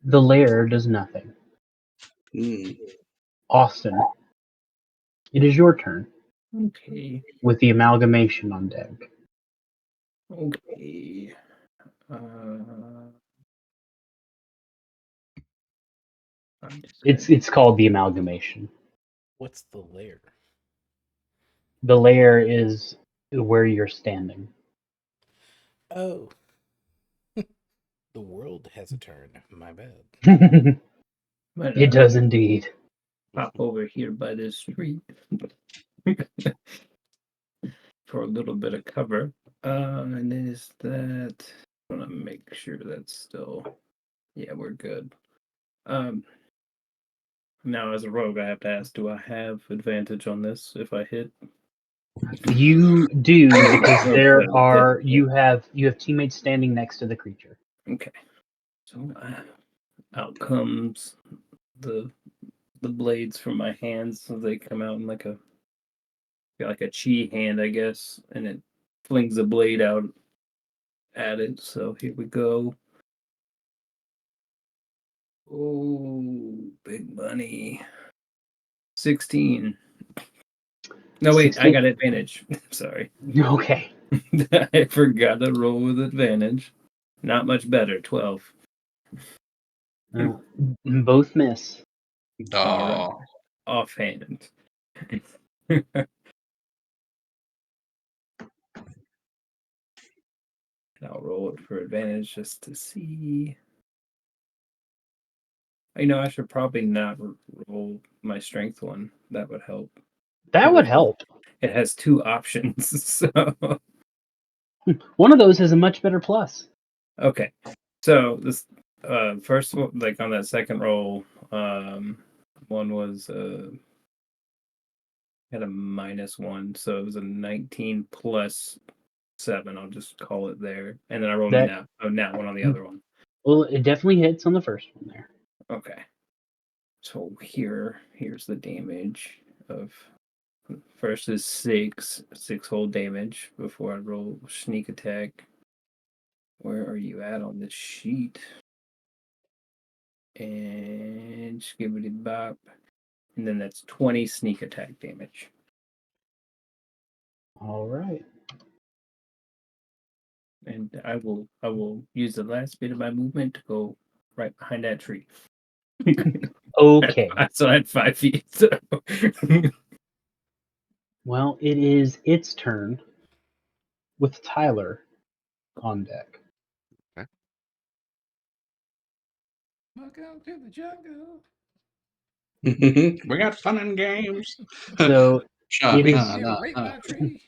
The lair does nothing. Mm. Austin, it is your turn Okay. with the amalgamation on deck. Okay. I'm just It's called the amalgamation. What's the lair? The layer is where you're standing. Oh. The world has a turn. My bad. gonna It does indeed. pop over here by this street for a little bit of cover. And then is that? I want to make sure that's still. Yeah, we're good. Now as a rogue, I have to ask: do I have advantage on this if I hit? You do because Oh, there good. are you have teammates standing next to the creature. Okay. So out comes the blades from my hands. So they come out in like a chi hand, I guess, and it flings a blade out at it. So here we go. Oh, big money. 16. No, wait, I 16. got advantage. Sorry. Okay. I forgot to roll with advantage. Not much better. 12. Both miss. All right. Aw. Offhand. I'll roll it for advantage just to see. I should probably not roll my strength one. That would help. That would help. It has 2 options. So One of those has a much better plus. okay. So this first one, like on that second roll, one was had a -1, so it was a 19 plus 7. I'll just call it there, and then I rolled That- a nat one on the other one. Well, it definitely hits on the first one there. Okay. So here's the damage of first is 6 whole damage before I roll sneak attack. Where are you at on this sheet? And skibbity bop. And then that's 20 sneak attack damage. All right. And I will use the last bit of my movement to go right behind that tree. Okay. So I had 5 feet. So. Well, it is its turn with Tyler on deck. Welcome to the jungle. We got fun and games. So Shut it is- You raped my tree.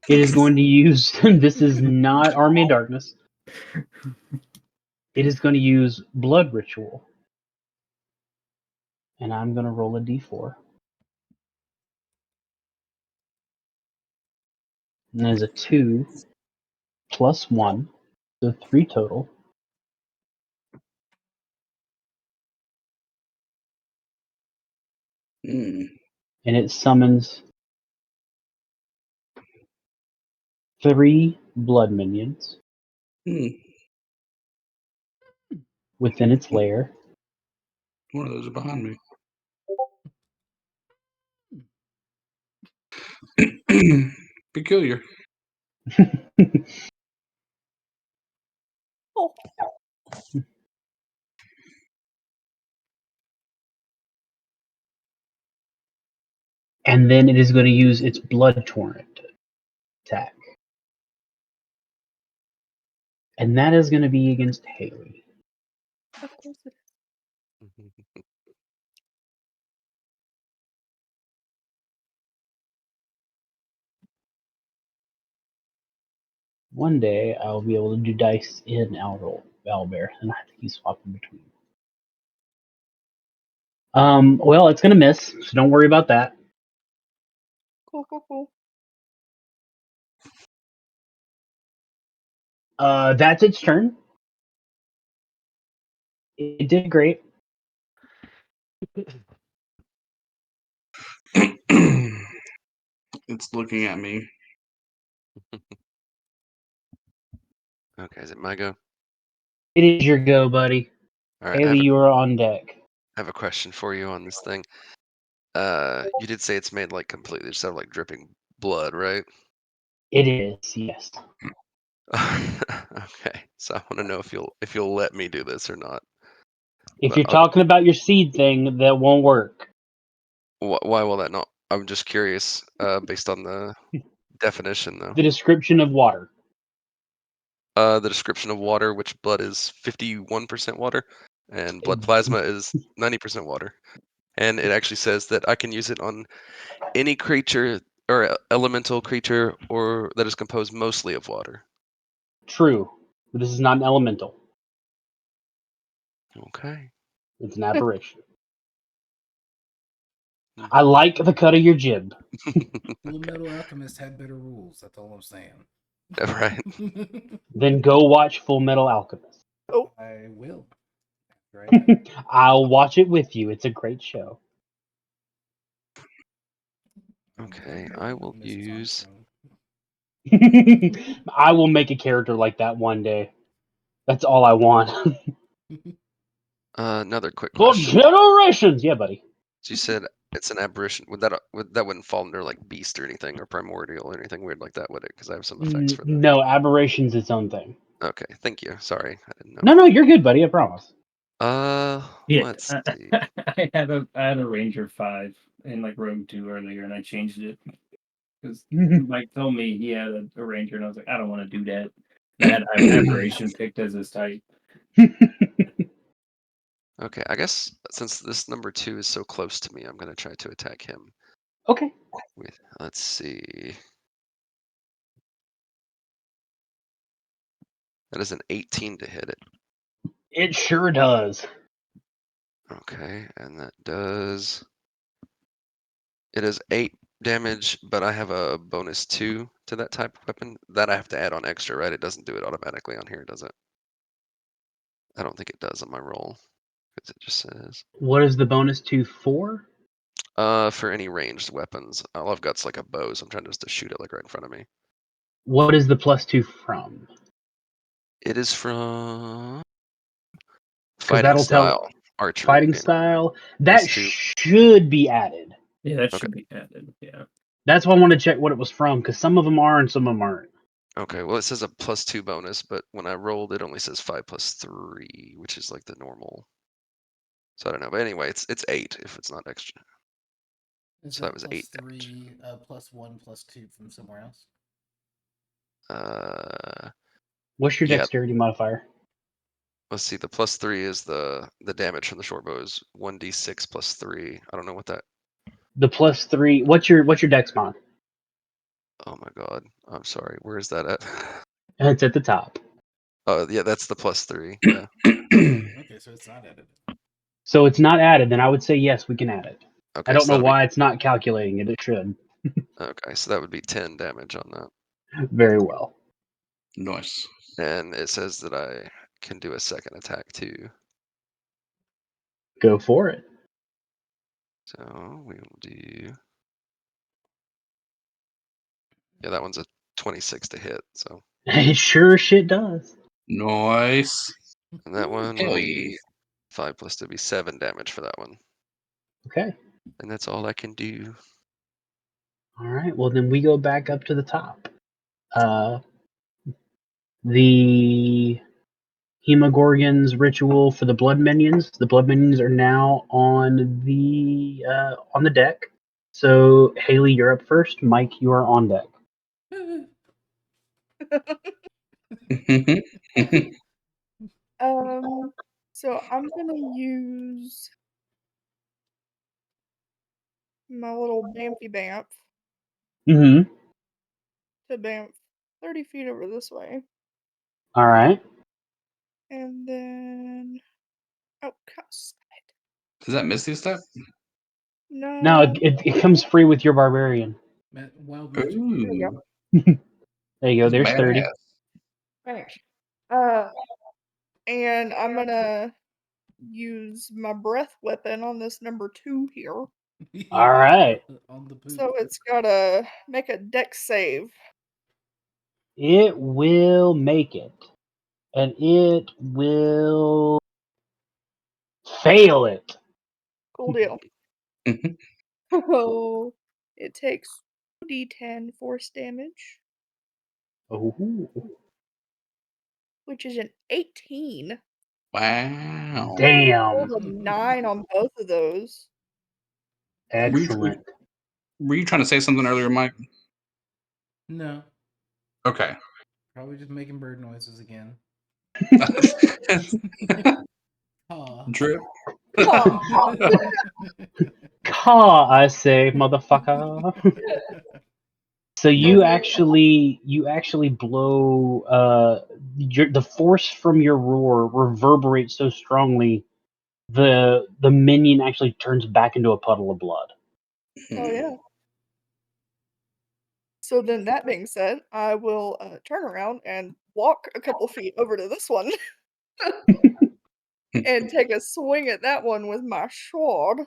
it is going to use. This is not Army of Darkness. It is going to use Blood Ritual. And I'm going to roll a d4. And there's a 2 plus 1. So 3 total. Mm. And it summons 3 blood minions Mm. within its lair. One of those are behind me. Peculiar. Oh, And then it is going to use its Blood Torrent attack. And that is going to be against Haley. of course it is. One day I'll be able to do dice in Owlbear, and I think he's swapping between. Well, it's going to miss, so don't worry about that. Cool, cool, cool. That's its turn. It did great. It's looking at me. Okay, is it my go? It is your go, buddy. All right, Haley, you are on deck. have a question for you on this thing. You did say it's made like completely just out of like dripping blood, right? It is, yes. Okay, so I want to know if you'll let me do this or not. If But you're I'll talking about your seed thing, that won't work. why will that not? I'm just curious, based on the definition, though. The description of water. The description of water, which blood is 51% water, and blood plasma is 90% water. And it actually says that I can use it on any creature or elemental creature or that is composed mostly of water. True. But this is not an elemental. Okay. It's an aberration. I like the cut of your jib. Full Metal Alchemist had better rules. That's all I'm saying. Right. Then go watch Full Metal Alchemist. I will. Right. I'll watch it with you. It's a great show. Okay, I will use. I will make a character like that one day. That's all I want. Another quick For question. generations! Yeah, buddy. So you said it's an aberration. That wouldn't fall under like beast or anything or primordial or anything weird like that, would it? Because I have some effects for that. No, aberration's its own thing. Okay, thank you. Sorry, I didn't know. No, you're good, buddy. I promise. Yeah, Let's see. I had a Ranger 5 in like Rogue 2 earlier, and I changed it because Mike told me he had a Ranger, and I was like, I don't want to do that. And I had Aberration picked as his type. Okay, I guess since this number 2 is so close to me, I'm gonna try to attack him. Okay. With let's see. That is an 18 to hit it. It sure does. Okay, and that does. It is 8 damage, but I have a bonus 2 to that type of weapon. That I have to add on extra, right? It doesn't do it automatically on here, does it? I don't think it does on my roll. Because it just says. What is the bonus to for? For any ranged weapons. All I've got's like a bow, so I'm trying just to shoot it like right in front of me. What is the +2 from? It is from Because fighting that'll style, tell archery. fighting yeah. style. That +2. should be added. Yeah, that Okay. should be added. Yeah. That's why I want to check what it was from, because some of them are and some of them aren't. Okay, well it says a +2 bonus, but when I rolled, it only says 5 + 3, which is like the normal. So I don't know, but anyway, it's 8 if it's not extra. Is So that was 8 +3, +1, +2 from somewhere else? What's your Yeah. dexterity modifier? Let's see. The +3 is the damage from the short bow is 1d6 + 3. I don't know what that. The +3. What's your dex mod? Oh my god. I'm sorry. Where is that at? It's at the top. Oh yeah, that's the +3. Yeah. Okay, so it's not added. So it's not added. Then I would say yes, we can add it. Okay. I don't so know that'll why it's not calculating it. It should. Okay, so that would be 10 damage on that. Very well. Nice. And it says that I can do a second attack too. Go for it. So we will do. Yeah, that one's a 26 to hit. So. It sure shit does. Nice. And that one Hell will yeah. be 5 + 2 be 7 damage for that one. Okay. And that's all I can do. All right. Well, then we go back up to the top. The Hemogorgon's ritual for the blood minions. The blood minions are now on the deck. So Haley, you're up first. Mike, you are on deck. So I'm gonna use my little Bamfy Bamf Mm-hmm. to Bamf 30 feet over this way. All right. And then cast. Is that Misty step? No. Now it comes free with your barbarian. Wild magic. Ooh. There you go. There's 30. Badass. Thanks. And I'm gonna use my breath weapon on this number 2 here. All right. On the boot. So it's gotta make a dex save. It will make it. And it will fail it. Cool deal. Mhm. So it takes 2d10 force damage, Oh, which is an 18. Wow. damn! Rolled a 9 on both of those. Were you, Excellent. were you trying to say something earlier, Mike? No, Okay. probably just making bird noises again. Aw. Drip. Aw. Caw, I say, motherfucker. So you actually blow the force from your roar reverberates so strongly the minion actually turns back into a puddle of blood. Oh yeah. So then, that being said, I will turn around and walk a couple feet over to this one and take a swing at that one with my sword.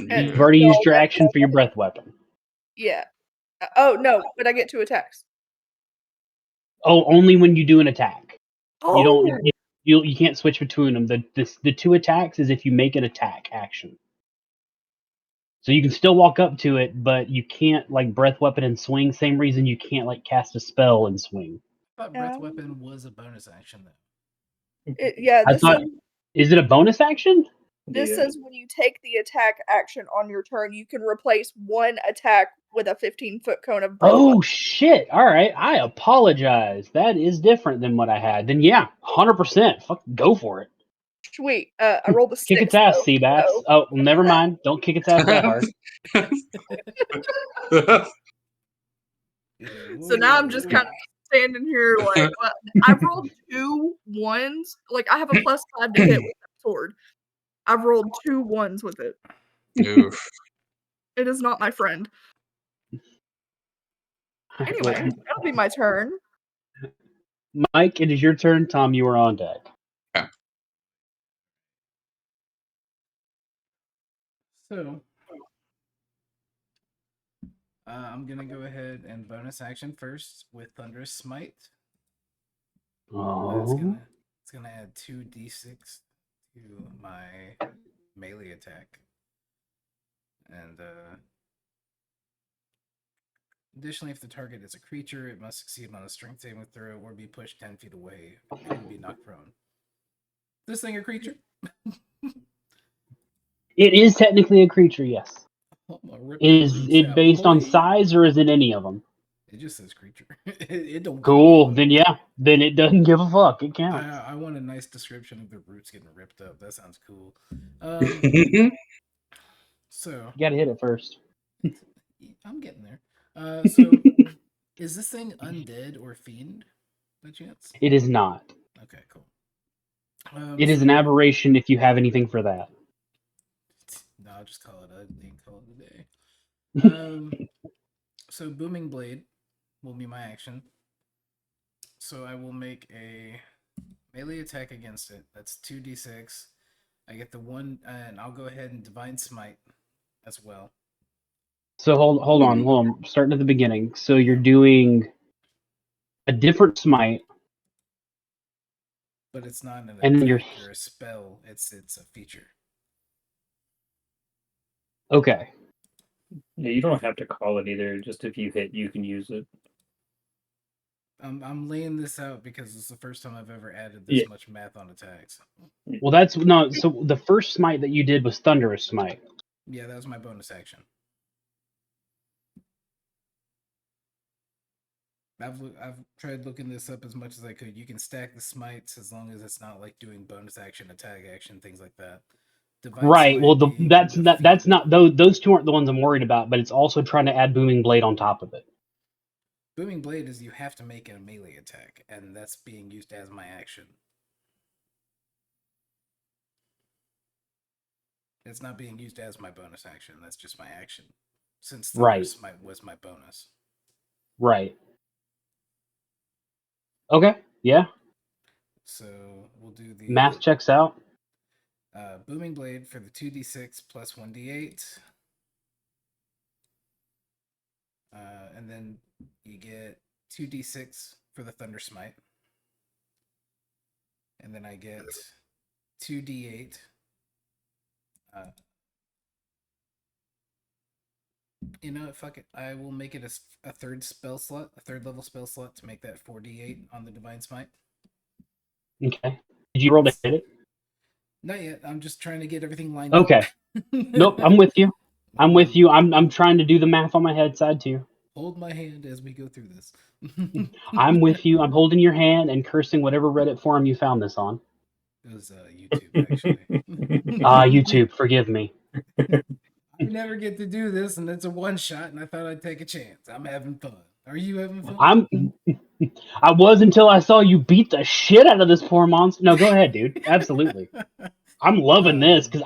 And You've already no, used your that's action for your breath weapon. yeah. Oh no, but I get 2 attacks. Oh, only when you do an attack. You don't. Oh, You can't switch between them. The 2 attacks is if you make an attack action. So you can still walk up to it, but you can't like breath weapon and swing. Same reason you can't like cast a spell and swing. I thought breath Um, weapon was a bonus action though. yeah. I This thought, is it a bonus action? this Yeah. says when you take the attack action on your turn, you can replace one attack with a 15-foot cone of breath Oh weapon. shit! All right, I apologize. That is different than what I had. Then yeah, 100%. Fuck, go for it. Sweet. I rolled a 6. Kick its ass, though, Seabass. so Oh, well, never mind. Don't kick its ass that hard. So now I'm just kind of standing here like, I've rolled 2 1s. Like, I have a +5 to hit with that sword. I've rolled 2 1s with it. Oof. It is not my friend. Anyway, that'll be my turn. Mike, it is your turn. Tom, you are on deck. So, I'm gonna go ahead and bonus action first with Thunderous Smite. It's Oh, gonna add 2d6 to my melee attack, and additionally, if the target is a creature, it must succeed on a strength saving throw or be pushed 10 feet away and be knocked prone. This thing a creature? it is technically a creature. Yes. I'm gonna rip them Is roots it out, based on boy. size or is it any of them? It just says creature. It don't give a Cool. fuck. Then yeah. Then it doesn't give a fuck. It counts. I want a nice description of the roots getting ripped up. That sounds cool. So You gotta hit it first. I'm getting there. So is this thing undead or fiend by chance? It is not. Okay, cool. It is an aberration if you have anything for that. No, I'll just call it a day. So Booming Blade will be my action. So I will make a melee attack against it. That's 2d6. I get the 1, and I'll go ahead and Divine Smite as well. So hold on. Starting at the beginning. So you're doing a different smite, But it's not an and then attack you're or a spell. It's a feature. okay. Yeah, you don't have to call it either. Just if you hit, you can use it. I'm laying this out because it's the first time I've ever added this much math on attacks. Well, that's no. So the first smite that you did was Thunderous Smite. Yeah, that was my bonus action. I've tried looking this up as much as I could. You can stack the smites as long as it's not like doing bonus action, attack action, things like that. Divine Right. Smite Well, being that's the not. That's fiend. not. Those two aren't the ones I'm worried about. But it's also trying to add Booming Blade on top of it. Booming Blade is you have to make a melee attack, and that's being used as my action. It's not being used as my bonus action. That's just my action. Since Thunderous Smite was my bonus. Right. Okay. Yeah. So we'll do the Math checks out. Booming Blade for the 2d6 plus 1d8. And then you get 2d6 for the Thunder Smite. And then I get 2d8 You know what? Fuck it. I will make it a third spell slot, a third level spell slot to make that 4d8 on the Divine Smite. Okay. Did you roll to hit it? Not yet. I'm just trying to get everything lined up. Okay. Nope, I'm with you. I'm with you. I'm trying to do the math on my head side too. Hold my hand as we go through this. I'm with you. I'm holding your hand and cursing whatever Reddit forum you found this on. It was YouTube, actually. YouTube, forgive me. I never get to do this, and it's a one shot, and I thought I'd take a chance. I'm having fun. Are you having fun? I was until I saw you beat the shit out of this poor monster. No, go ahead, dude. Absolutely. I'm loving this because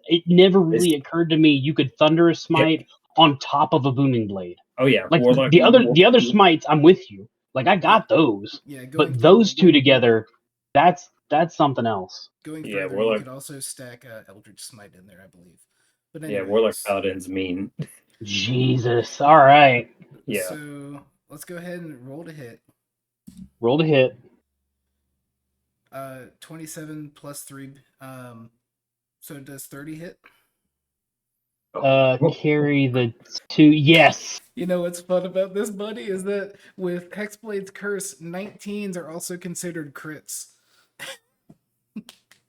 it never really occurred to me you could Thunderous Smite on top of a Booming Blade. Oh yeah, Like Warlock. the other smites, I'm with you. Like I got those. Yeah, But those two together, that's something else. Going Yeah, further, Warlock- you could also stack Eldritch Smite in there, I believe. But Yeah, anyways, Warlock Paladin's mean. Jesus. All right. Yeah. So let's go ahead and roll to hit. Roll to hit. 27 plus 3. So does 30 hit? Carry the 2. Yes. You know what's fun about this, buddy, is that with Hexblade's Curse, 19s are also considered crits.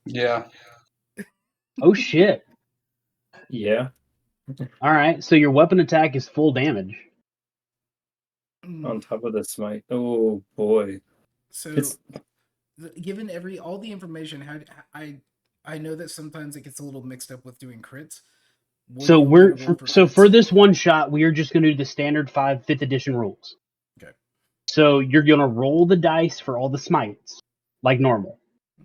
Yeah. Oh shit. Yeah. All right. So your weapon attack is full damage. On top of the smite. Oh boy. So, It's- given all the information, how I know that sometimes it gets a little mixed up with doing crits. What So do you want me to roll so crits? for this one shot, we are just going to do the standard 5th edition rules. Okay. So you're going to roll the dice for all the smites like normal.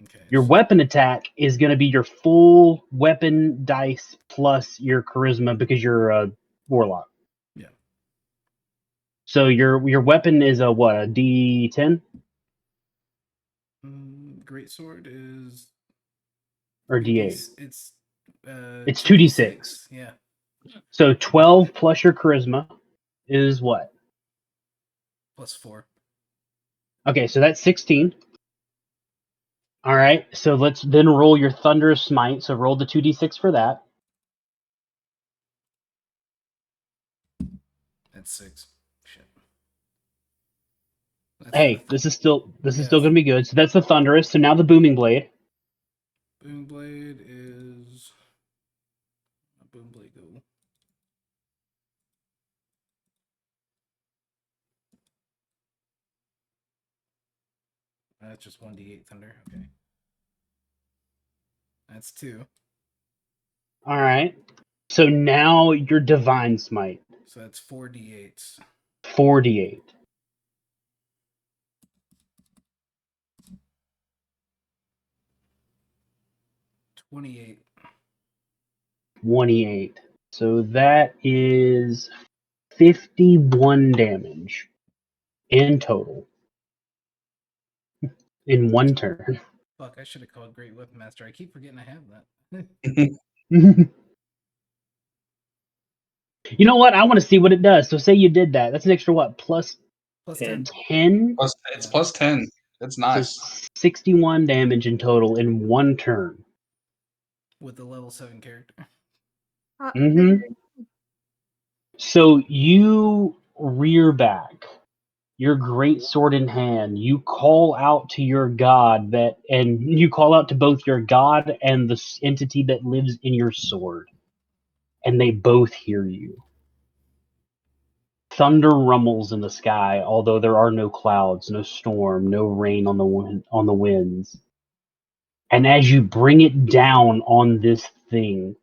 Okay. Your weapon attack is going to be your full weapon dice plus your charisma because you're a warlock. Yeah. So your weapon is a D10 Greatsword is or D8? It's It's 2d6. Yeah. So 12 plus your charisma is what? Plus 4. Okay, so that's 16. All right, so let's then roll your Thunderous Smite. So roll the 2d6 for that. That's 6. Shit. Hey, this is still Yeah. going to be good. So that's the Thunderous. So now the Booming Blade. Boom Blade is Boom Blade go. That's just 1d8 thunder. Okay. That's 2. All right. So now your Divine Smite. So that's 4d8s. 4d8. 28. 28. So that is 51 damage in total in one turn. Fuck, I should have called Great Weapon Master. I keep forgetting I have that. You know what? I want to see what it does. So say you did that. That's an extra what? Plus Plus 10. 10? It's plus 10. It's nice. So 61 damage in total in one turn. With the level 7 character. Mm-hmm. So you rear back, your great sword in hand. You call out to your god and you call out to both your god and the entity that lives in your sword, and they both hear you. Thunder rumbles in the sky, although there are no clouds, no storm, no rain on the winds. And as you bring it down on this thing,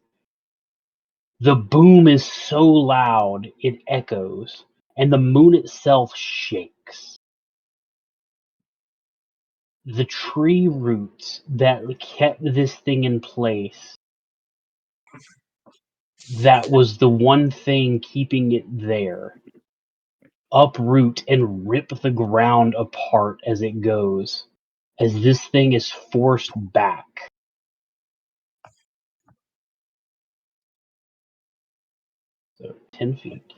the boom is so loud it echoes, and the moon itself shakes. The tree roots that kept this thing in place, that was the one thing keeping it there, uproot and rip the ground apart as it goes, as this thing is forced back. So 10 feet.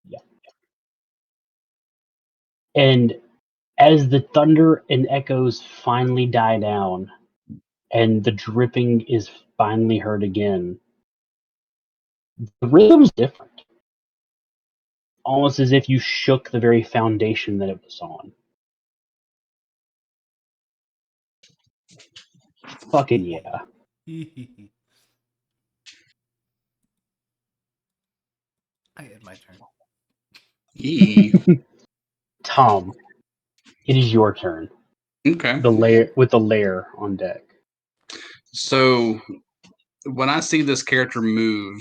Yeah. And as the thunder and echoes finally die down, and the dripping is finally heard again. The rhythm's different, almost as if you shook the very foundation that it was on. Fucking yeah. I had my turn. Yee. Tom, it is your turn. Okay. The lair on deck. So when I see this character move,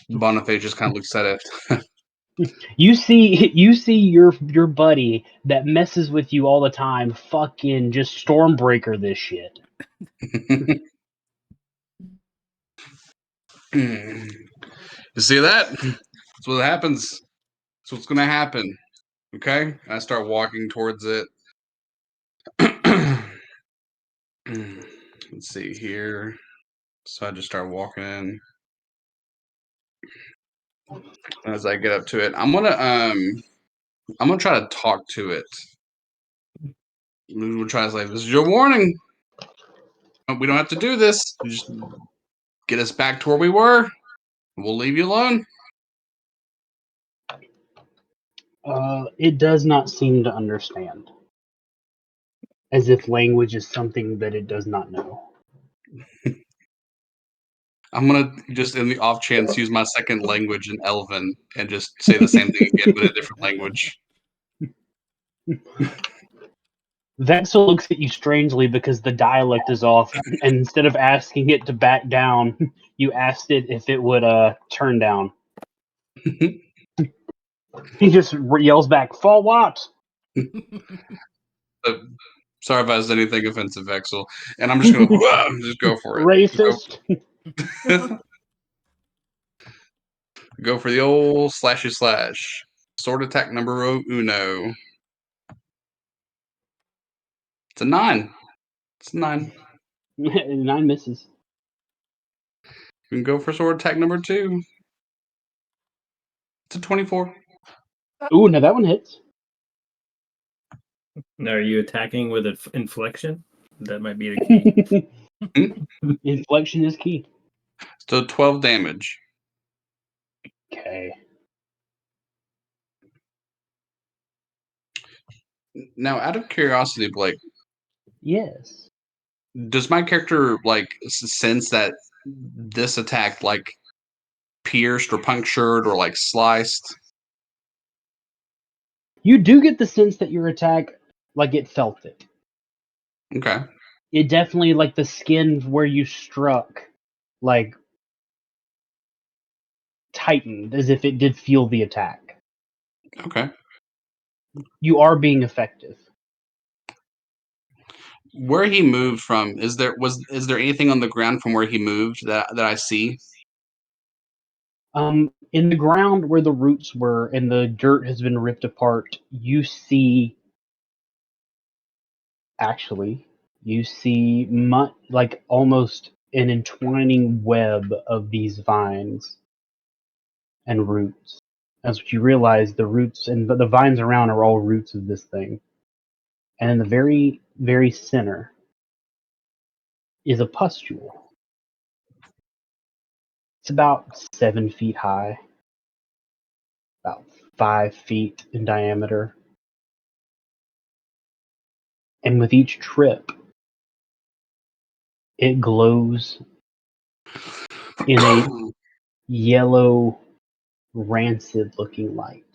Boniface just kind of looks at it. You see your buddy that messes with you all the time fucking just Stormbreaker this shit. You see that? That's what happens. That's what's gonna happen. Okay? I start walking towards it. Let's see here. So I just start walking in. As I get up to it, I'm gonna try to talk to it. We'll try to say, "This is your warning. We don't have to do this. You just get us back to where we were. We'll leave you alone." It does not seem to understand. As if language is something that it does not know. I'm gonna just, in the off chance, use my second language in Elven and just say the same thing again, but in a different language. Vexel looks at you strangely because the dialect is off, and instead of asking it to back down, you asked it if it would turn down. He just yells back, "Fall what?" Sorry if I said anything offensive, Vexel. And I'm just gonna just go for it. Racist. Go for the old slashy slash. Sword attack number uno. It's a 9. It's a 9. 9 misses. We can go for sword attack number 2. It's a 24. Ooh, now that one hits. Now, are you attacking with inflection? That might be the key. Inflection is key. So 12 damage. Okay. Now, out of curiosity, Blake, Yes. does my character like sense that this attack like pierced or punctured or like sliced? You do get the sense that your attack, like, it felt it. Okay. It definitely, like, the skin where you struck, like, tightened as if it did feel the attack. Okay. You are being effective. Where he moved from, is there anything on the ground from where he moved that I see? In the ground where the roots were and the dirt has been ripped apart, you see like almost an entwining web of these vines and roots. As you realize, the roots and the vines around are all roots of this thing. And in the very, very center is a pustule. It's about 7 feet high, about 5 feet in diameter. And with each trip, it glows in a yellow, rancid looking light.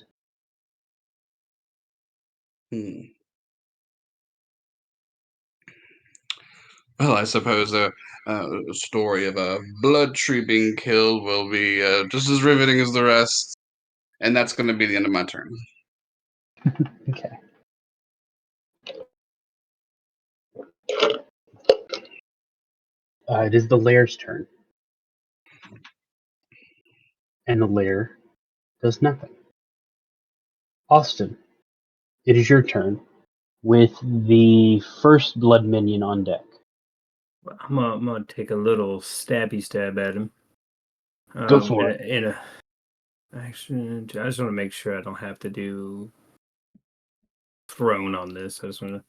Well, I suppose a story of a blood tree being killed will be just as riveting as the rest. And that's going to be the end of my turn. Okay. It is the lair's turn. And the lair does nothing. Austin, it is your turn with the first blood minion on deck. I'm gonna take a little stabby stab at him. Go for it. In a action, I just want to make sure I don't have to do thrown on this. I just want to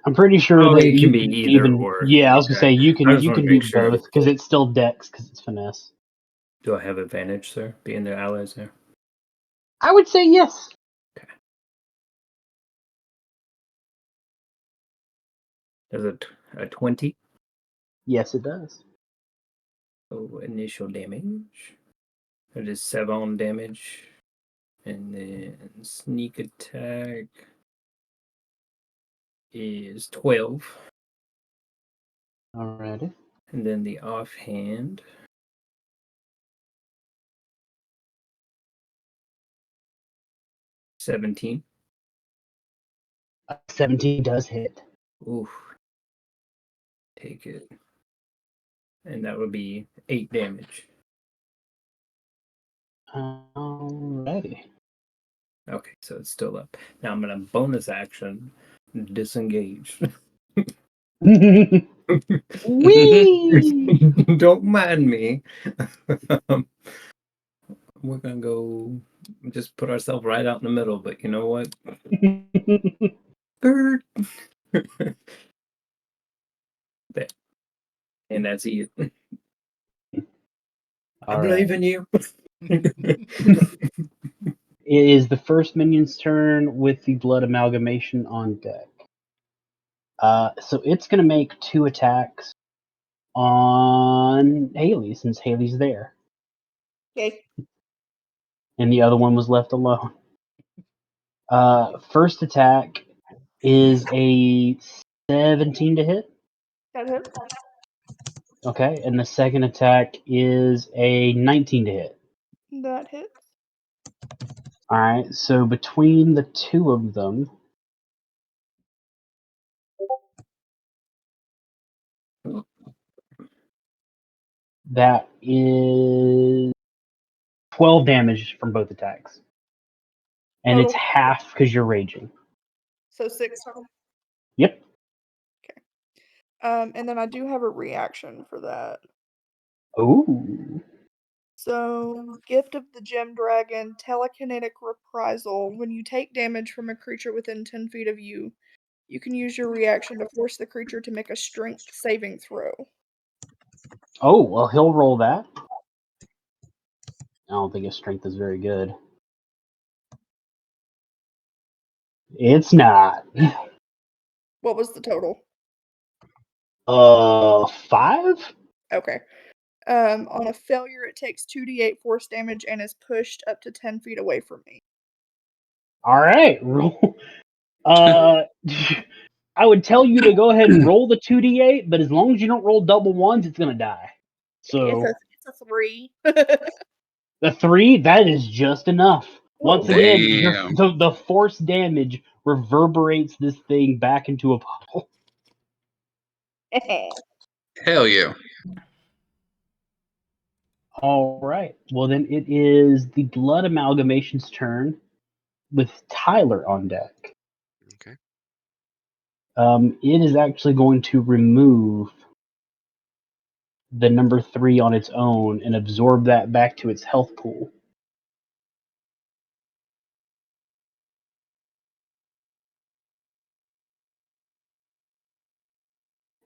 I'm pretty sure Oh, that it you can be either even. or. Yeah, I was gonna Okay. say you I can just you wanna can make do sure. both because it's still Dex because it's finesse. Do I have advantage, sir, being their allies there? I would say yes. There's a 20. Yes, it does. So initial damage. That is 7 damage. And then sneak attack is 12. Alrighty. And then the offhand. 17. 17 does hit. Oof. Take it. And that would be 8 damage. Alrighty. Okay, so it's still up. Now I'm gonna bonus action disengage. Whee! Don't mind me. We're gonna go just put ourselves right out in the middle, but you know what? Third. There. And that's it. I All believe right. in you. It is the first minion's turn with the blood amalgamation on deck. So it's going to make 2 attacks on Haley since Haley's there, Okay. and the other one was left alone. First attack is a 17 to hit. That hit. Okay, and the second attack is a 19 to hit. That hits. All right, so between the two of them, that is 12 damage from both attacks. And it's Total. half because you're raging. So 6 total. Yep. And then I do have a reaction for that. Ooh. So, Gift of the Gem Dragon, Telekinetic Reprisal. When you take damage from a creature within 10 feet of you, you can use your reaction to force the creature to make a strength saving throw. Oh, well, he'll roll that. I don't think his strength is very good. It's not. What was the total? 5? Okay. On a failure, it takes 2d8 force damage and is pushed up to 10 feet away from me. All right. Roll. I would tell you to go ahead and roll the 2d8, but as long as you don't roll double ones, it's going to die. So It's a 3. the 3, that is just enough. Once Whoa. again, Damn. the force damage reverberates this thing back into a puddle. Hell yeah. All right. Well, then it is the Blood Amalgamation's turn with Tyler on deck. Okay. It is actually going to remove the number 3 on its own and absorb that back to its health pool.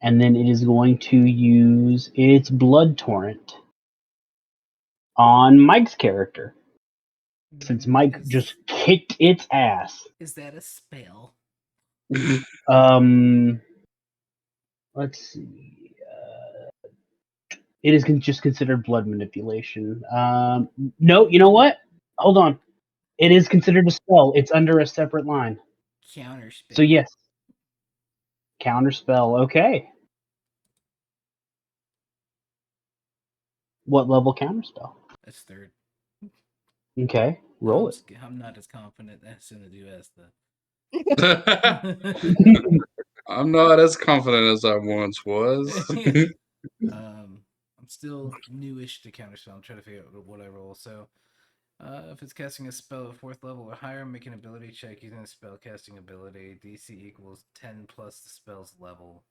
And then it is going to use its Blood Torrent on Mike's character, since Mike just kicked its ass. Is that a spell? Let's see. It is just considered blood manipulation. No, you know what? Hold on. It is considered a spell. It's under a separate line. Counter spell. So yes. Counter spell. Okay. What level counter spell? That's 3rd. Okay. Roll it. I'm not as confident as soon as you asked that. I'm not as confident as I once was. I'm still newish to counterspell. I'm trying to figure out what I roll. So, if it's casting a spell at 4th level or higher, make an ability check using a spell casting ability. DC equals 10 plus the spell's level.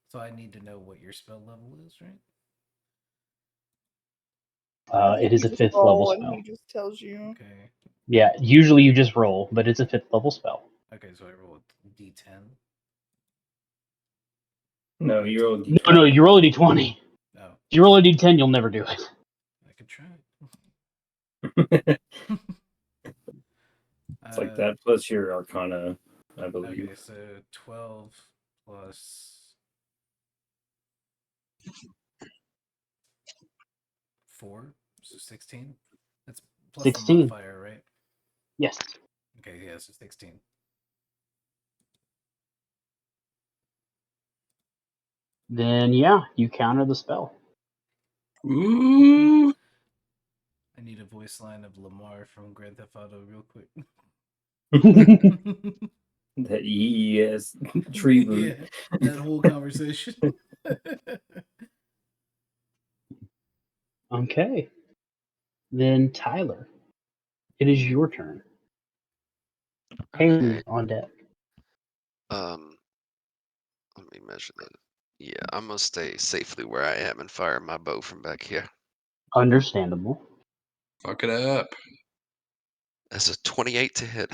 So I need to know what your spell level is, right? It is a 5th level And spell. he just tells you. Okay. Yeah, usually you just roll, but it's a 5th level spell. Okay, So I roll a d10. No, you roll a No, you roll a d20. Oh, If you roll a d10, you'll never do it. I could try. It's like that plus your Arcana, I Okay, believe. so 12 plus 4, so 16. That's plus 16. the modifier, right? Yes. Okay, yeah, so 16. Then yeah, you counter the spell. Ooh. I need a voice line of Lamar from Grand Theft Auto real quick. That EES tree root. Yeah, that whole conversation. Okay. Then Tyler, it is your turn. Haley Okay. on deck. Let me measure that. Yeah, I'm gonna stay safely where I am and fire my bow from back here. Understandable. Fuck it up. That's a 28 to hit.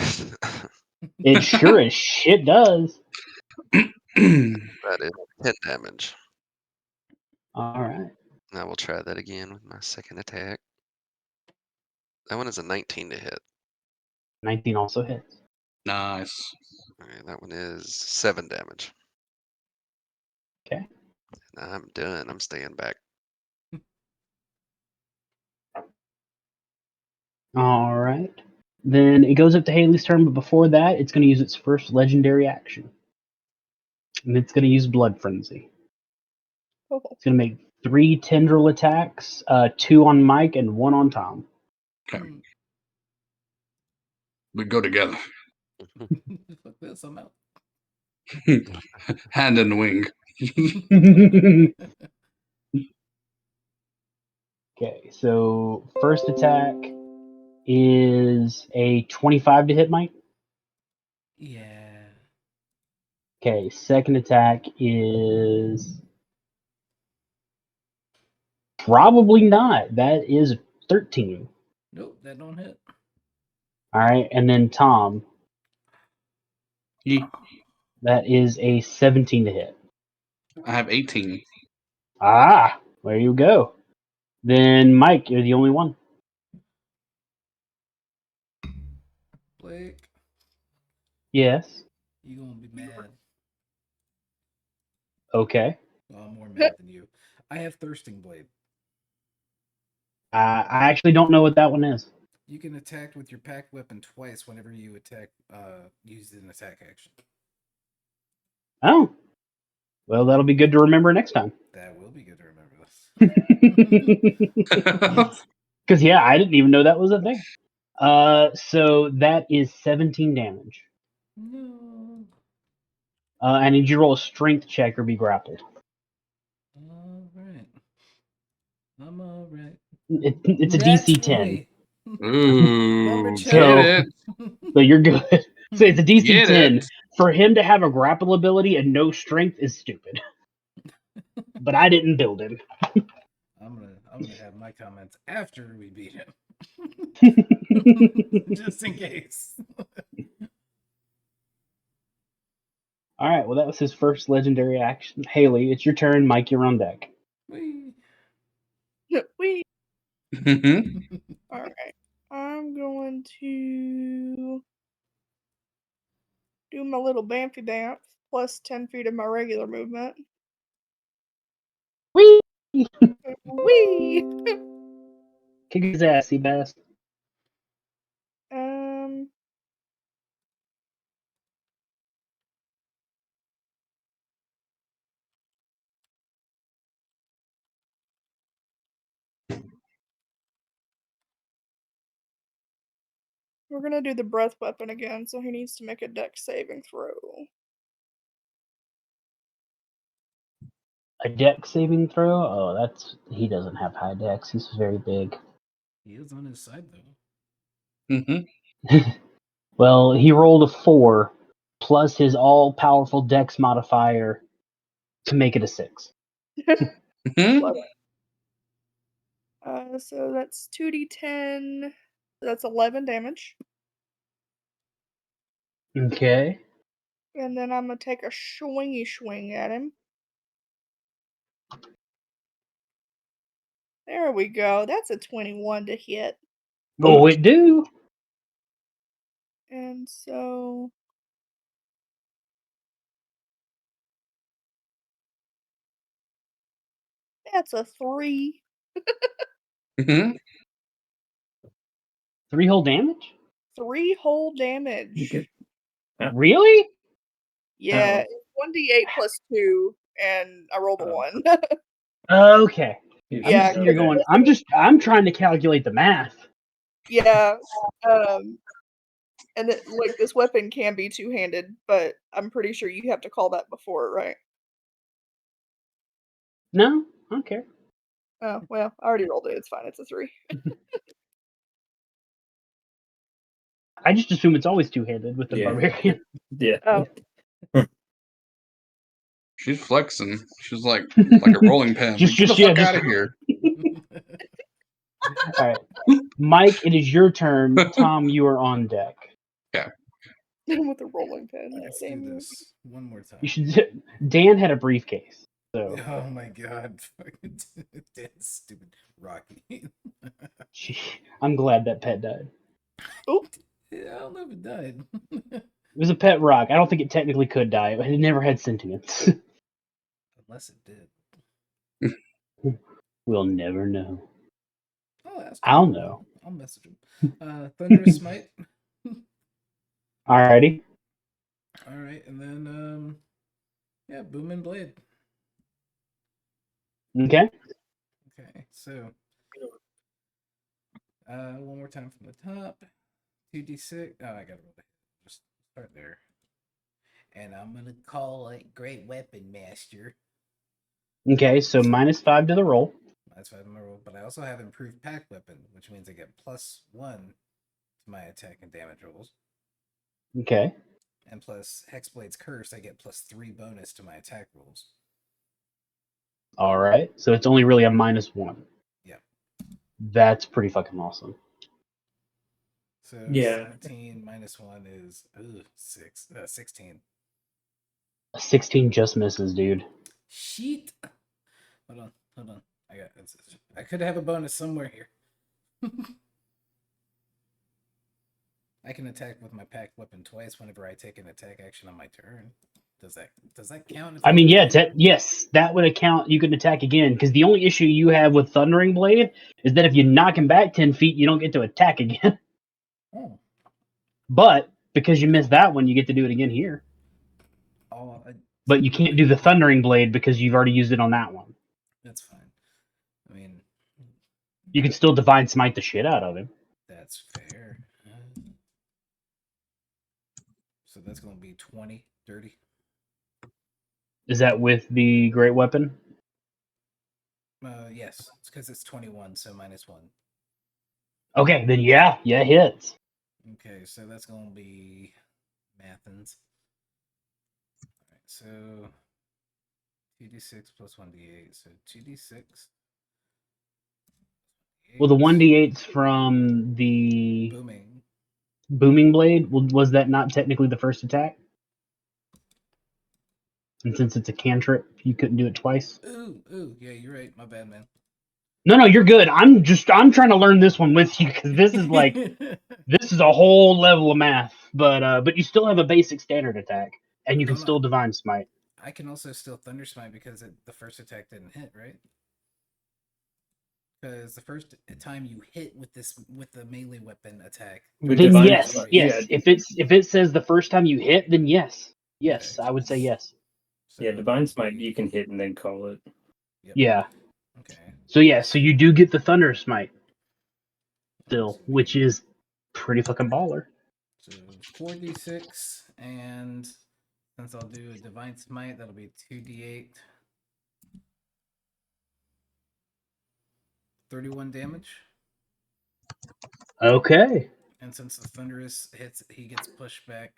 It sure as shit does. That is 10 damage. All right. Now we'll try that again with my second attack. That one is a 19 to hit. 19 also hits. Nice. Alright, that one is 7 damage. Okay. I'm done. I'm staying back. All right. Then it goes up to Haley's turn, but before that, it's going to use its first legendary action. And it's going to use Blood Frenzy. Oh, It's going to make 3 tendril attacks, 2 on Mike and 1 on Tom. Okay. We go together. Fuck this, I'm out. Hand in the wing. Okay, so first attack is a 25 to hit Mike. Yeah. Okay, second attack is probably not. That is 13. Nope, that don't hit. All right, and then Tom, Ye- that is a 17 to hit. I have 18. Ah, there you go. Then Mike, you're the only one. Blake, Yes. you gonna be mad. Okay. Well, I'm more mad than you. I have Thirsting Blade. I actually don't know what that one is. You can attack with your pack weapon twice whenever you attack, use an attack action. Oh. Well, that'll be good to remember next time. That will be good to remember this. Because, yeah, I didn't even know that was a thing. So that is 17 damage. No. I need you to roll a strength check or be grappled. All right. I'm all right. It's a Nat DC 10. 20. Ooh. Number Get So- it. So you're good. So it's a DC Get 10. it. For him to have a grapple ability and no strength is stupid. But I didn't build him. I'm gonna have my comments after we beat him. Just in case. All right, well, that was his first legendary action. Haley, it's your turn. Mike, you're on deck. Whee. we. Mhm. All right. I'm going to do my little Bamfy dance plus 10 feet of my regular movement. Whee! Wee. Kick his ass, Seabass. We're gonna do the breath weapon again, so he needs to make a dex saving throw. A dex saving throw? Oh, he doesn't have high dex. He's very big. He is on his side though. Mhm. Well, he rolled a 4 plus his all-powerful dex modifier to make it a 6. Mhm. So that's 2d10. That's 11 damage. Okay. And then I'm gonna take a swingy swing at him. There we go. That's a 21 to hit. Oh, it do. And so that's a 3. Hmm. 3 whole damage? 3 whole damage. Okay. Yeah. Really? Yeah, Ow. it's 1d8 plus 2, and I rolled a Oh. 1. Okay. Yeah, I'm, you're going. I'm trying to calculate the math. Yeah. And like this weapon can be two-handed, but I'm pretty sure you have to call that before, right? No, I don't care. Oh, well, I already rolled it. It's fine. It's a 3. I just assume it's always two-handed with the Yeah. barbarian. Yeah. Oh. She's flexing. She's like a rolling pin. Just- Get the just- yeah, fuck just- out of here. All right, Mike, it is your turn. Tom, you are on deck. With a rolling pin. Let's Same do movie. this one more time. You should. Dan had a briefcase, so Oh my god. Fucking Dan's stupid Rocky. I'm glad that pet died. Oop. Yeah, I don't know if it died. It was a pet rock. I don't think it technically could die. It never had sentience. Unless it did. We'll never know. I'll ask him. I'll know. I'll message him. Thunderous Smite. Alrighty. Alright, and then yeah, Booming Blade. Okay. Okay, so one more time from the top. 2d6. Oh, I gotta roll it. Just start there. And I'm gonna call it Great Weapon Master. Okay, so -5 to the roll. That's why I'm gonna roll. But I also have improved pack weapon, which means I get +1 to my attack and damage rolls. Okay. And plus Hexblade's Curse, I get +3 bonus to my attack rolls. All right. So it's only really a -1. Yeah. That's pretty fucking awesome. So Yeah. 17 -1 is 16. A 16 just misses, dude. Sheet. Hold on. I could have a bonus somewhere here. I can attack with my packed weapon twice whenever I take an attack action on my turn. Does that count? I mean, yeah, yes, that would account. You can attack again because the only issue you have with Thundering Blade is that if you knock him back 10 feet, you don't get to attack again. Oh. But because you missed that one, you get to do it again here. Oh, But you can't do the Thundering Blade because you've already used it on that one. that's fine. I mean, You can still Divine Smite the shit out of him. that's fair. So that's going to be 20, 30. Is that with the Great Weapon? Yes, it's because it's 21, so -1. Okay, then yeah, hits. Okay, so that's going to be Mathins. Alright, so 2d6 plus 1d8, so 2d6. Well, the 1d8's from the Booming. Blade. Was that not technically the first attack? And since it's a cantrip, you couldn't do it twice. Ooh, yeah, you're right. My bad, man. No, you're good. I'm trying to learn this one with you because this is like this is a whole level of math. But you still have a basic standard attack, and you can still Divine Smite. I can also still Thunder Smite because the first attack didn't hit, right? Because the first time you hit with the melee weapon attack, Then yes. If it says the first time you hit, then yes, I would say yes. So yeah, Divine Smite you can hit and then call it. Yep. Yeah. Okay. So you do get the Thunder Smite still, which is pretty fucking baller. So 4d6, and since I'll do a Divine Smite, that'll be 2d8. 31 damage. Okay. And since the Thunderous hits, he gets pushed back.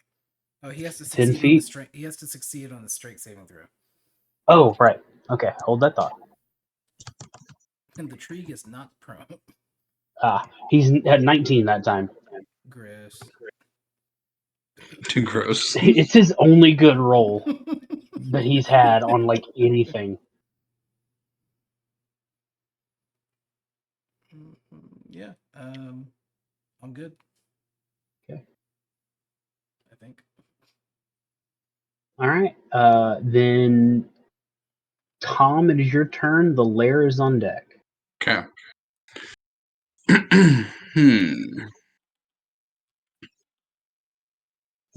Oh, he has to 10 succeed feet? he has to succeed on the strength saving throw. Oh, right. Okay, hold that thought. And the tree gets knocked prone. He's at 19 that time. Gross. Too gross. It's his only good roll that he's had on like anything. Yeah. I'm good. Okay. I think. All right. Then Tom, it is your turn. The lair is on deck. Okay.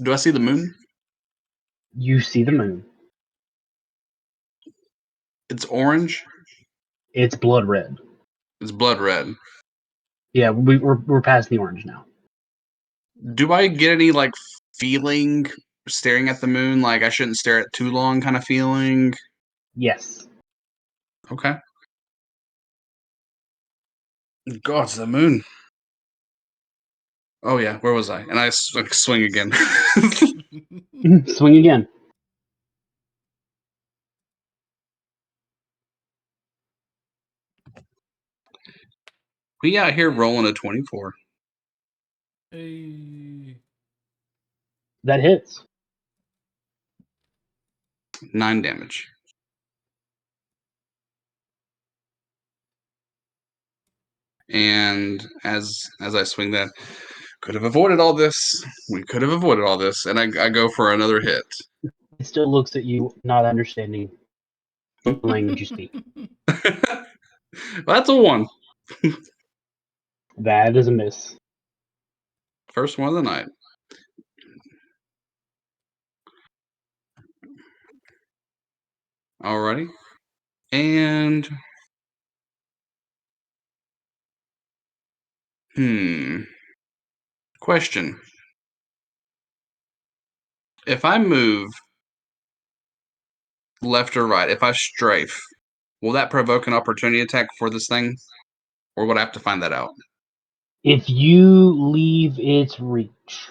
Do I see the moon? You see the moon. It's orange. It's blood red. It's blood red. Yeah, we're past the orange now. Do I get any like feeling staring at the moon? Like I shouldn't stare at too long, kind of feeling. Yes. Okay. God, it's the moon. Oh yeah, where was I? And I swing again. Swing again. We out here rolling a 24. Hey. That hits. 9 damage. And as I swing that, could have avoided all this. We could have avoided all this. And I go for another hit. It still looks at you, not understanding the language you speak. That's a 1. That is a miss. First one of the night. Alrighty. And question. If I move left or right, if I strafe, will that provoke an opportunity attack for this thing? Or would I have to find that out? If you leave its reach.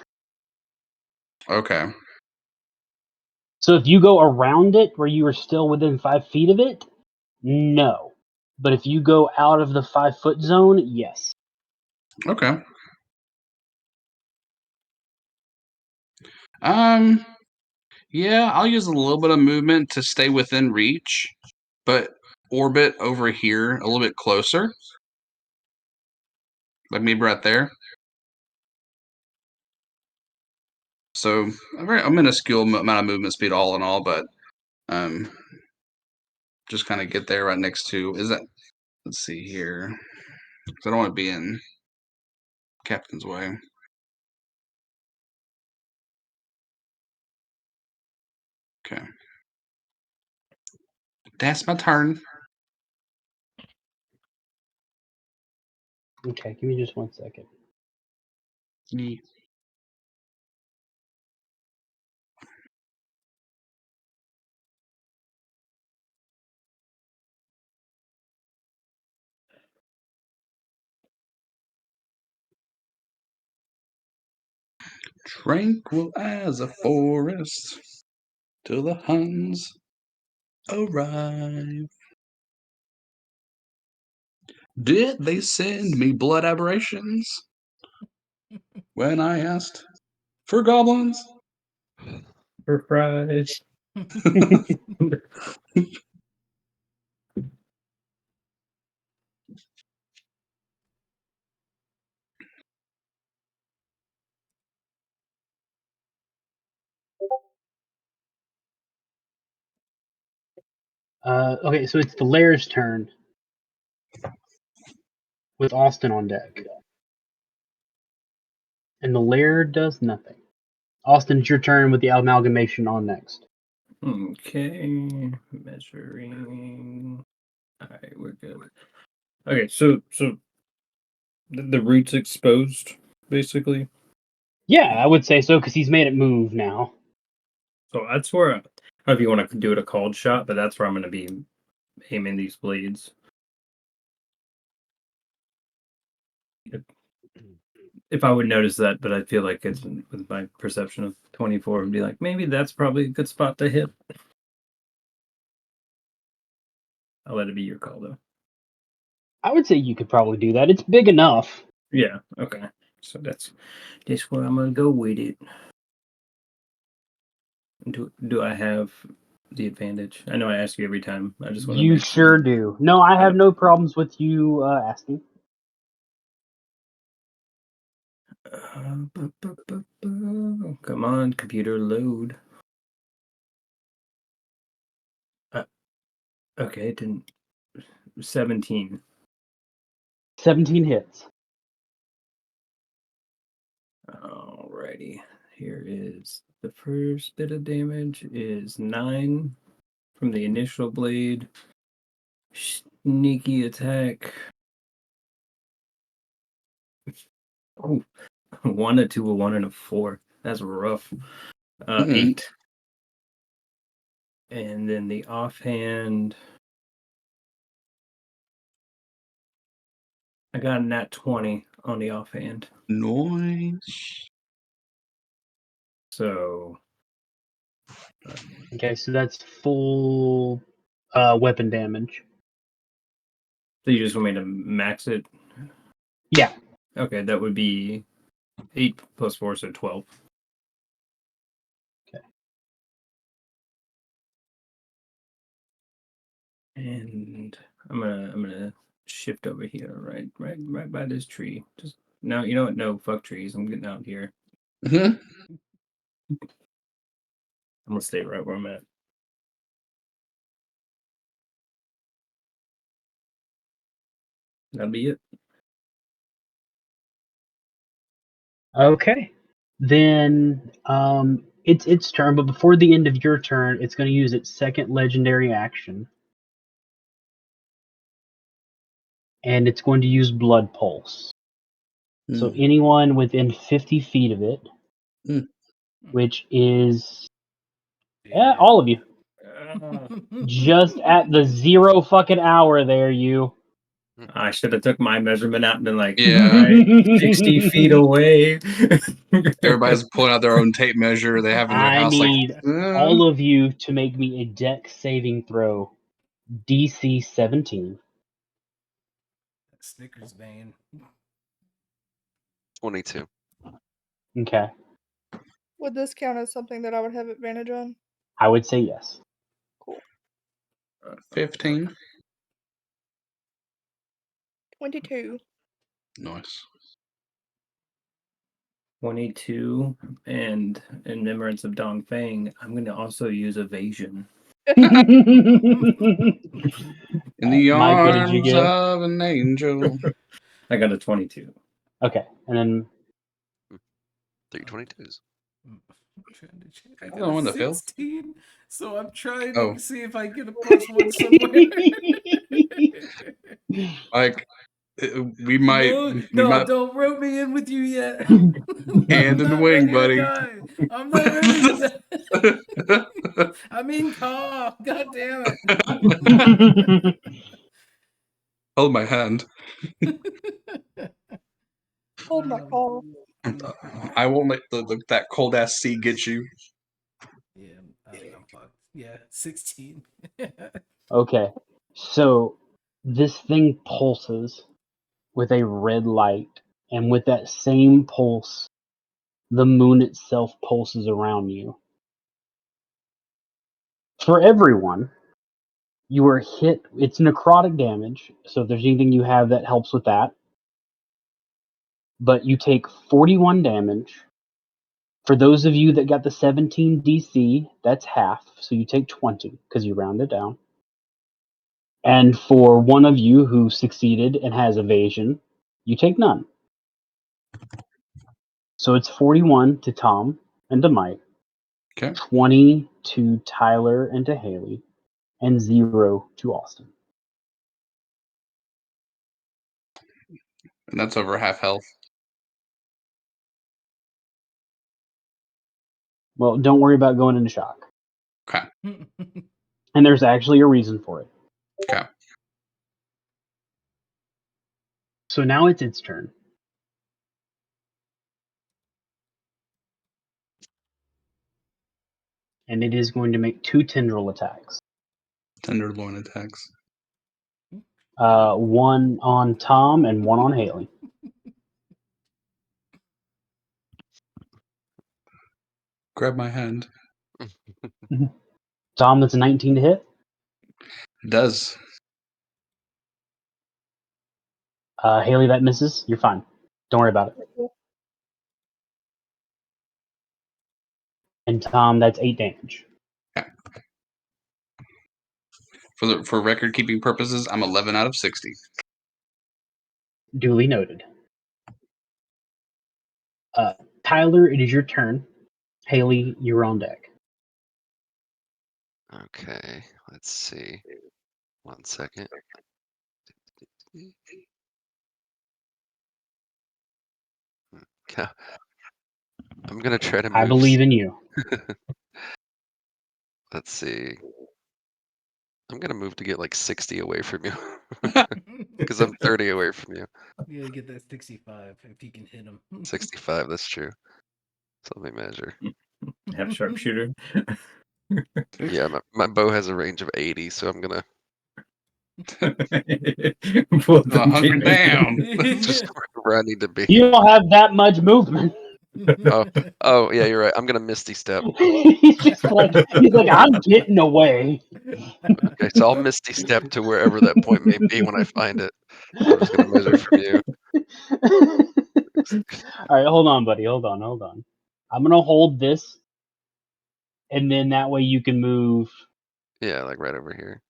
Okay. So if you go around it where you are still within 5 feet of it, no. But if you go out of the 5-foot zone, yes. Okay. Yeah, I'll use a little bit of movement to stay within reach, but orbit over here a little bit closer. Like maybe right there. So a minuscule amount of movement speed all in all, but just kind of get there right next to, is that, let's see here. 'Cause I don't want to be in Captain's way. Okay. That's my turn. Okay, give me just 1 second. Yeah. Tranquil as a forest till the Huns arrive. Did they send me blood aberrations when I asked for goblins? For fries. Okay, so it's the lair's turn. With Austin on deck. And the lair does nothing. Austin, it's your turn with the amalgamation on next. Okay, measuring. All right, we're good. Okay, so the root's exposed, basically. Yeah, I would say so because he's made it move now. So that's where, I don't know if you want to do it a cold shot, but that's where I'm going to be aiming these blades. If I would notice that, but I feel like it's with my perception of 24, would be like, maybe that's probably a good spot to hit. I'll let it be your call, though. I would say you could probably do that. It's big enough. Yeah, okay. So that's where I'm going to go with it. Do I have the advantage? I know I ask you every time. I just want to You make sure do. No, I have no problems with you asking. Come on, computer, load. Okay, it didn't. 17. 17 hits. Alrighty. Here is the first bit of damage is 9 from the initial blade. Sneaky attack. Oh, 1, a 2, a 1, and a 4. That's rough. 8. And then the offhand. I got a nat 20 on the offhand. Nice. So. Okay, so that's full weapon damage. So you just want me to max it? Yeah. Okay, that would be 8 plus 4, so 12. Okay. And I'm gonna shift over here, right by this tree. Just no, you know what? No, fuck trees. I'm getting out here. Mm-hmm. I'm gonna stay right where I'm at. That'll be it. Okay. Then it's its turn, but before the end of your turn, it's going to use its second legendary action. And it's going to use Blood Pulse. So anyone within 50 feet of it, which is all of you, just at the 0 fucking hour there, you. I should have took my measurement out and been like, Yeah. right, 60 feet away. Everybody's pulling out their own tape measure they have in their I house. need like, all of you to make me a dex saving throw. DC 17. Snickers vein. 22. Okay. Would this count as something that I would have advantage on? I would say yes. Cool. 15. 22. Nice. 22, and in remembrance of Dong Feng, I'm going to also use evasion. In the Mike, what did you arms get? of an angel. I got a 22. Okay, and then 3 22s. I I got don't a want to fail. 16, so I'm trying Oh. to see if I get a +1 somewhere. Like, we might. Don't rope me in with you yet. Hand in the wing, buddy. I'm not ready to die. I'm in car. God damn it. Hold my hand. Hold my call. I won't let that cold ass sea get you. Yeah, I'm fucked. Yeah, 16. okay, so this thing pulses with a red light, and with that same pulse, the moon itself pulses around you. For everyone, you are hit. It's necrotic damage, so if there's anything you have that helps with that. But you take 41 damage. For those of you that got the 17 DC, that's half, so you take 20 because you round it down. And for one of you who succeeded and has evasion, you take none. So it's 41 to Tom and to Mike, Okay. 20 to Tyler and to Haley, and 0 to Austin. And that's over half health. Well, don't worry about going into shock. Okay. And there's actually a reason for it. Okay. So now it's its turn. And it is going to make 2 tendril attacks. Tenderloin attacks. One on Tom and one on Haley. Grab my hand. Tom, that's a 19 to hit. It does. Haley, that misses. You're fine. Don't worry about it. And Tom, that's 8 damage. For record keeping purposes, I'm 11 out of 60. Duly noted. Tyler, it is your turn. Haley, you're on deck. Okay, let's see. 1 second. I'm gonna try to move. I believe in you. Let's see. I'm gonna move to get like 60 away from you, because I'm 30 away from you. You gotta get that 65 if you can hit him. 65. That's true. So let me measure. Have sharpshooter. Yeah, my bow has a range of 80, so I'm gonna Pull the Hunker pin. down. just where I need to be. You don't have that much movement. Oh yeah, you're right. I'm gonna Misty Step. he's like, I'm getting away. Okay, so I'll Misty Step to wherever that point may be when I find it. So I'm just gonna measure from you. All right, hold on, buddy. Hold on. I'm gonna hold this, and then that way you can move. Yeah, like right over here.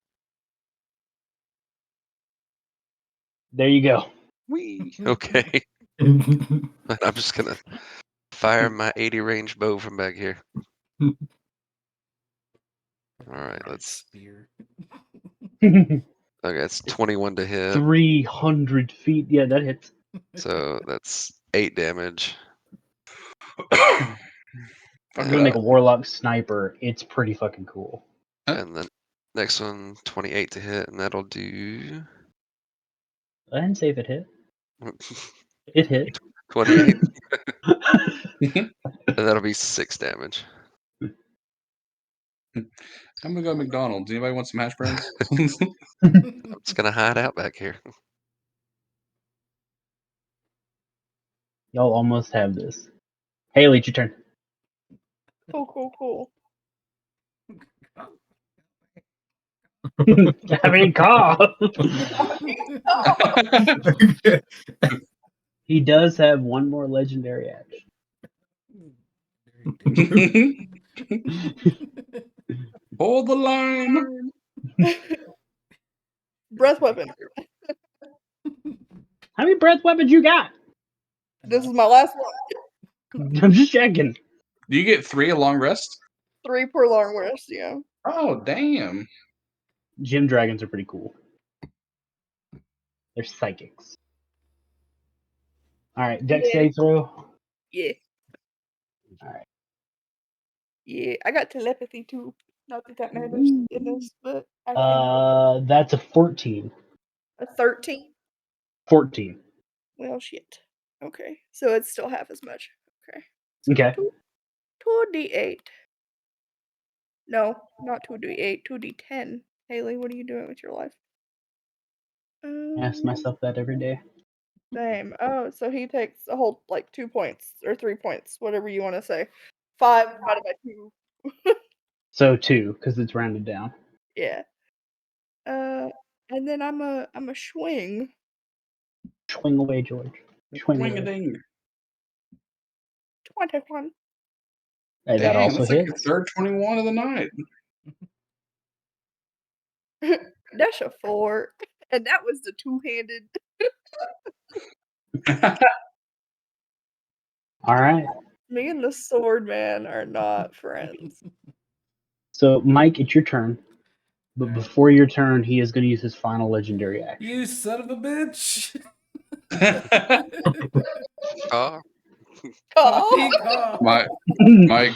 There you go. Whee! Okay. And I'm just gonna fire my 80 range bow from back here. All right, let's. Spear. Okay, it's 21 to hit. 300 feet. Yeah, that hits. So that's 8 damage. If I'm gonna make a warlock sniper, it's pretty fucking cool. And then next one, 28 to hit, and that'll do I didn't say if it hit. It hit. 28. And that'll be 6 damage. I'm gonna go to McDonald's. Anybody want some hash browns? I'm just gonna hide out back here. Y'all almost have this. Haley, it's your turn. Cool. I mean, call. He does have one more legendary action. Hold the line. Breath weapon. How many breath weapons you got? This is my last one. I'm just checking. Do you get 3 a long rest? 3 per long rest, yeah. Oh, damn. Gym dragons are pretty cool. They're psychics. All right, dex save throw. Yeah. All right. Yeah, I got telepathy too. Not that that matters in this, but I can. That's a 14. A 13? 14. Well, shit. Okay, so it's still half as much. Okay. Okay. 2d8. No, not 2d8, 2d10. Haley, what are you doing with your life? I ask myself that every day. Same. Oh, so he takes a whole, 2 points, or 3 points, whatever you want to say. 5 divided by 2. So 2, because it's rounded down. Yeah. And then I'm a swing. Swing away, George. Swing Swing a away. ding. 21. Hey, that Dang, also that's like your hits. third 21 of the night. That's a 4. And that was the two-handed. All right. Me and the sword man are not friends. So, Mike, it's your turn. But All right. before your turn, he is going to use his final legendary action. You son of a bitch! Oh, Oh. Mike,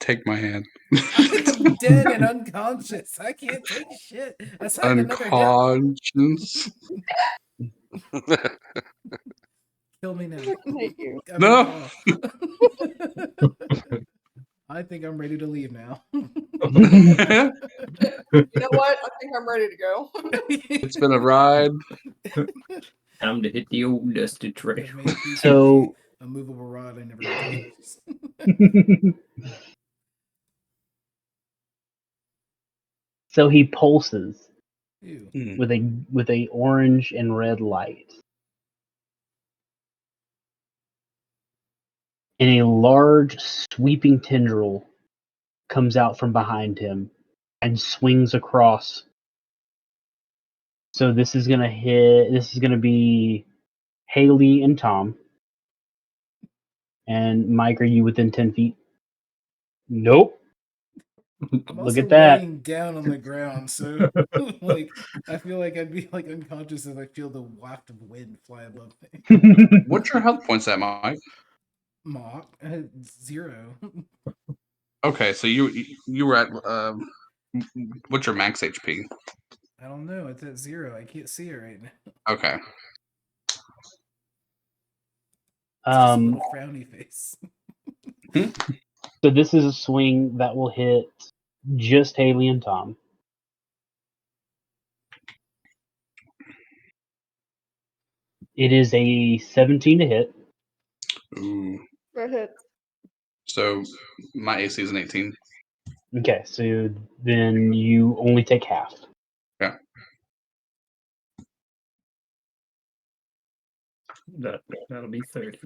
take my hand. I'm dead and unconscious. I can't take shit. Aside another hit. Unconscious. Kill me now. I hate you. I No. I think I'm ready to leave now. You know what? I think I'm ready to go. It's been a ride. Time to hit the old dusty trail. So, a movable rod I never got to use. So he pulses Ew. with a orange and red light. And a large sweeping tendril comes out from behind him and swings across. So this is gonna be Haley and Tom. And Mike, are you within 10 feet? Nope. I'm Look also at that. laying down on the ground, so like I feel like I'd be like unconscious if I feel the waft of wind fly above me. What's your health points at, Mike? Mock 0. Okay, so you were at what's your max HP? I don't know. It's at 0. I can't see it right now. Okay. It's just a little frowny face. So this is a swing that will hit just Haley and Tom. It is a 17 to hit. Ooh. That hit. So my AC is an 18. Okay, so then you only take half. Yeah. That'll be 30.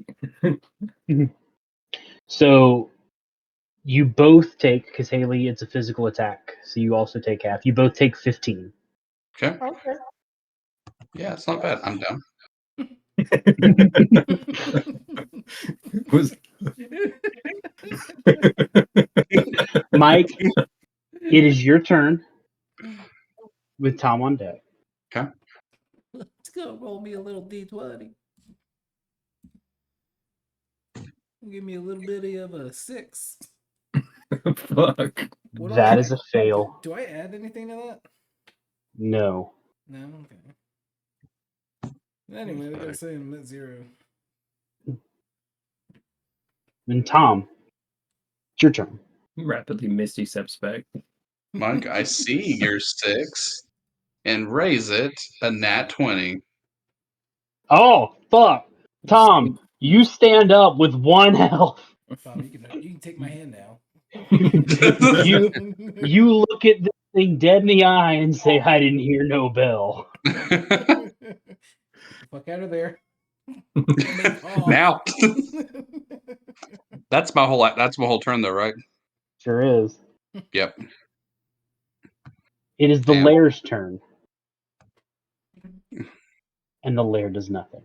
So you both take, because Haley, it's a physical attack, so you also take half. You both take 15. Okay. Okay. Yeah, it's not bad. I'm down. Was Mike, it is your turn with Tom on deck. Okay. Let's go roll me a little d20. Give me a little bitty of a 6. fuck? What do That I is a add? fail. Do I add anything to that? No. No. Okay. Anyway, we gotta say I'm at 0. Then Tom, it's your turn. Rapidly Misty steps back. Mike, I see your 6 and raise it a nat 20. Oh, fuck. Tom, you stand up with 1 health. Tom, you can take my hand now. You look at this thing dead in the eye and say, I didn't hear no bell. Fuck out of there. Now that's my whole turn though, right? Sure is. Yep. It is the Damn. lair's turn. And the lair does nothing.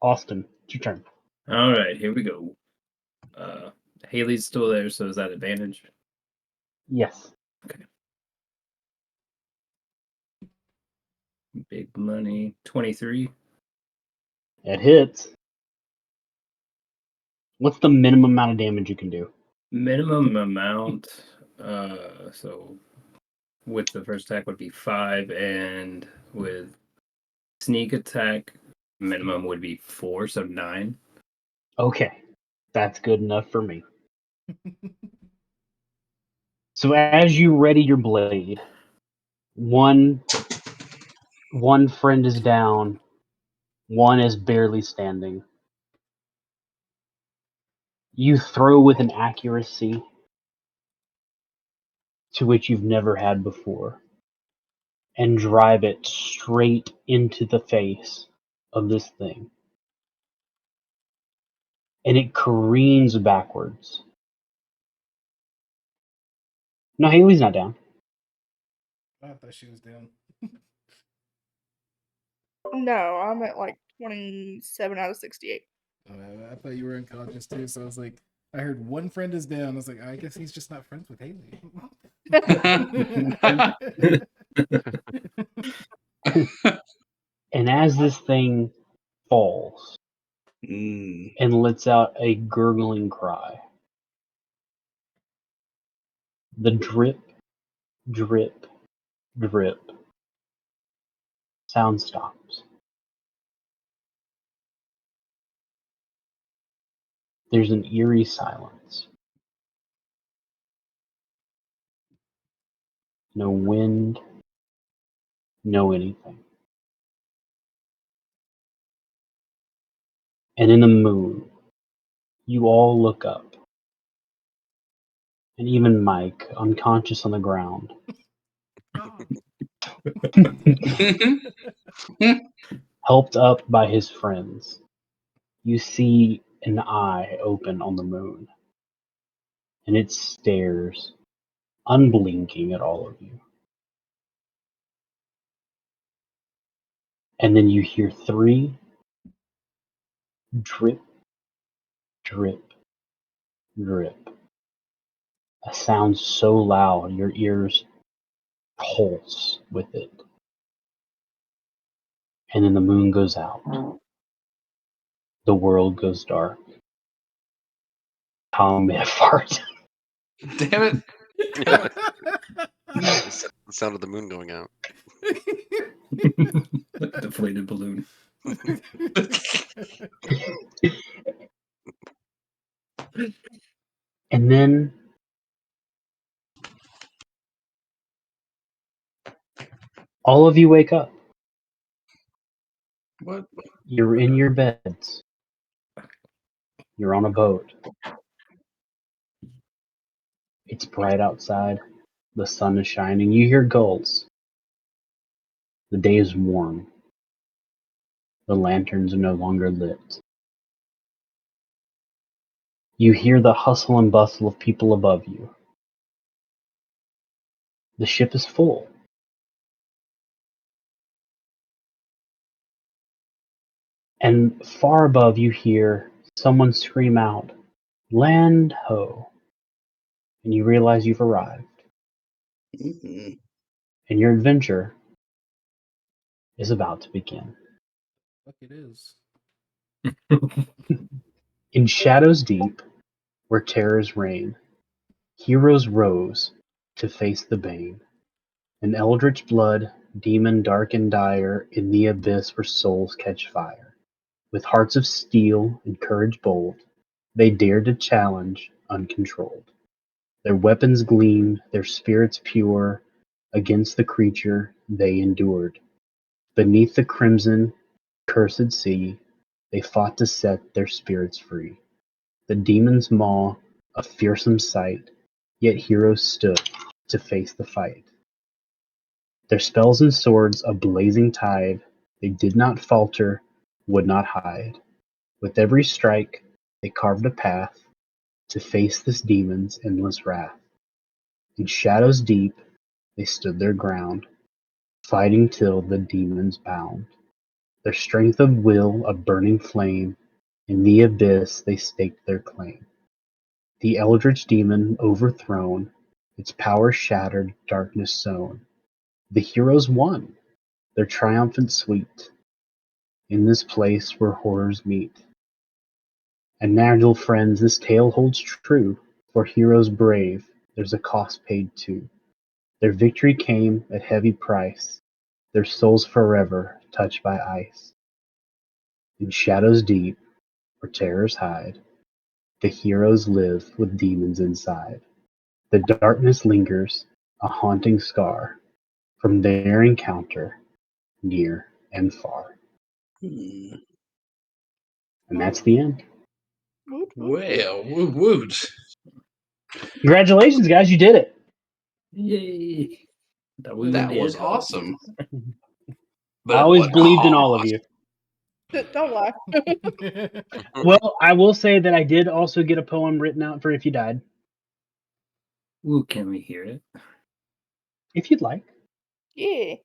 Austin, it's your turn. All right, here we go. Haley's still there, so is that advantage? Yes. Big money. 23. It hits. What's the minimum amount of damage you can do? Minimum amount. So with the first attack would be 5, and with sneak attack, minimum would be 4, so 9. Okay. That's good enough for me. So as you ready your blade, one friend is down, one is barely standing. You throw with an accuracy to which you've never had before, and drive it straight into the face of this thing. And it careens backwards. No, Haley's not down. I thought she was down. No, I'm at like 27 out of 68. I thought you were unconscious too, so I was like, I heard one friend is down. I was like, I guess he's just not friends with Haley. And as this thing falls and lets out a gurgling cry, the drip, drip, drip sound stops. There's an eerie silence. No wind, no anything. And in the moon, you all look up. And even Mike, unconscious on the ground, Helped up by his friends, you see an eye open on the moon, and it stares, unblinking, at all of you. And then you hear 3 drip, drip, drip. A sound so loud your ears pulse with it. And then the moon goes out. The world goes dark. Tom made a fart. Damn it. The sound of the moon going out. Deflated balloon. And then all of you wake up. What? You're in your beds. You're on a boat. It's bright outside. The sun is shining. You hear gulls. The day is warm. The lanterns are no longer lit. You hear the hustle and bustle of people above you. The ship is full. And far above you hear someone scream out, "Land ho!" And you realize you've arrived. Mhm. And your adventure is about to begin. Fuck it is. In shadows deep, where terrors reign, heroes rose to face the bane. An eldritch blood, demon dark and dire, in the abyss where souls catch fire. With hearts of steel and courage bold, they dared to challenge uncontrolled. Their weapons gleamed, their spirits pure, against the creature they endured. Beneath the crimson, cursed sea, they fought to set their spirits free. The demon's maw, a fearsome sight, yet heroes stood to face the fight. Their spells and swords a blazing tide, they did not falter, would not hide. With every strike, they carved a path to face this demon's endless wrath. In shadows deep, they stood their ground, fighting till the demons bound. Their strength of will a burning flame, in the abyss they staked their claim. The eldritch demon overthrown, its power shattered, darkness sown. The heroes won, their triumphant sweet, in this place where horrors meet. And now, dear friends, this tale holds true, for heroes brave, there's a cost paid too. Their victory came at heavy price, their souls forever touched by ice. In shadows deep, where terrors hide, the heroes live with demons inside. The darkness lingers, a haunting scar, from their encounter, near and far. Hmm. And that's the end. Woot, woot, woot. Well, woot woot. Congratulations, guys, you did it. Yay! That That was awesome. I But always what believed in all of cost? you. Don't lie. Well, I will say that I did also get a poem written out for If You Died, Ooh, can we hear it? if you'd like. Yeah.